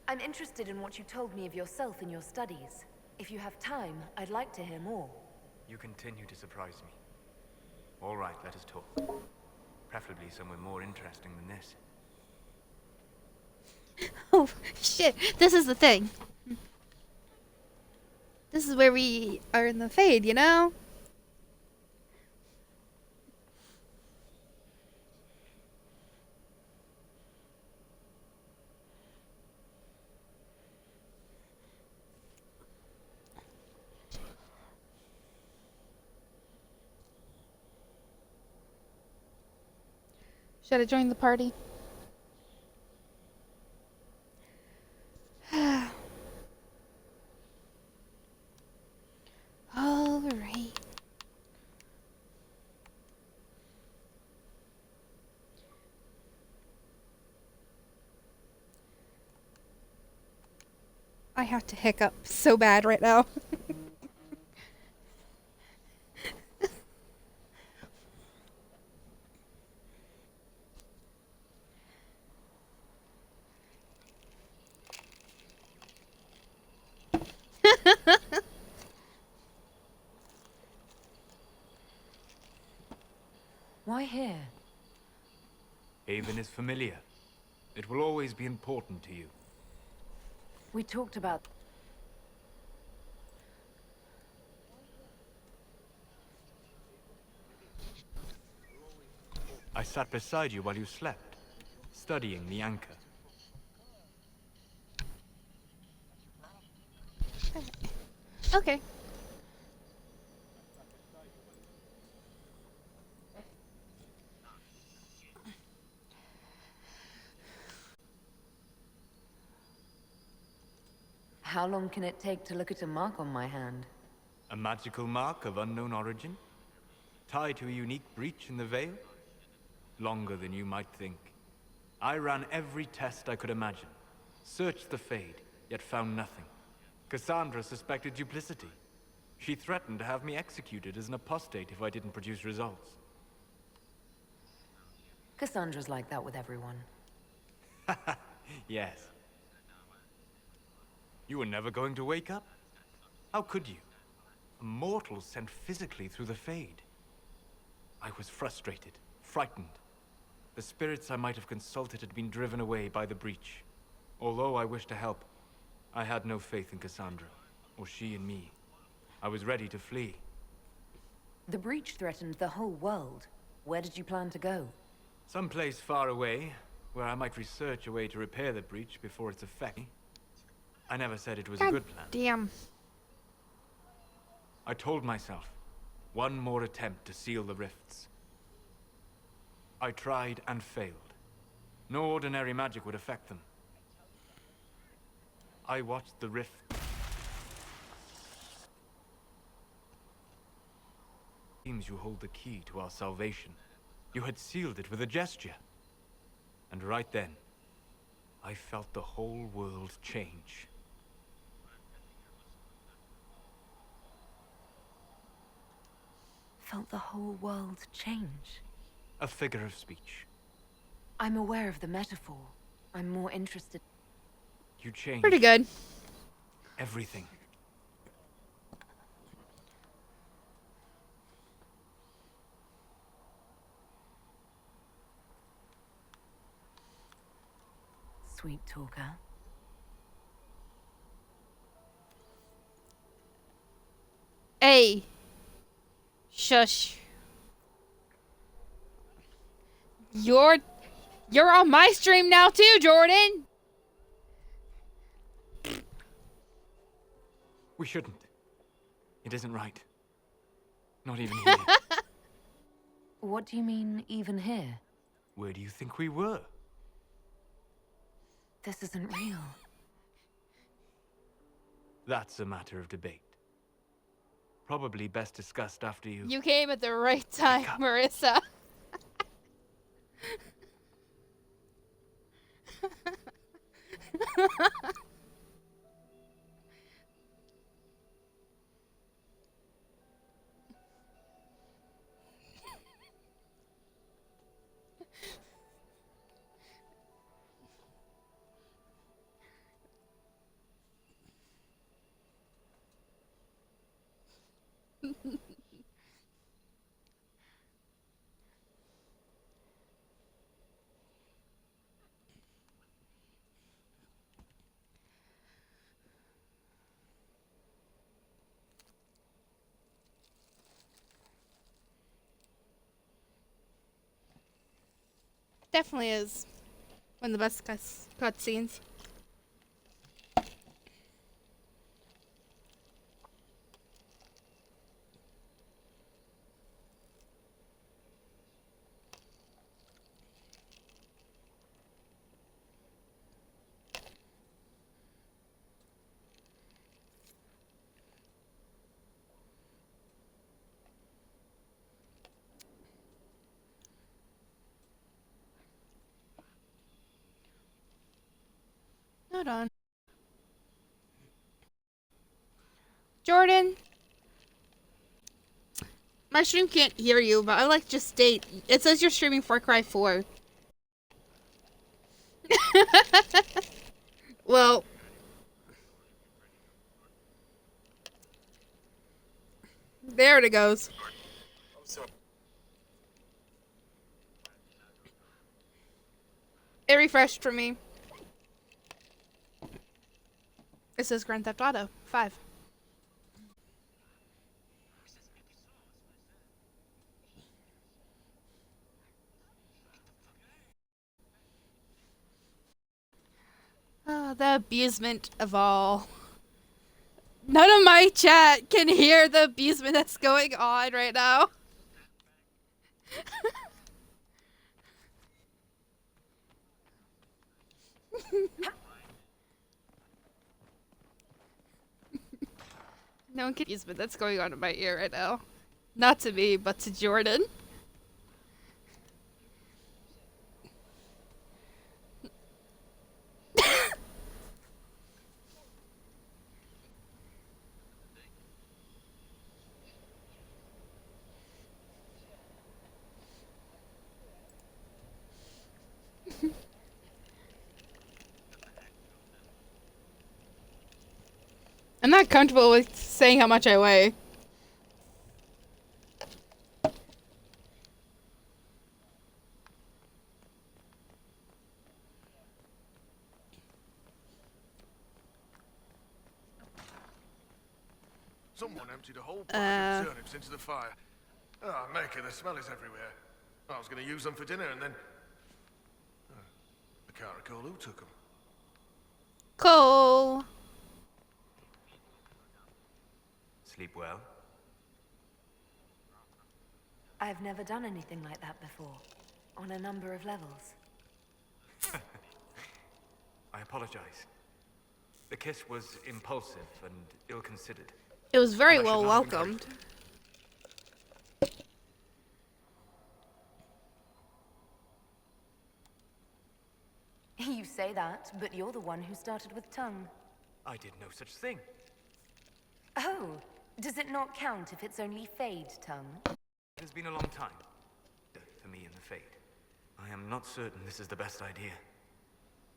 I'm interested in what you told me of yourself in your studies. If you have time, I'd like to hear more. You continue to surprise me. All right, let us talk. Preferably somewhere more interesting than this. Oh, shit. This is the thing. This is where we are in the fade, you know? Should I join the party? All right. I have to hiccup so bad right now. Why here? Haven is familiar. It will always be important to you. We talked about... I sat beside you while you slept, studying the anchor. Okay. How long can it take to look at a mark on my hand? A magical mark of unknown origin? Tied to a unique breach in the veil? Longer than you might think. I ran every test I could imagine. Searched the Fade, yet found nothing. Cassandra suspected duplicity. She threatened to have me executed as an apostate if I didn't produce results. Cassandra's like that with everyone. Yes. You were never going to wake up? How could you? A mortal sent physically through the Fade. I was frustrated, frightened. The spirits I might have consulted had been driven away by the breach. Although I wished to help, I had no faith in Cassandra, or she in me. I was ready to flee. The breach threatened the whole world. Where did you plan to go? Someplace far away, where I might research a way to repair the breach before its effect. I never said it was a good plan. Damn. I told myself, one more attempt to seal the rifts. I tried and failed. No ordinary magic would affect them. I watched the rift. Seems you hold the key to our salvation. You had sealed it with a gesture. And right then, I felt the whole world change. Felt the whole world change? A figure of speech. I'm aware of the metaphor. I'm more interested. You changed. Pretty good. Everything. Sweet talker. Hey. Shush. You're on my stream now too, Jordan. We shouldn't. It isn't right. Not even here. What do you mean, even here? Where do you think we were? This isn't real. That's a matter of debate. Probably best discussed after you... You came at the right time, Marissa. Definitely is one of the best cutscenes. Hold on. Jordan, my stream can't hear you, but I like to just state, it says you're streaming Far Cry 4. Well, there it goes. It refreshed for me. It says Grand Theft Auto 5. Oh, the abusement of all. None of my chat can hear the abusement that's going on right now. No one can use, but that's going on in my ear right now. Not to me, but to Jordan. I'm not comfortable with saying how much I weigh. Someone emptied a whole bag of turnips into the fire. Ah, Maker, the smell is everywhere. I was going to use them for dinner and then... I can't recall who took them. Cool. Sleep well? I've never done anything like that before, on a number of levels. I apologize. The kiss was impulsive and ill-considered. It was very And I should well not have welcomed. You say that, but you're the one who started with tongue. I did no such thing. Oh, does it not count if it's only Fade tongue? It has been a long time for me and the Fade. I am not certain this is the best idea.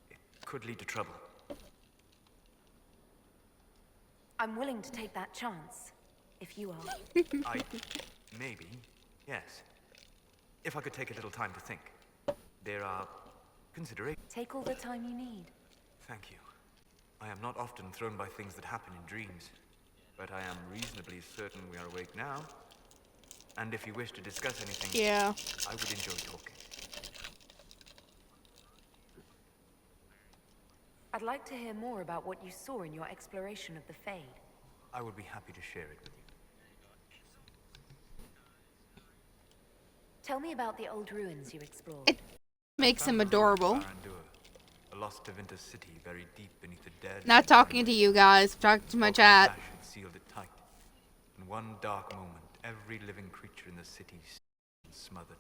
It could lead to trouble. I'm willing to take that chance, if you are. Maybe, yes. If I could take a little time to think. There are considerations. Take all the time you need. Thank you. I am not often thrown by things that happen in dreams, but I am reasonably certain we are awake now. And if you wish to discuss anything, yeah, I would enjoy talking. I'd like to hear more about what you saw in your exploration of the Fade. I would be happy to share it with you. Tell me about the old ruins you explored. It makes him adorable. A lost Tevinter city buried deep beneath the dead. Not talking to you guys, talking to my chat. Ash had sealed it tight. In one dark moment, every living creature in the city smothered.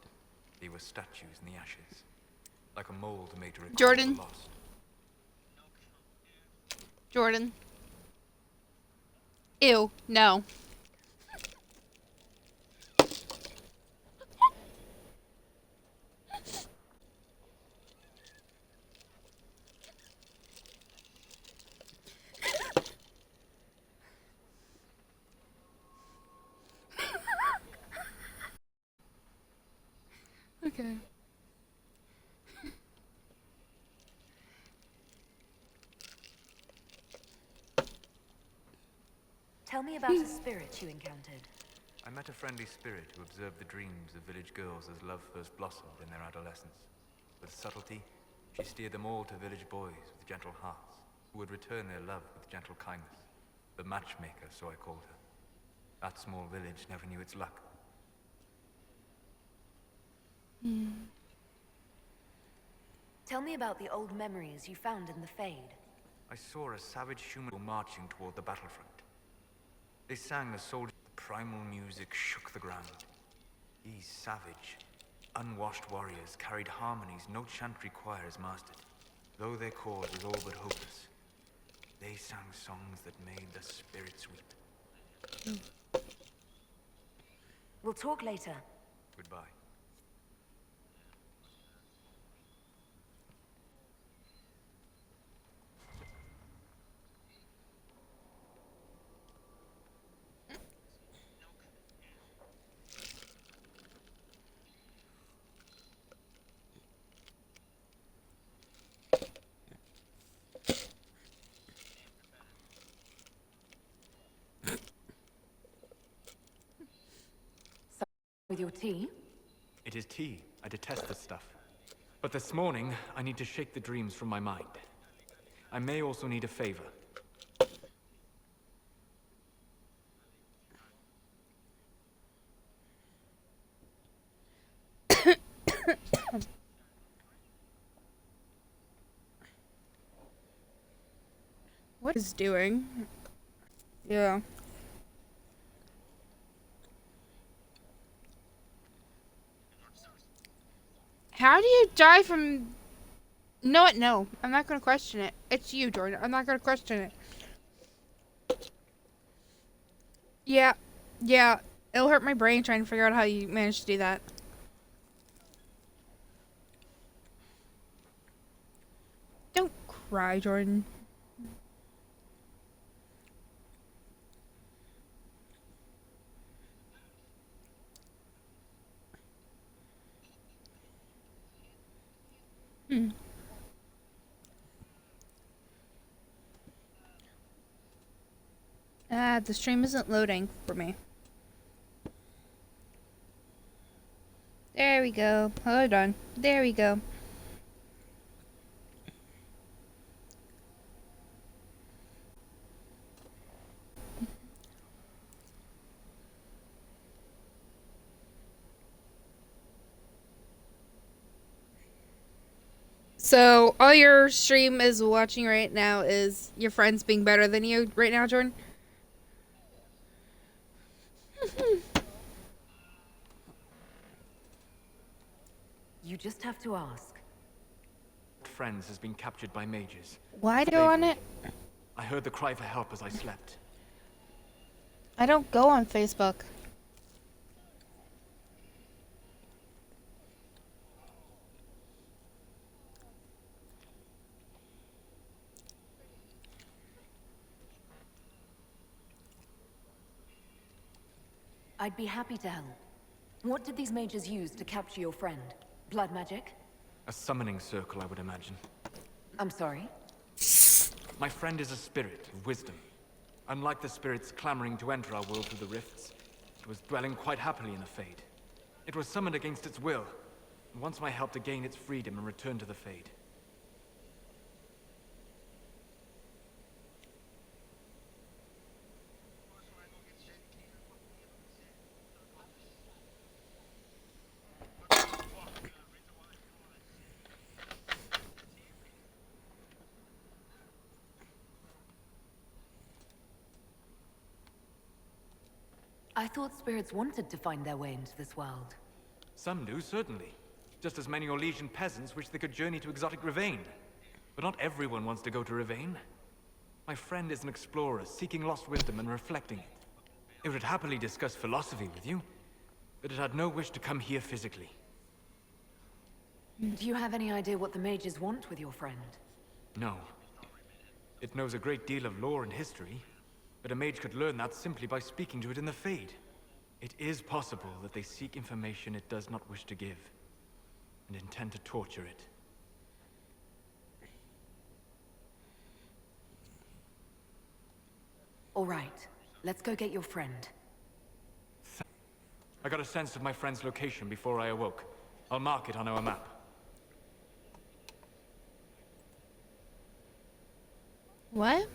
They were statues in the ashes, like a mold made to recall Jordan. the lost. Jordan. Ew, no. Okay. Tell me about a spirit you encountered. I met a friendly spirit who observed the dreams of village girls as love first blossomed in their adolescence. With subtlety, she steered them all to village boys with gentle hearts, who would return their love with gentle kindness. The matchmaker, so I called her. That small village never knew its luck. Tell me about the old memories you found in the Fade. I saw a savage human marching toward the battlefront. They sang a soldier. The primal music shook the ground. These savage, unwashed warriors carried harmonies no chantry choir has mastered. Though their cause was all but hopeless, they sang songs that made the spirits weep. We'll talk later. Goodbye. With your tea? It is tea. I detest this stuff. But this morning, I need to shake the dreams from my mind. I may also need a favor. What is doing? Yeah. How do you die from... No, no. I'm not going to question it. It's you, Jordan. I'm not going to question it. Yeah. Yeah. It'll hurt my brain trying to figure out how you managed to do that. Don't cry, Jordan. The stream isn't loading for me. There we go. Hold on. There we go. So, all your stream is watching right now is your friends being better than you right now, Jordan? You just have to ask. Friends has been captured by mages. Why go on it? I heard the cry for help as I slept. I don't go on Facebook. I'd be happy to help. What did these mages use to capture your friend? Blood magic? A summoning circle, I would imagine. I'm sorry? My friend is a spirit of wisdom. Unlike the spirits clamoring to enter our world through the rifts, it was dwelling quite happily in the Fade. It was summoned against its will, and wants my help to gain its freedom and return to the Fade. I thought spirits wanted to find their way into this world. Some do, certainly. Just as many Orlesian peasants wish they could journey to exotic Rivain. But not everyone wants to go to Rivain. My friend is an explorer, seeking lost wisdom and reflecting it. It would happily discuss philosophy with you, but it had no wish to come here physically. Do you have any idea what the mages want with your friend? No. It knows a great deal of lore and history, but a mage could learn that simply by speaking to it in the Fade. It is possible that they seek information it does not wish to give, and intend to torture it. All right, let's go get your friend. I got a sense of my friend's location before I awoke. I'll mark it on our map. What?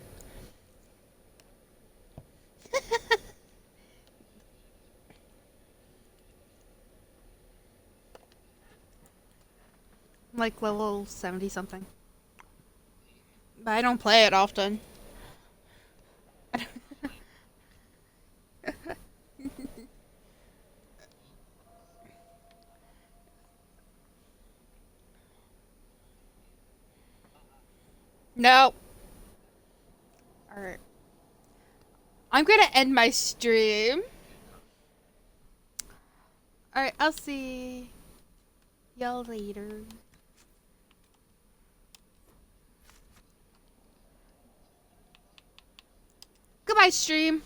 Like level 70 something. But I don't play it often. No. Alright. I'm gonna end my stream. Alright, I'll see y'all later. Goodbye, stream.